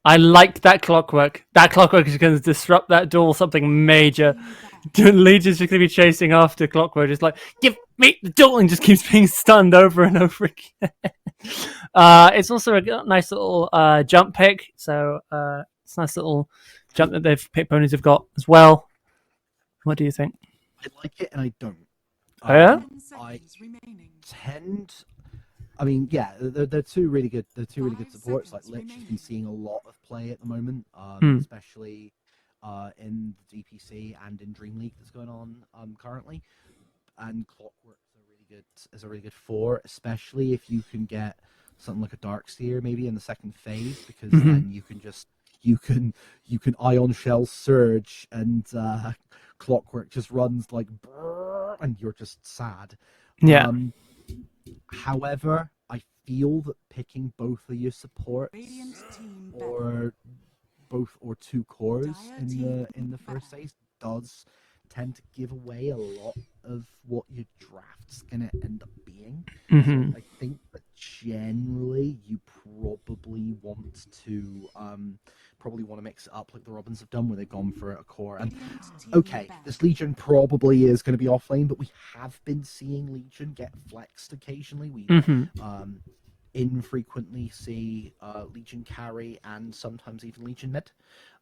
I like that clockwork. That clockwork is going to disrupt that duel something major. Legion's just going to be chasing after clockwork, just like, give me the duel, and just keeps being stunned over and over again. It's also a nice little jump pick, so it's a nice little jump that they've pit ponies have got as well. What do you think? I like it, and I don't. Oh, yeah? 10 seconds remaining. I mean, yeah, they're two really good. They're two really good 5 supports. Like seconds Lich has been remaining. seeing a lot of play at the moment, Hmm. especially in the DPC and in Dream League that's going on currently. And Clockwork is a really good 4, especially if you can get something like a Darkseer maybe in the second phase, because then you can Ion Shell Surge, and Clockwork just runs like brrr, and you're just sad. Yeah. However, I feel that picking both of your supports Radiant team or both or 2 cores Dire in team the first phase does tend to give away a lot of what your draft's gonna end up being. Mhm. So I think that generally you probably want to mix it up like the Robins have done, where they've gone for a core. And okay, this Legion probably is going to be offlane, but we have been seeing Legion get flexed occasionally. We infrequently see Legion carry and sometimes even Legion mid.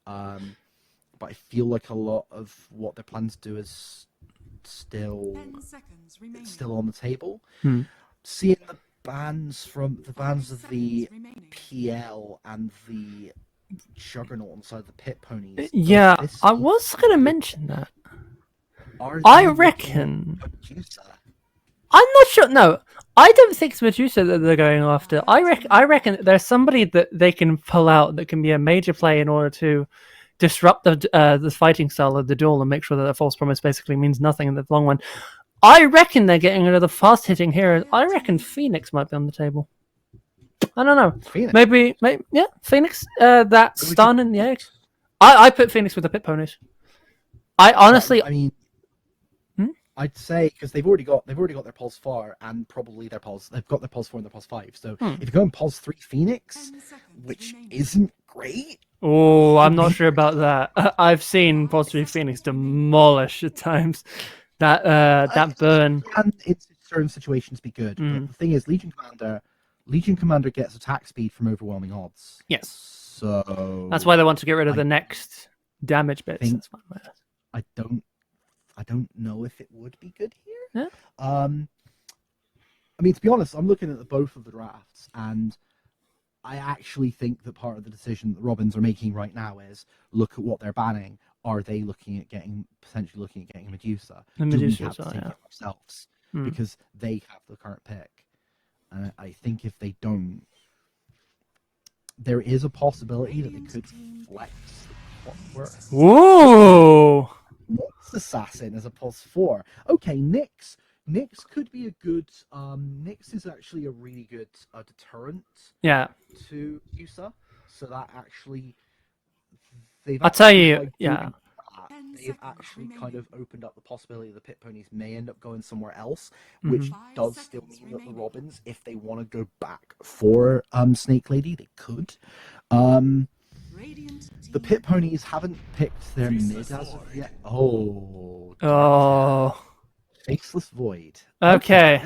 But I feel like a lot of what they're planning to do is still 10 seconds remaining. on the table. Hmm. Seeing the bans of the remaining. PL and the Juggernaut on the side of the pit ponies. Yeah, does this I was going to mention that. Are I they looking reckon. at Medusa? I'm not sure. No, I don't think it's Medusa that they're going after. I reckon there's somebody that they can pull out that can be a major play in order to disrupt the fighting style of the duel and make sure that the false promise basically means nothing in the long run. I reckon they're getting rid of the fast hitting heroes. I reckon Phoenix might be on the table. I don't know. Phoenix. Maybe yeah, Phoenix. That stun and the egg. I put Phoenix with the pit ponies. I honestly. I mean, I'd say because they've already got their Pulse 4 and probably their Pulse. They've got their Pulse 4 and their Pulse 5. So if you go in Pulse 3 Phoenix, 10 seconds which remaining. isn't great. Oh, I'm not sure about that. I've seen Positive Phoenix demolish at times. That burn. Can in certain situations be good. But the thing is, Legion Commander gets attack speed from overwhelming odds. Yes. So That's why they want to get rid of the next damage bits. think- That's one way. I don't know if it would be good here. Yeah. I mean, to be honest, I'm looking at both of the drafts, and I actually think that part of the decision that Robins are making right now is look at what they're banning. Are they potentially looking at getting Medusa? The Do we Medusa have as to well, take yeah. it ourselves? Hmm. Because they have the current pick. And I think if they don't, there is a possibility that they could flex the Clockwork. Whoa! Nyx Assassin as a Pulse 4. Okay, Nyx. Nyx could be a good. Nyx is actually a really good deterrent Yeah. to Medusa. So that actually. I'll tell actually, you, by doing yeah. that, 10 they've seconds actually kind remaining. of opened up the possibility the pit ponies may end up going somewhere else, which 5 does still seconds mean that the remaining. Robins, if they want to go back for Snake Lady, they could. Radiant The team pit ponies haven't picked their mid as of yet. Oh. Oh. Faceless Void. Okay.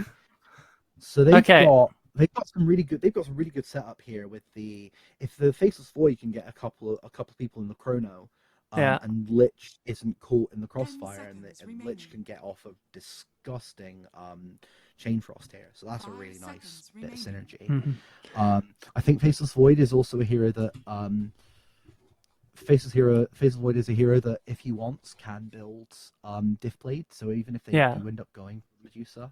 So they've Okay. got some really good setup here with if the Faceless Void can get a couple of people in the chrono, Yeah. and Lich isn't caught in the crossfire, and seconds Lich remaining. can get off a disgusting chain frost here. So that's a 5 really nice seconds bit of synergy. Mhm. I think Faceless Void is also a hero that Faceless Void is a hero that, if he wants, can build Diff Blade. So even if they Yeah. do end up going Medusa,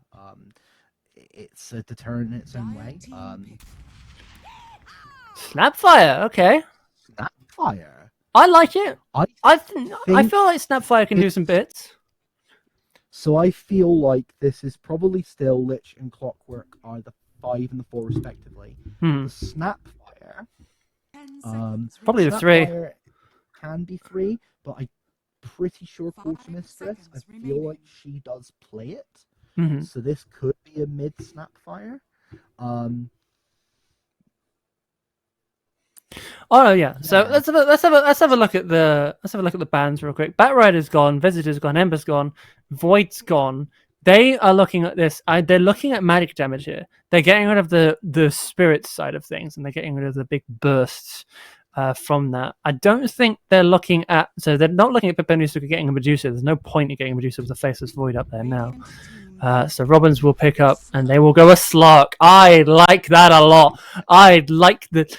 it's a deterrent in its own way. Snapfire. Okay. Snapfire. I like it. I I think feel like Snapfire can do some bits. So I feel like this is probably still Lich and Clockwork are the 5 and the 4 respectively. Hmm. The Snapfire, 10 seconds Probably the remaining. 3. Snapfire can be 3, but I'm pretty sure 5 Quartermistress, I seconds feel remaining. like she does play it. Hmm. So this could be a mid Snapfire. Oh yeah. So Yeah. let's have a look at the bans real quick. Batrider's gone, Visitor's gone, Ember's gone, Void's gone. They are looking at this. They're looking at magic damage here. They're getting rid of the spirit side of things, and they're getting rid of the big bursts from that. I don't think they're looking at. So they're not looking at Piponius who are getting a Medusa. There's no point in getting a Medusa with the Faceless Void up there now. Radiant team So Robins will pick up and they will go a Slark. I like that a lot.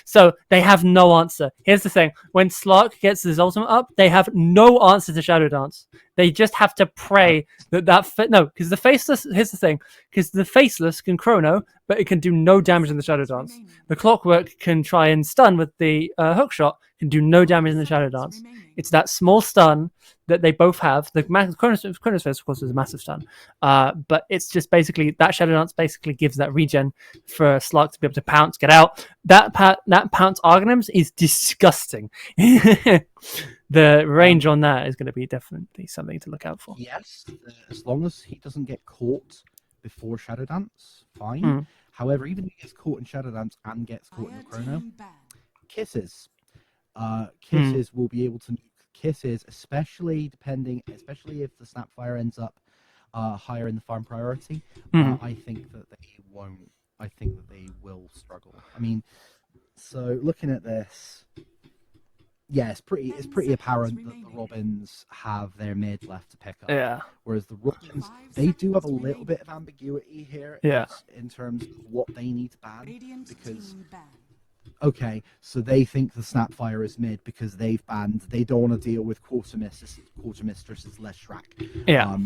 So they have no answer. Here's the thing: when Slark gets his ultimate up, they have no answer to Shadow Dance. They just have to pray because the Faceless. Here's the thing: because the Faceless can Chrono, but it can do no damage in the Shadow Dance. remaining. The Clockwork can try and stun with the hook shot, can do no damage in the Shadow Dance. Remaining. It's that small stun that they both have. The Chronos Fist, of course, is a massive stun. But it's just basically that Shadow Dance basically gives that regen for Slark to be able to pounce, get out. That pounce Arganims is disgusting. The range on that is going to be definitely something to look out for. Yes, as long as he doesn't get caught before Shadow Dance, fine. Mm. However, even if he gets caught in Shadow Dance and gets caught in Fire the Chrono, team banned. Kisses. Kisses will be able to nuke Kisses, especially if the Snapfire ends up higher in the farm priority. I think that they won't. I think that they will struggle. I mean, so looking at this, yeah, it's pretty apparent that the Robins have their mid left to pick up. Yeah. Whereas the Robins, they do have a little bit of ambiguity here. Yeah. In terms of what they need to ban, Radiant because team banned. okay, so they think the Snapfire is mid because they've banned. They don't want to deal with Quartermistress's Leshrac. Yeah.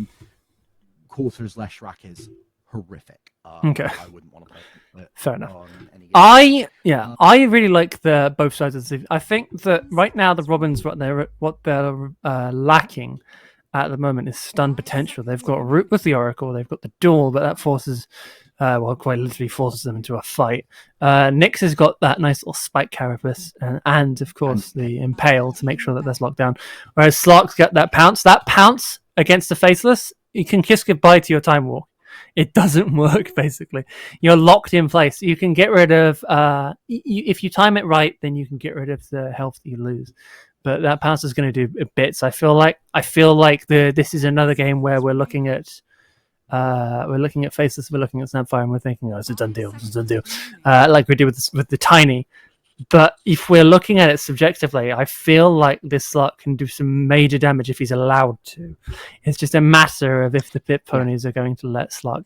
Quarter's Leshrac is horrific. Okay. I wouldn't want to play it. Fair enough. on any game. I really like the both sides of the. I think that right now the Robins what they're lacking at the moment is stun potential. They've got Root with the Oracle, they've got the Duel, but that forces, quite literally forces them into a fight. Nyx has got that nice little Spike Carapace, and of course the Impale to make sure that that's locked down. Whereas Slark's got that pounce. That pounce against the Faceless, you can kiss goodbye to your Time Walk. It doesn't work, basically. You're locked in place. You can get rid of... if you time it right, then you can get rid of the health that you lose. But that pounce is going to do bits. I feel like this is another game where we're looking at Faceless, we're looking at Snapfire, and we're thinking, oh, it's a done deal. Like we do with the Tiny. But if we're looking at it subjectively, I feel like this Slark can do some major damage if he's allowed to. It's just a matter of if the Pit Ponies are going to let Slark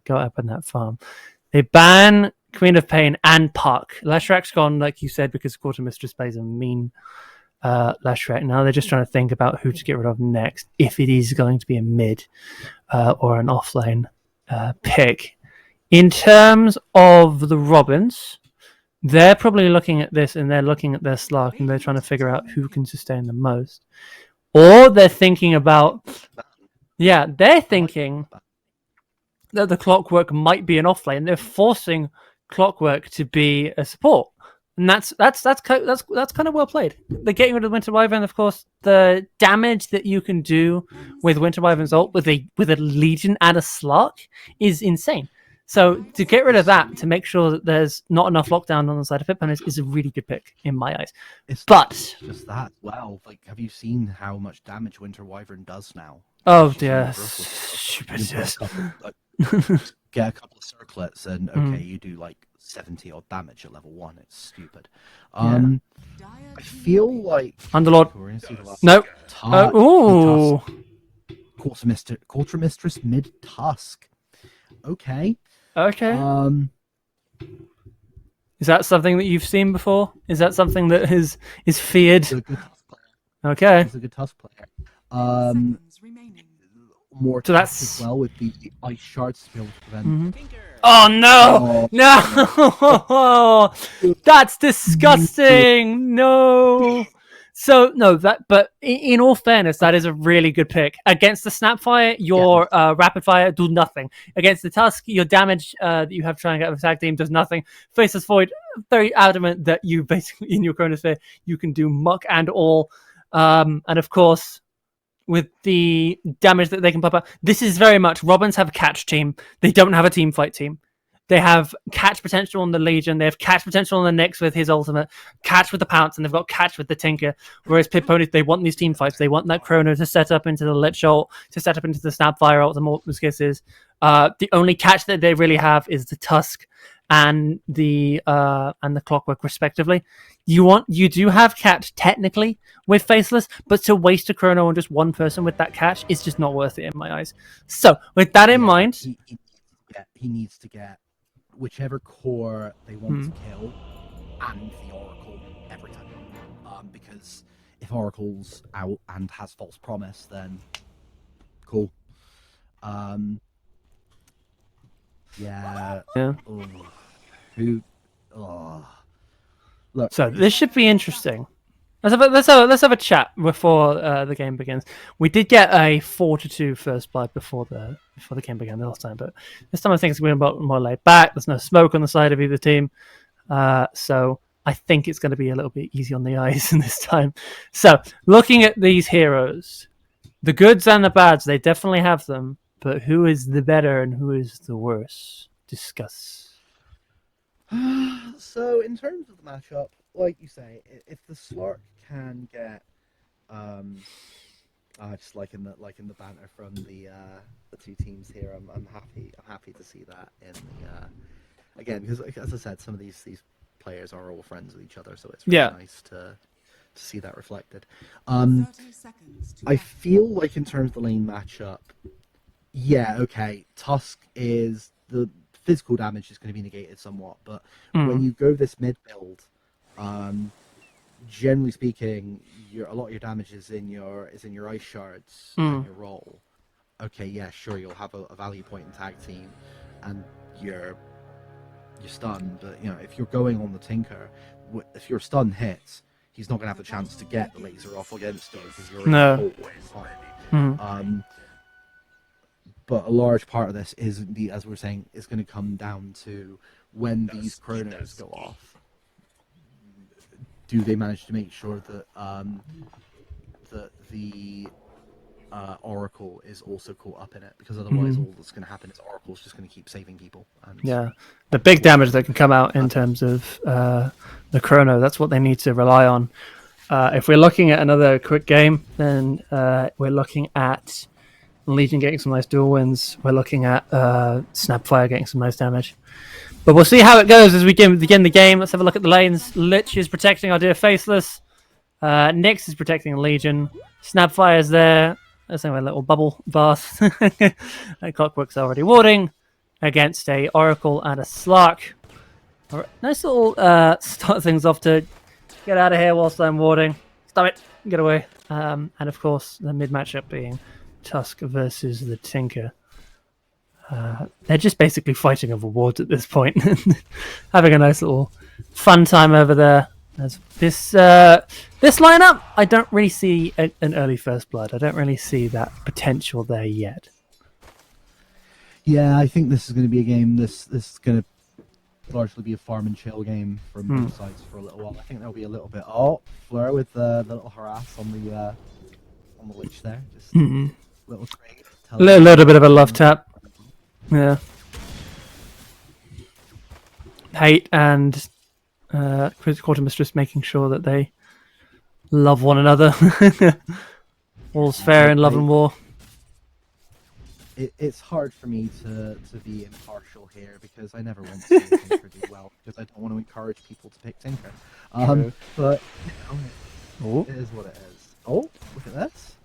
go up in that farm. They ban Queen of Pain and Puck. Leshrac's gone, like you said, because Quartermistress plays a mean Leshrac. Now they're just trying to think about who to get rid of next, if it is going to be a mid or an offlane pick. In terms of the Robins, they're probably looking at this and they're looking at their Slark and they're trying to figure out who can sustain the most. Or they're thinking about... Yeah, they're thinking that the Clockwork might be an offlane. They're forcing Clockwork to be a support. And that's kind of well played. They're getting rid of Winter Wyvern, of course. The damage that you can do with Winter Wyvern's ult with a Legion and a Slark is insane. So to get rid of that, to make sure that there's not enough lockdown on the side of Pip is a really good pick in my eyes. It's but just that. Well, like, have you seen how much damage Winter Wyvern does now? Oh dear, stupid. Get a couple of circlets and okay, you do like 70 odd damage at level 1. It's stupid. I feel like Underlord. No. Ooh. Quartermistress mid Tusk. Okay. Is that something that you've seen before? Is that something that is feared? He's a good Tusk player. Okay. He's a good Tusk player. More so that's as well with the ice shards to be able to prevent. Oh no! No! That's disgusting! No! So no, but in all fairness, that is a really good pick. Against the Snapfire, your rapid fire do nothing. Against the Tusk, your damage that you have trying to get a tag team does nothing. Faceless Void, very adamant that you basically in your Chronosphere you can do muck and all. And of course, with the damage that they can pop out, this is very much Robins have a catch team. They don't have a team fight team. They have catch potential on the Legion. They have catch potential on the Nyx with his ultimate, catch with the Pounce, and they've got catch with the Tinker. Whereas Pit Ponies, they want these team fights. They want that Chrono to set up into the Lich Ult, to set up into the Snapfire ult, the Mortimer's Kisses. The only catch that they really have is the Tusk and the Clockwork, respectively. You do have catch technically with Faceless, but to waste a Chrono on just one person with that catch is just not worth it in my eyes. So with that in mind, he needs to get whichever core they want to kill and the Oracle every time. Because if Oracle's out and has false promise, then cool. Yeah. Oh, who? Oh. Look. So this should be interesting. Let's have a chat before the game begins. We did get a 4-2 first blood before the game began the last time, but this time I think it's going to be more laid back. There's no smoke on the side of either team, so I think it's going to be a little bit easy on the eyes in this time. So looking at these heroes, the goods and the bads, they definitely have them. But who is the better and who is the worse? Discuss. So in terms of the matchup, like you say, if the Slark can get, just like in the banter from the two teams here, I'm happy to see that in the again, because as I said, some of these players are all friends with each other, so it's really nice to see that reflected. I feel like in terms of the lane matchup, Tusk is the physical damage is going to be negated somewhat, but when you go this mid build, generally speaking, a lot of your damage is in your ice shards and your roll. Okay, yeah, sure, you'll have a value point in tag team, and your stun. But if you're going on the Tinker, if your stun hits, he's not going to have the chance to get the laser off against you because you're But a large part of this is, as we're saying, is going to come down to when these chronos go off. Do they manage to make sure that that the Oracle is also caught up in it? Because otherwise, all that's going to happen is Oracle's just going to keep saving people. And the big damage that can come out in terms of the chrono, that's what they need to rely on. If we're looking at another quick game, then we're looking at Legion getting some nice dual wins. We're looking at Snapfire getting some nice damage. But we'll see how it goes as we begin the game. Let's have a look at the lanes. Lich is protecting our dear Faceless. Nyx is protecting Legion. Snapfire is there. That's a little bubble bath. Clockwork's already warding against a Oracle and a Slark. All right, nice little start things off to get out of here whilst I'm warding. Stop it. Get away. And of course, the mid matchup being Tusk versus the Tinker. They're just basically fighting over wards at this point. Having a nice little fun time over there. As this lineup, I don't really see an early first blood. I don't really see that potential there yet. Yeah, I think this is going to be a game. This is going to largely be a farm and chill game from both sides for a little while. I think there'll be a little bit. Oh, Fleur with the little harass on the Lich there. Just little trade. A little bit of a love tap. Yeah. Hate and Quartermistress making sure that they love one another. All's fair in love and war. It's hard for me to be impartial here because I never want to see Tinker do well because I don't want to encourage people to pick Tinker. But it is what it is. Oh, look at this.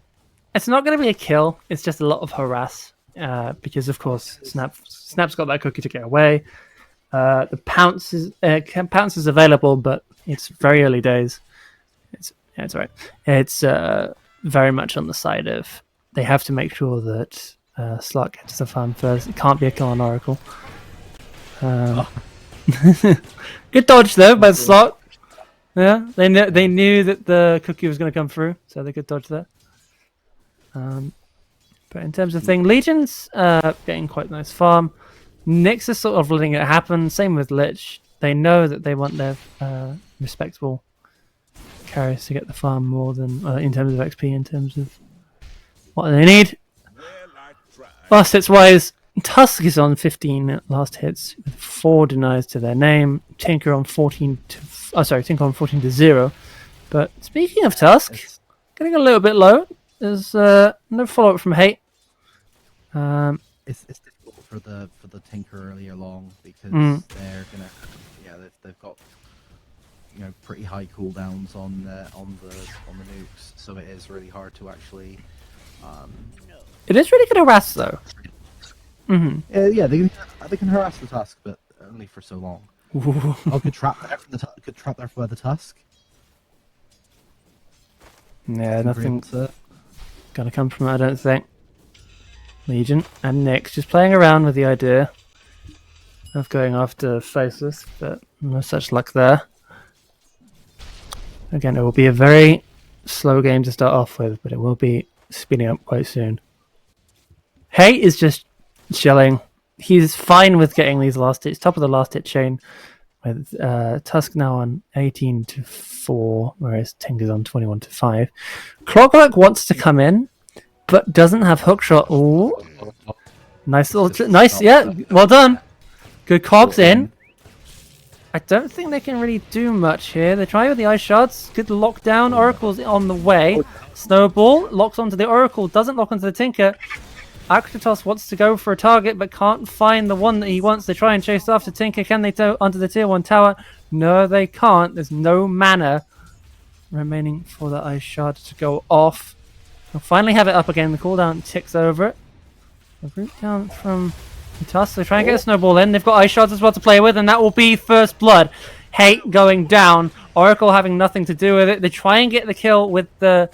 It's not going to be a kill. It's just a lot of harass because, of course, Snap's got that cookie to get away. The Pounce is available, but it's very early days. It's all right. It's very much on the side of they have to make sure that Slark gets the farm first. It can't be a kill on Oracle. Good dodge though by Slark. Yeah, they knew that the cookie was going to come through, so they could dodge that. But in terms of thing, Legion's getting quite nice farm. Nyx is sort of letting it happen. Same with Lich. They know that they want their respectable carries to get the farm more than in terms of XP, in terms of what they need. Last hits wise, Tusk is on 15 last hits with 4 denies to their name. Tinker on 14 to 0. But speaking of Tusk, getting a little bit low. There's no follow up from Hate. It's difficult for the Tinker earlier along because they're gonna they've got pretty high cooldowns on the nukes, so it is really hard to actually. It is really good harass though. Yeah, they can harass the Tusk, but only for so long. Oh, good trap there from good trap there by the Tusk. Yeah, nothing gonna come from it, I don't think. Legion and Nyx just playing around with the idea of going after Faceless, but no such luck there. Again, it will be a very slow game to start off with, but it will be speeding up quite soon. Hate is just chilling. He's fine with getting these last hits, top of the last hit chain, with Tusk now on 18 to 4, whereas Tinker's on 21 to 5. Clockwork wants to come in, but doesn't have hookshot. Ooh. Nice little... nice, yeah, well done. Good cogs in. I don't think they can really do much here. They try with the ice shards. Good lockdown. Oracle's on the way. Snowball locks onto the Oracle, doesn't lock onto the Tinker. Akratos wants to go for a target, but can't find the one that he wants. They try and chase after Tinker. Can they go onto the tier 1 tower? No, they can't. There's no mana remaining for the ice shard to go off. They'll finally have it up again. The cooldown ticks over it. A root down from the Tusk. They try and get a snowball in. They've got ice shards as well to play with, and that will be first blood. Hate going down. Oracle having nothing to do with it. They try and get the kill with the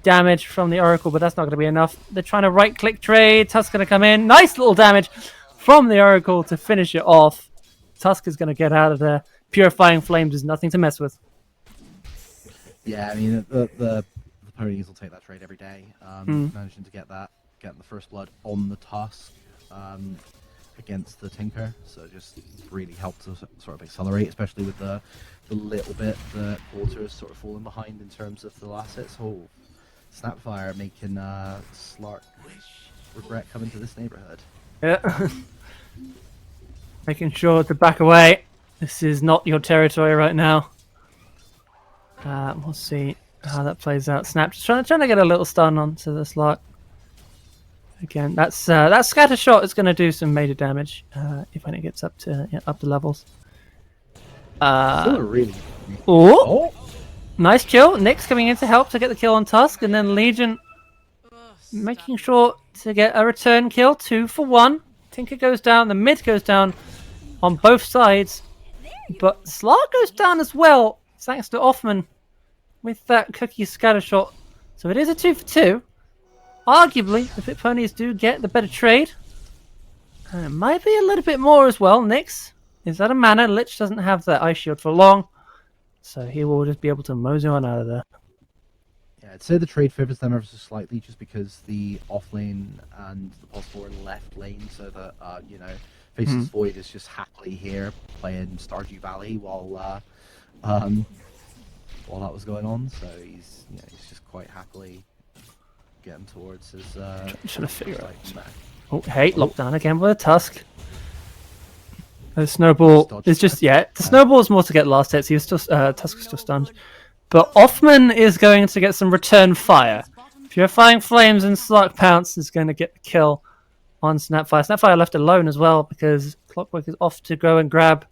damage from the Oracle, but that's not going to be enough. They're trying to right-click trade. Tusk going to come in. Nice little damage from the Oracle to finish it off. Tusk is going to get out of there. Purifying Flames is nothing to mess with. Yeah, I mean, the ponies will take that trade every day. Managing to getting the first blood on the Tusk against the Tinker, so just really helped to sort of accelerate, especially with the little bit that Quarter is sort of falling behind in terms of the last hits. Oh, Snapfire making Slark regret coming to this neighborhood. Yeah. Making sure to back away. This is not your territory right now. We'll see how that plays out. Snap just trying to get a little stun onto the Slark. Again, that scatter shot is going to do some major damage if when it gets up to levels. Still really. Oh, nice kill. Nyx coming in to help to get the kill on Tusk, and then Legion making sure to get a return kill. 2 for 1. Tinker goes down. The mid goes down on both sides, but Slark goes down as well, thanks to Offman with that cookie scatter shot. So it is a 2 for 2. Arguably, the Pit Ponies do get the better trade. And it might be a little bit more as well. Nyx is out of mana. Lich doesn't have that ice shield for long, so he will just be able to mosey on out of there. Yeah, I'd say the trade favors them ever so slightly, just because the off lane and the possible left lane, so that Faceless Void is just happily here playing Stardew Valley while that was going on. So he's just quite happily getting towards his. Trying to figure out. Oh, hey, lockdown again with a Tusk. The snowball is just the snowball is more to get last hits. He was still Tusk is still stunned, but Offman is going to get some return fire. Purifying Flames and Slark Pounce is going to get the kill on Snapfire. Snapfire left alone as well because Clockwork is off to go and grab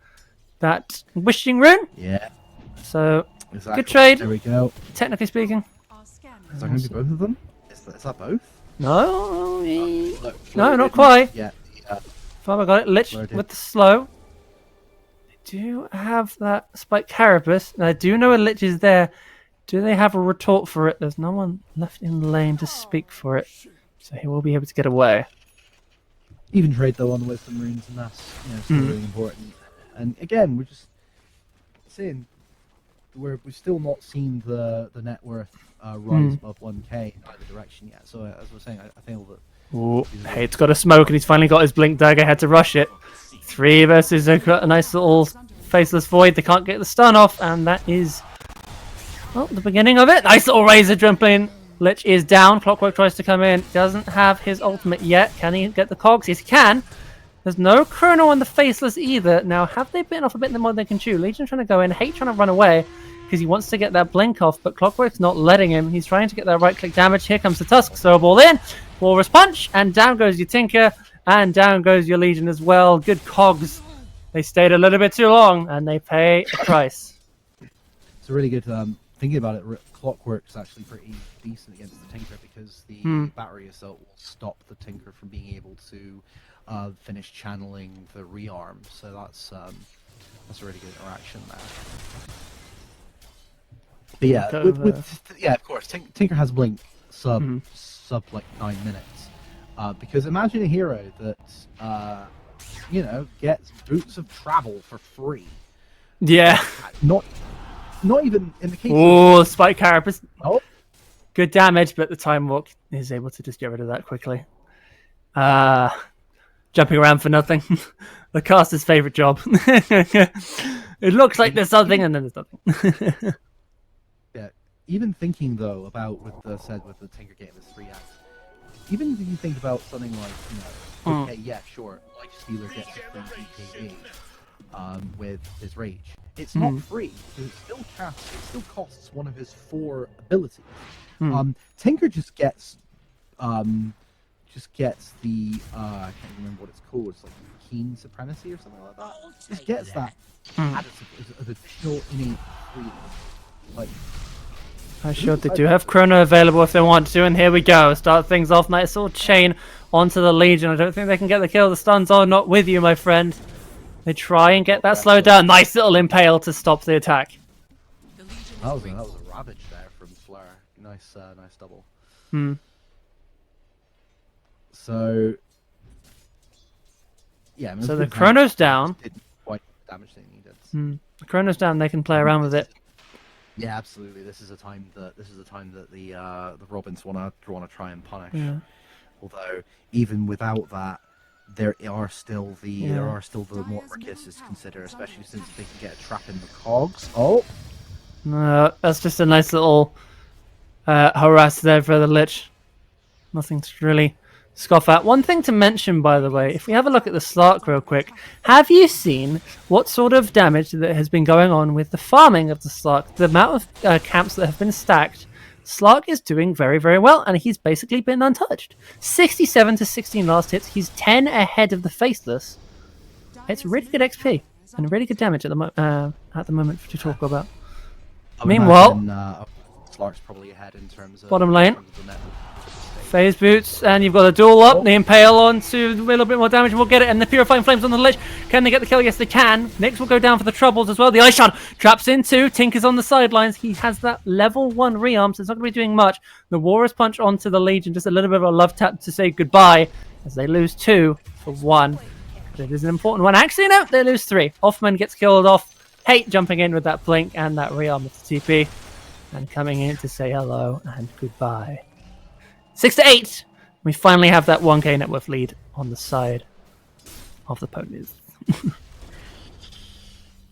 that wishing rune. Yeah. So exactly. Good trade. There we go. Technically speaking. Is that going to be both of them? Is that both? No, no, not quite. Yeah. Farmer got it. Lich with the slow. They do have that Spike Carapace. Now, I do know a Lich is there. Do they have a retort for it? There's no one left in the lane to speak for it. So he will be able to get away. Even trade though on Wisdom Runes, and that's still really important. And again, we're just seeing we've still not seen the net worth rise above 1k in either direction yet. So as I was saying, I feel that. Ooh, Hate's got a smoke and he's finally got his blink dagger. Had to rush it. 3 versus a nice little faceless void. They can't get the stun off, and that is the beginning of it. Nice little razor jumping. Lich is down. Clockwork tries to come in. Doesn't have his ultimate yet. Can he get the cogs? Yes, he can. There's no chrono on the faceless either. Now, have they bitten off a bit more than they can chew? Legion's trying to go in. Hate trying to run away because he wants to get that blink off, but Clockwork's not letting him. He's trying to get that right-click damage. Here comes the Tusk. Throw ball in. Walrus punch, and down goes your Tinker, and down goes your Legion as well. Good cogs. They stayed a little bit too long, and they pay a price. It's a really good. Thinking about it, Clockwork's actually pretty decent against the Tinker because the battery assault will stop the Tinker from being able to finish channeling the rearm. So that's a really good interaction there. But yeah, of course, Tinker has blink sub like 9 minutes. Because imagine a hero that gets boots of travel for free. Yeah. Not even in the case. Oh, Spike Carapace. Oh. Good damage, but the Time Walk is able to just get rid of that quickly. Jumping around for nothing. The caster's favorite job. It looks like there's something, and then there's nothing. Yeah. Even thinking though about with the Tinker game is 3x. Even if you think about something like, okay, yeah, sure, Lifestealer gets a free BKB with his rage. It's not free because it still costs one of his 4 abilities. Tinker just gets the I can't remember what it's called. It's like Keen Supremacy or something like that. Just gets that additive as additional innate freedom. Like. Sure, they do have chrono available if they want to, and here we go. Start things off. Nice little chain onto the Legion. I don't think they can get the kill. The stuns are not with you, my friend. They try and get that slowed down. Nice little impale to stop the attack. That was a ravage there from Fleur. Nice double. So yeah. So the chrono's down. Didn't quite damage they needed. The chrono's down. They can play around with it. Yeah, absolutely. This is a time that the Robins want to try and punish. Yeah. Although even without that, there are still the Mortimer Kisses to consider, especially since they can get a trap in the cogs. Oh, no, that's just a nice little harass there for the Lich. Nothing to really scoff at. One thing to mention, by the way, if we have a look at the Slark real quick, have you seen what sort of damage that has been going on with the farming of the Slark? The amount of camps that have been stacked, Slark is doing very, very well, and he's basically been untouched. 67 to 16 last hits. He's 10 ahead of the Faceless. It's really good XP and really good damage at the moment to talk about. Meanwhile, Slark's probably ahead in terms of bottom lane. in terms of the net. Phase boots, and you've got a duel up. The impale on to a little bit more damage. We'll get it, and the purifying flames on the Lich. Can they get the kill? Yes, they can. Nyx will go down for the troubles as well. The Ice Shard traps in too. Tinker's on the sidelines. He has that level 1 rearm, so it's not going to be doing much. The Walrus punch onto the Legion, just a little bit of a love tap to say goodbye as they lose 2 for 1. But it is an important one. Actually, no, they lose 3. Offman gets killed off. Hate jumping in with that blink and that rearm with the TP, and coming in to say hello and goodbye. 6 to 8. We finally have that 1k net worth lead on the side of the ponies.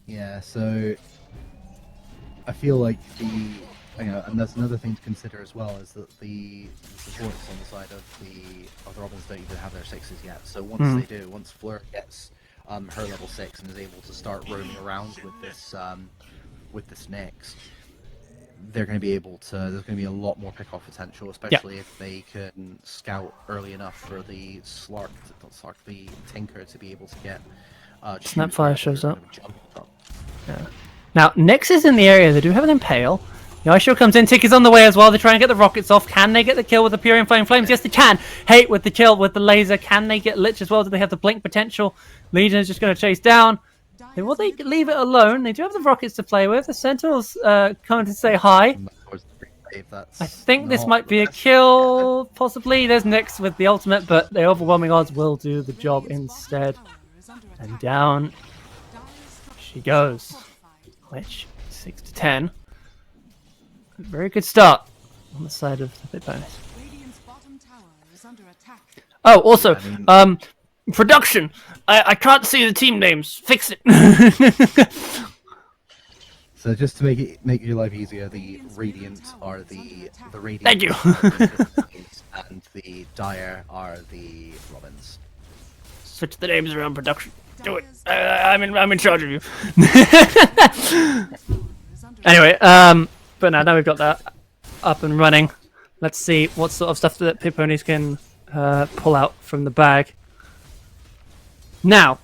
Yeah, so I feel like and that's another thing to consider as well, is that the supports on the side of the Robins don't even have their 6s yet. So once they do, once Fleur gets her level 6 and is able to start roaming around with this Nyx, they're going to be able to. There's going to be a lot more pick-off potential, especially if they can scout early enough for the the Tinker to be able to get. Snapfire shows up. Yeah. Now Nyx is in the area. They do have an impale. The Ice Shield comes in. Tinker's on the way as well. They try and get the rockets off. Can they get the kill with the Purifying Flames? Yes, they can. Hate with the kill with the laser. Can they get Lich as well? Do they have the blink potential? Legion is just going to chase down. Will they leave it alone? They do have the rockets to play with. The Sentinels coming to say hi. I think this might be a kill, possibly. There's Nyx with the ultimate, but the overwhelming odds will do the job instead. And down she goes. Lich 6-10. Very good start on the side of the bit bonus. Radiant's bottom tower is under attack. Oh, also, I mean- production. I can't see the team names. Fix it. So just to make your life easier, the Radiant are the Radiant. Thank you. And the Dire are the Robins. Switch the names around, production. Do it. I'm in charge of you. Anyway, but now we've got that up and running. Let's see what sort of stuff that pit ponies can pull out from the bag. Now,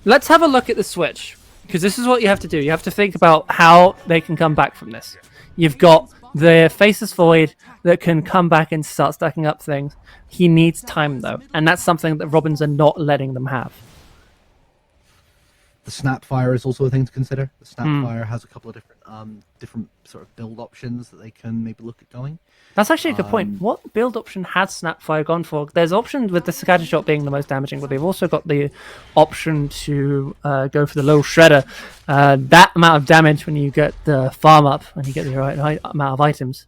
let's have a look at the switch, because this is what you have to do. You have to think about how they can come back from this. You've got the Faceless Void that can come back and start stacking up things. He needs time, though, and that's something that Robins are not letting them have. The Snapfire is also a thing to consider. The Snapfire has a couple of different sort of build options that they can maybe look at going. That's actually a good point. What build option has Snapfire gone for? There's options with the Scatter Shot being the most damaging, but they've also got the option to go for the low Shredder. That amount of damage when you get the farm up, when you get the right amount of items,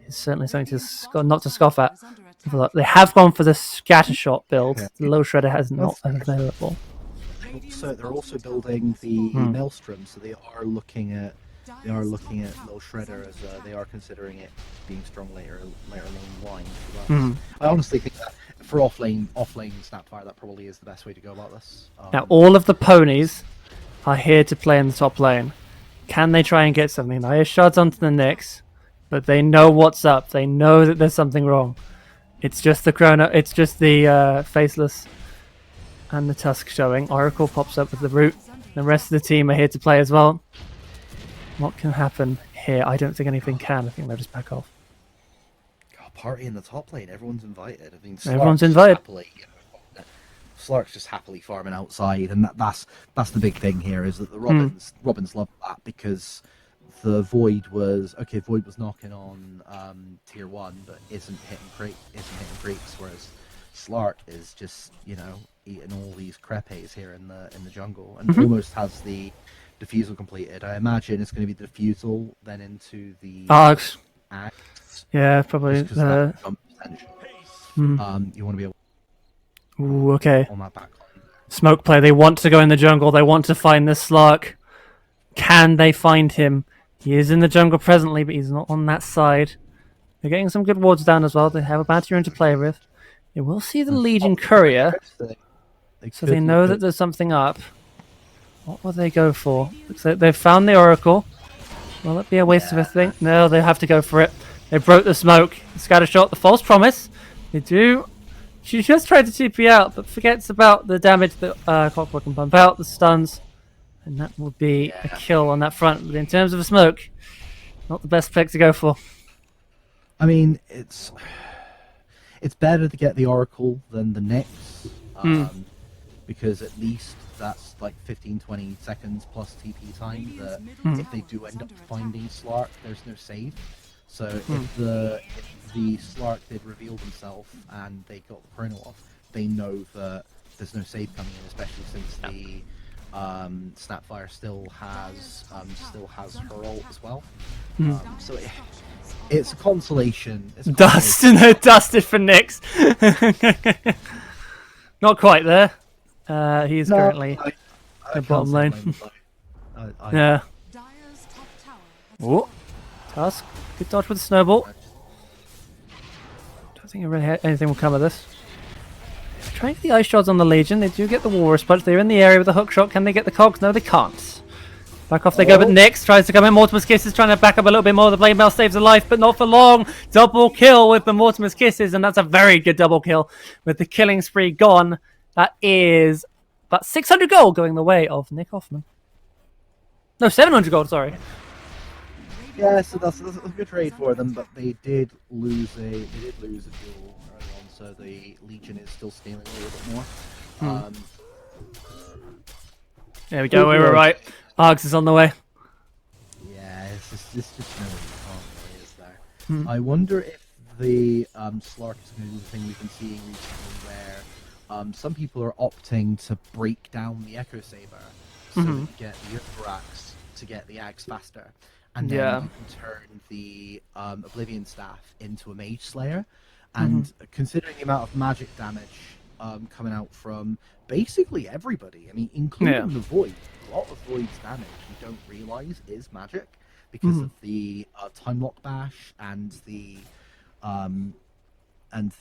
is certainly something to not to scoff at. They have gone for the Scatter Shot build. Yeah. The low Shredder has not available. So they're also building the Maelstrom, so they are looking at Low Shredder as they are considering it being strong later along the line. So I honestly think that for offlane Snapfire, that probably is the best way to go about this. Now all of the ponies are here to play in the top lane. Can they try and get something? They have shards onto the Nyx, but they know what's up. They know that there's something wrong. It's just the Chrono. It's just the Faceless and the Tusk showing. Oracle pops up with the root. The rest of the team are here to play as well. What can happen here? I don't think anything can. I think they'll just back off. God, party in the top lane. Everyone's invited. I mean, Everyone's invited. Slark's just happily farming outside, and that's the big thing here is that the Robins love that because the Void was knocking on tier 1, but isn't hitting creeps, whereas Slark is just eating all these crepes here in the jungle and almost has the defusal completed. I imagine it's going to be the defusal then into the Args. Axe. Yeah, probably. That potential. You want to be able Ooh, okay. on that back line. Smoke play. They want to go in the jungle. They want to find this Slark. Can they find him? He is in the jungle presently, but he's not on that side. They're getting some good wards down as well. They have a bounty rune to play with. They will see the Legion Courier, so they know that there's something up. What will they go for? Looks like they've found the Oracle. Will it be a waste of a thing? No, they have to go for it. They broke the smoke. The Scatter Shot, the false promise. They do. She just tried to TP out, but forgets about the damage that Clockwork can pump out, the stuns. And that will be a kill on that front. But in terms of a smoke, not the best pick to go for. I mean, it's better to get the Oracle than the Nyx, because at least that's like 15-20 seconds plus TP time that if they do end up finding Slark, there's no save. So if the Slark did reveal themselves and they got the chrono off, they know that there's no save coming in, especially since the Snapfire still has her ult as well. So it's a consolation. Dusted for Nyx. Not quite there. He's currently the bottom lane. Yeah. Oh, Tusk. Good dodge with the snowball. Don't think anything will come of this. Trying to get the ice shards on the Legion. They do get the Walrus Punch. They're in the area with the hook shot. Can they get the cogs? No, they can't. Back off they go, but Nyx tries to come in. Mortimer's Kisses trying to back up a little bit more. The Blade Mail saves a life, but not for long. Double kill with the Mortimer's Kisses, and that's a very good double kill. With the killing spree gone, that is about 600 gold going the way of Nick Hoffman. No, 700 gold, sorry. Yeah, so that's a good trade for them, but they did lose a duel early on, so the Legion is still stealing a little bit more. There we go, we were right. Args is on the way. Yeah, it's just no really is there. I wonder if the Slark is going to do the thing we've been seeing recently where some people are opting to break down the Echo Saber so that you get the Urax to get the Ags faster. And then you can turn the Oblivion Staff into a Mage Slayer. And considering the amount of magic damage coming out from basically everybody, I mean, including the Void, a lot of Void's damage you don't realize is magic because of the Time Lock Bash and the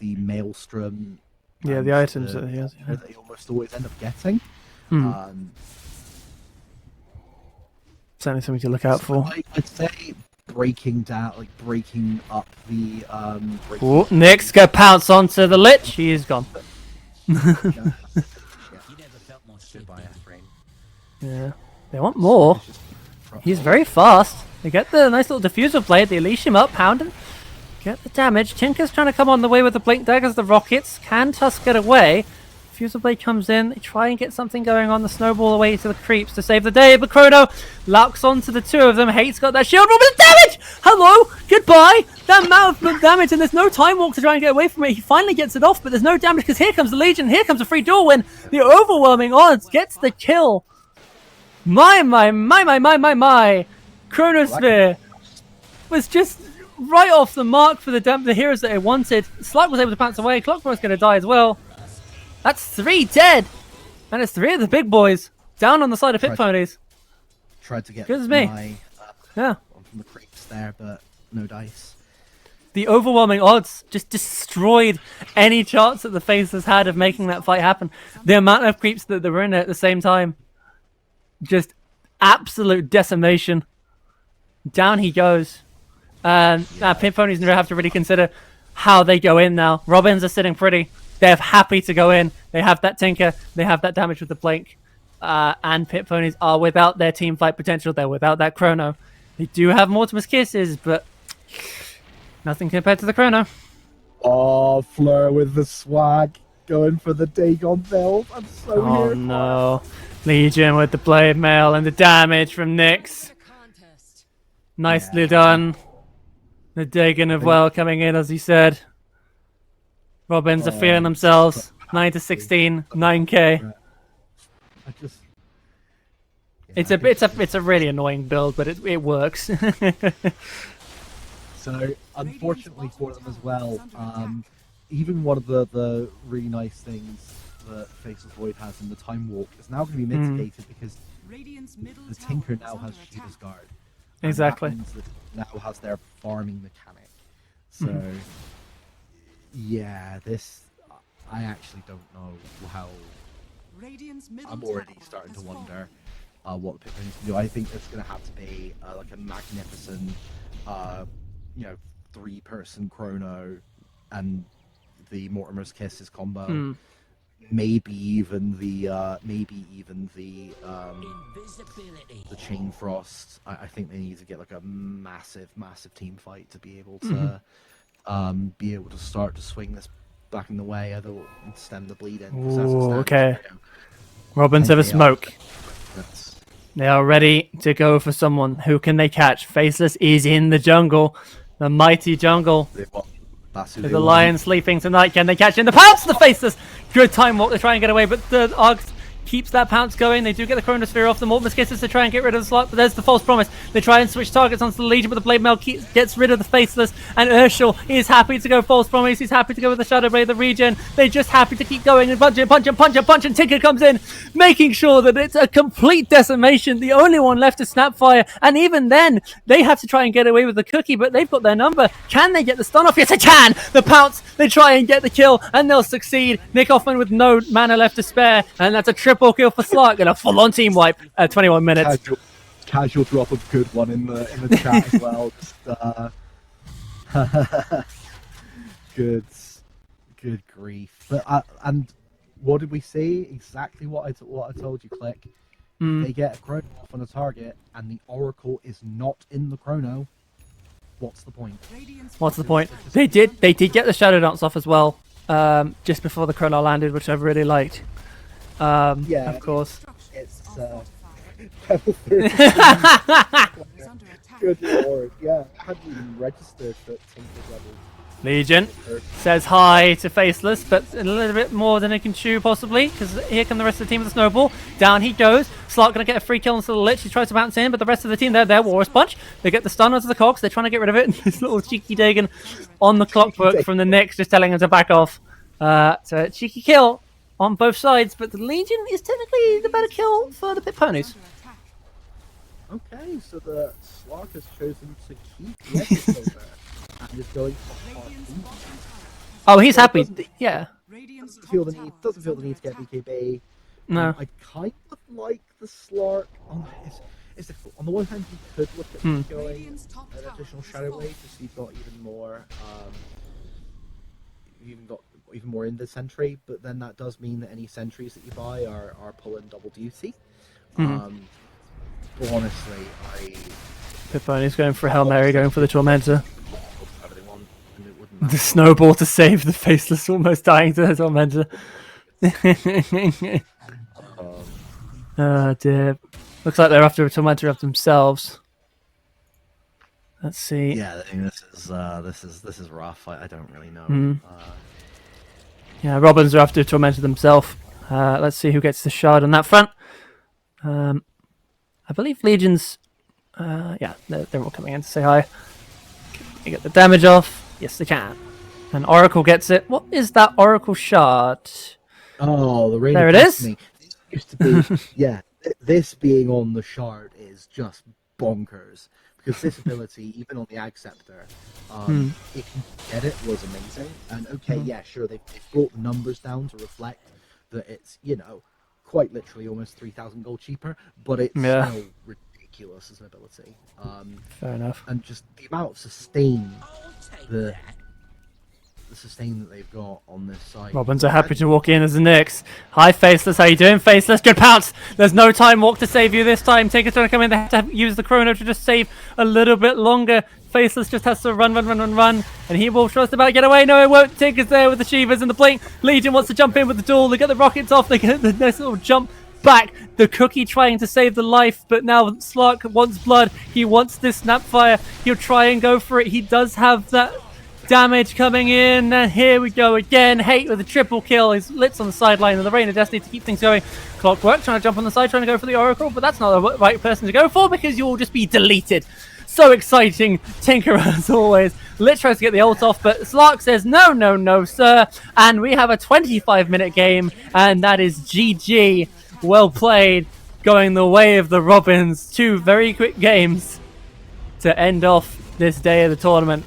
Maelstrom. Yeah, the items that he has. Yeah. That you almost always end up getting. Certainly something to look out for. I'd say breaking up the. Ooh, Nyx go pounce onto the Lich. He is gone. Yeah, they want more. He's very fast. They get the nice little diffuser blade. They leash him up, pound him. Get the damage. Tinker's trying to come on the way with the Blink Daggers, the Rockets. Can Tusk get away? Diffuser blade comes in. They try and get something going on the snowball away to the creeps to save the day. But Chrono locks onto the two of them. Hate's got that shield. Robin's damage! Hello! Goodbye! That amount of damage, and there's no time walk to try and get away from it. He finally gets it off, but there's no damage because here comes the Legion. Here comes a free duel win. The overwhelming odds gets the kill. My. Chronosphere was just right off the mark for the heroes that it wanted. Slug was able to pounce away. Clockwork's going to die as well. That's 3 dead. And it's 3 of the big boys down on the side of Pit Ponies. Tried to get Good as me. From the creeps there, but no dice. The overwhelming odds just destroyed any chance that the Faceless had of making that fight happen. The amount of creeps that were in it at the same time. Just absolute decimation. Down he goes. And Pit Ponies never have to really consider how they go in now. Robins are sitting pretty. They're happy to go in. They have that Tinker. They have that damage with the Blink. And Pit Ponies are without their team fight potential. They're without that Chrono. They do have Mortimer's Kisses, but nothing compared to the Chrono. Oh, Fleur with the swag. Going for the Dagon build. I'm so here. Oh, no. Legion with the Blade Mail and the damage from Nyx. Nicely done. The Dagon of Well coming in, as he said. Robins are feeling themselves. 9-16, 9k. It's a really annoying build, but it works. So unfortunately for them as well, even one of the really nice things that Faceless Void has in the Time Walk is now going to be mitigated because the Tinker now has Shiva's Guard. Exactly. That means that it now has their farming mechanic. So yeah, this I actually don't know how. I'm already starting to wonder what the Pit Ponies can do. I think it's going to have to be like a magnificent, 3-person Chrono and the Mortimer's Kisses combo. Maybe even the Chain Frost. I think they need to get like a massive team fight to be able to start to swing this back in the way, other stem the bleeding. Ooh, okay. Robins have a smoke. They are ready to go for someone. Who can they catch? Faceless is in the jungle. The mighty jungle. There's the lion sleeping tonight. Can they catch in the pounce? The Faceless. Good time walk to try and get away, but the Args keeps that pounce going. They do get the Chronosphere off the Mortimer's Kisses to try and get rid of the slot, but there's the False Promise. They try and switch targets onto the Legion, but the Blade Mail gets rid of the Faceless, and Urshel is happy to go False Promise. He's happy to go with the Shadow Blade, the regen. They're just happy to keep going and punch, and Tinker comes in, making sure that it's a complete decimation. The only one left is Snapfire, and even then, they have to try and get away with the cookie, but they've got their number. Can they get the stun off? Yes, they can! The pounce, they try and get the kill, and they'll succeed. Nick Hoffman with no mana left to spare, and that's a triple kill for Slark and a full-on team wipe at 21 minutes. Casual drop of good one in the chat as well. Just, good grief. But and what did we see? Exactly what I told you, Click. They get a Chrono off on a target, and the Oracle is not in the Chrono. What's the point? What's the point? They did get the Shadow Dance off as well, just before the Chrono landed, which I really liked. Yeah, of course. It's Good lord, yeah. I hadn't even registered that Tinker's level. Legion says hi to Faceless, but a little bit more than he can chew, possibly, because here come the rest of the team with the snowball. Down he goes. Slark going to get a free kill on the Lich. He tries to bounce in, but the rest of the team, they're Walrus Punch. They get the stun onto the Cogs. They're trying to get rid of it. This little cheeky Dagon on the clockwork from the Nyx, just telling him to back off. So a cheeky kill on both sides, but the Legion is technically the better kill for the Pit Ponies. Okay, so the Slark has chosen to keep the Epic over and is going for hard food. Oh, he's happy. Yeah. Doesn't feel the need to get BKB. No. I kind of like the Slark. It's difficult. On the one hand, you could look at going an additional Shadow Blade, just so you've got even more. Even more in the sentry, but then that does mean that any sentries that you buy are pulling double duty. But honestly, Pit Ponies going for Hail Mary, going for the Tormentor. The snowball to save the Faceless, almost dying to the Tormentor. Oh dear. Looks like they're after a Tormentor of themselves. Let's see. Yeah, I mean, this is rough. I don't really know. Yeah, Robins are after a Tormentor themselves. Let's see who gets the shard on that front. I believe Legion's... yeah, they're all coming in to say hi. Can you get the damage off? Yes, they can. And Oracle gets it. What is that Oracle shard? Oh, the Rain There of it is. Destiny. This used to be, yeah. This being on the shard is just bonkers because this ability, even on the Ag Scepter, if you get it, was amazing. And okay, yeah, sure, they've brought the numbers down to reflect that it's quite literally almost 3,000 gold cheaper, but it's still ridiculous as an ability. Fair enough. And just the amount of sustain, the sustain that they've got on this side. Robins are happy to walk in as the Nyx. Hi, Faceless. How you doing, Faceless? Good pounce. There's no time walk to save you this time. Tinker's trying to come in. They have to use the chrono to just save a little bit longer. Faceless just has to run. And he will just about get away. No, it won't. Tinker's there with the Shivas and the blink. Legion wants to jump in with the duel. They get the rockets off. They get the nice little jump back. The Cookie trying to save the life, but now Slark wants blood. He wants this Snapfire. He'll try and go for it. He does have that damage coming in, and here we go again. Hate with a triple kill. His Lit's on the sideline, and the Rain of Destiny to keep things going. Clockwork trying to jump on the side, trying to go for the Oracle, but that's not the right person to go for because you'll just be deleted. So exciting. Tinker as always. Lit tries to get the ult off, but Slark says no, sir. And we have a 25-minute game, and that is GG. Well played. Going the way of the Robins. 2 very quick games to end off this day of the tournament.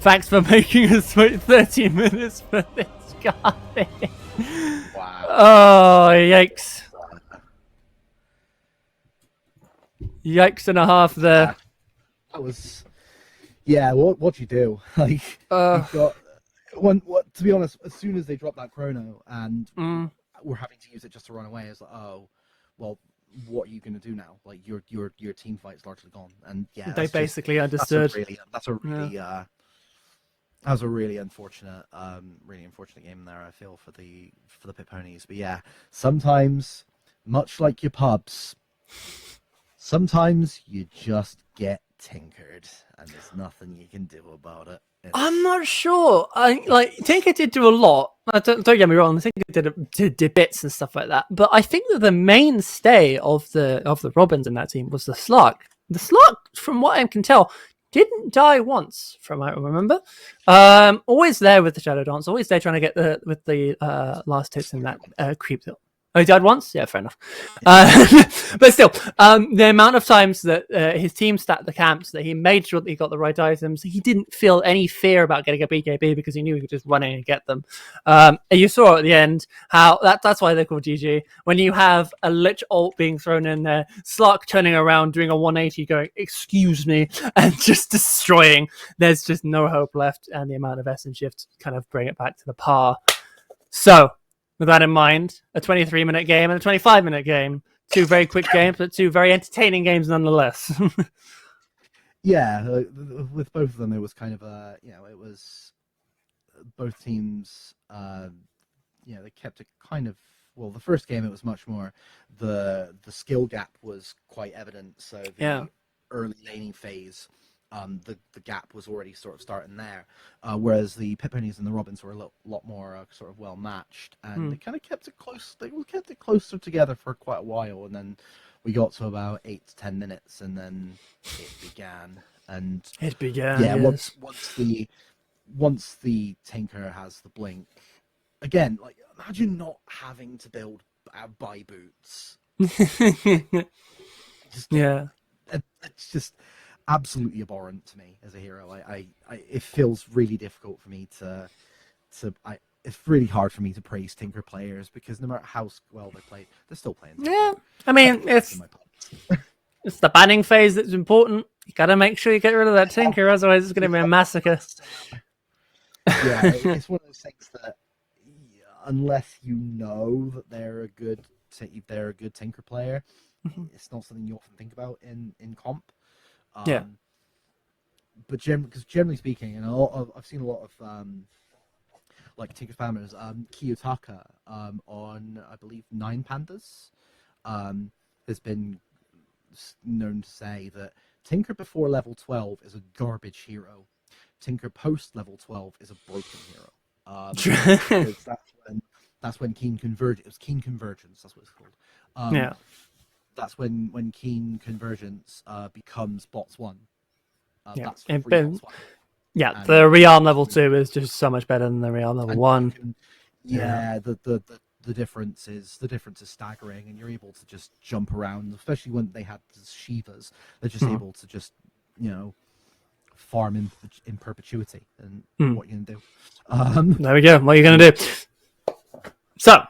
Thanks for making us wait 30 minutes for this guy. Wow. Oh, yikes. Yikes and a half there. That was... Yeah, what do you do? Like, you've got... to be honest, as soon as they dropped that chrono and we're having to use it just to run away, it's like, oh, well, what are you going to do now? Like, your team fight's largely gone. And yeah, They basically understood. That was a really unfortunate game there. I feel for the Pit Ponies, but yeah, sometimes, much like your pubs, sometimes you just get tinkered, and there's nothing you can do about it. I'm not sure. Tinker did do a lot. Don't get me wrong. Tinker did bits and stuff like that. But I think that the mainstay of the Robins in that team was the Slark. The Slark, from what I can tell, didn't die once, from what I remember. Always there with the Shadow Dance. Always there trying to get the last hits in that creep hill. Oh, he died once? Yeah, fair enough. But still, the amount of times that his team stacked the camps, that he made sure that he got the right items, he didn't feel any fear about getting a BKB because he knew he could just run in and get them. And you saw at the end how that's why they're called GG. When you have a Lich ult being thrown in there, Slark turning around, doing a 180, going, excuse me, and just destroying. There's just no hope left, and the amount of Essence Shift kind of bring it back to the par. So, with that in mind, a 23-minute game and a 25-minute game. 2 very quick games, but 2 very entertaining games nonetheless. Yeah, with both of them, it was kind of it was both teams, they kept it kind of, well, the first game, it was much more, the skill gap was quite evident, so early laning phase, the gap was already sort of starting there. Whereas the Pipponis and the Robins were a lot more sort of well matched, and they kind of kept it close. They kept it closer together for quite a while, and then we got to about 8 to 10 minutes, and then it began. And It began. yeah, Yes. once the Tinker has the blink, again, like imagine not having to buy boots. Yeah. It's just absolutely abhorrent to me as a hero. It feels really difficult for me it's really hard for me to praise Tinker players because no matter how well they play, they're still playing Tinker. Yeah. I mean, it's the banning phase that's important. You gotta make sure you get rid of that Tinker, otherwise it's gonna be a massacre. Yeah, it's one of those things that unless you know that they're a good Tinker player, it's not something you often think about in comp. Yeah. But because generally speaking, and I've seen a lot of like Tinker spammers, Kiyotaka on I believe 9 Pandas has been known to say that Tinker before level 12 is a garbage hero. Tinker post level 12 is a broken hero. Because that's when Keen Convergence. It was Keen Convergence. That's what it's called. Yeah. That's when Keen Convergence becomes bots 1. Yeah. That's free bots 1. Yeah, And the rearm level 2 is just so much better than the rearm level 1. The difference is staggering, and you're able to just jump around, especially when they had the Shivas. They're just able to just farm in perpetuity. And what are you gonna do? There we go. What are you gonna do? So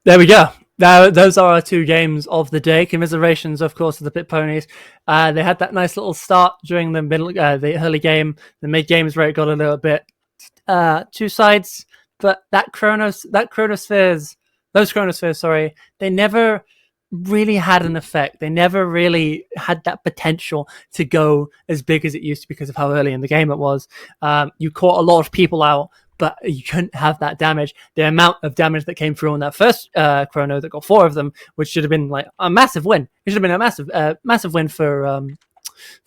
there we go. Now, those are our 2 games of the day. Commiserations, of course, of the Pit Ponies. They had that nice little start during the the early game. The mid game is where it got a little bit 2 sides. But those chronospheres, they never really had an effect. They never really had that potential to go as big as it used to because of how early in the game it was. You caught a lot of people out, but you couldn't have that damage. The amount of damage that came through on that first chrono that got 4 of them, which should have been like a massive win. It should have been a massive win for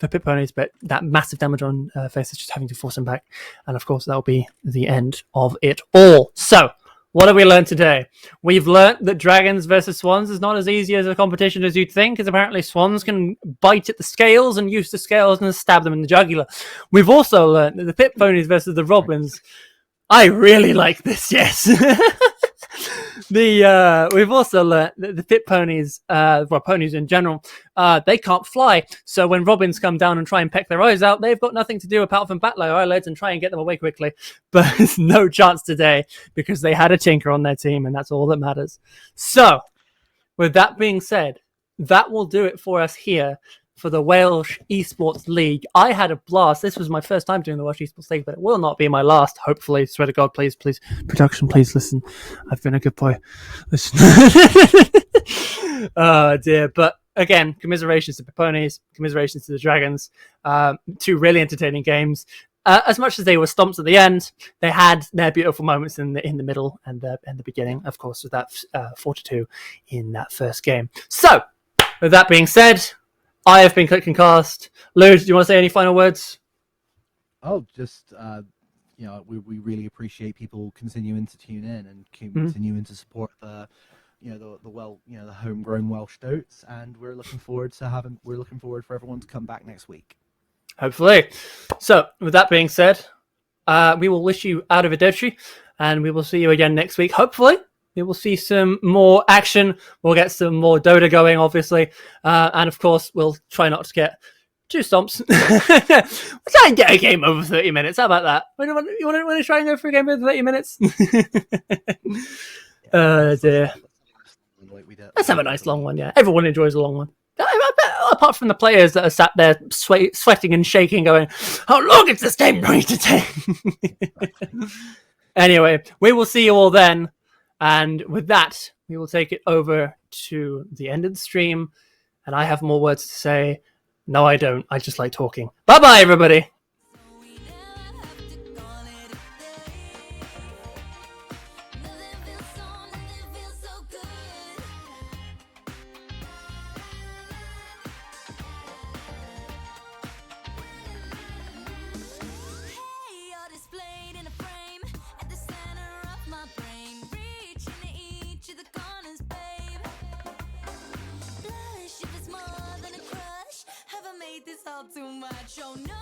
Pit Ponies, but that massive damage on Face is just having to force him back. And of course, that'll be the end of it all. So, what have we learned today? We've learned that Dragons versus Swans is not as easy as a competition as you'd think, because apparently Swans can bite at the scales and use the scales and stab them in the jugular. We've also learned that the Pit Ponies versus the Robins, I really like this, yes. We've also learned that the Pit Ponies, ponies in general, they can't fly. So when Robins come down and try and peck their eyes out, they've got nothing to do apart from bat their eyelids and try and get them away quickly. But there's no chance today because they had a Tinker on their team, and that's all that matters. So, with that being said, that will do it for us here for the Welsh Esports League. I had a blast. This was my first time doing the Welsh Esports League, but it will not be my last, hopefully. Swear to God, please. Production, please listen. I've been a good boy. Listen. Oh, dear. But again, commiserations to the Ponies, commiserations to the Dragons. 2 really entertaining games. As much as they were stomps at the end, they had their beautiful moments in the middle and the beginning, of course, with that 4-2 in that first game. So, with that being said, I have been Click and Cast. Lou, do you want to say any final words? Oh, just we really appreciate people continuing to tune in and continuing to support the homegrown Welsh Dotes, and we're looking forward for everyone to come back next week. Hopefully. So, with that being said, we will wish you out of Adochi, and we will see you again next week. Hopefully, we will see some more action. We'll get some more Dota going, obviously. And of course, we'll try not to get 2 stomps. We'll try and get a game over 30 minutes. How about that? You want to try and go for a game over 30 minutes? Dear. Let's have a nice long one, yeah. Everyone enjoys a long one. Apart from the players that are sat there sweating and shaking, going, how long is this game going to take? Anyway, we will see you all then. And with that, we will take it over to the end of the stream. And I have more words to say. No, I don't. I just like talking. Bye-bye, everybody. watch your nose.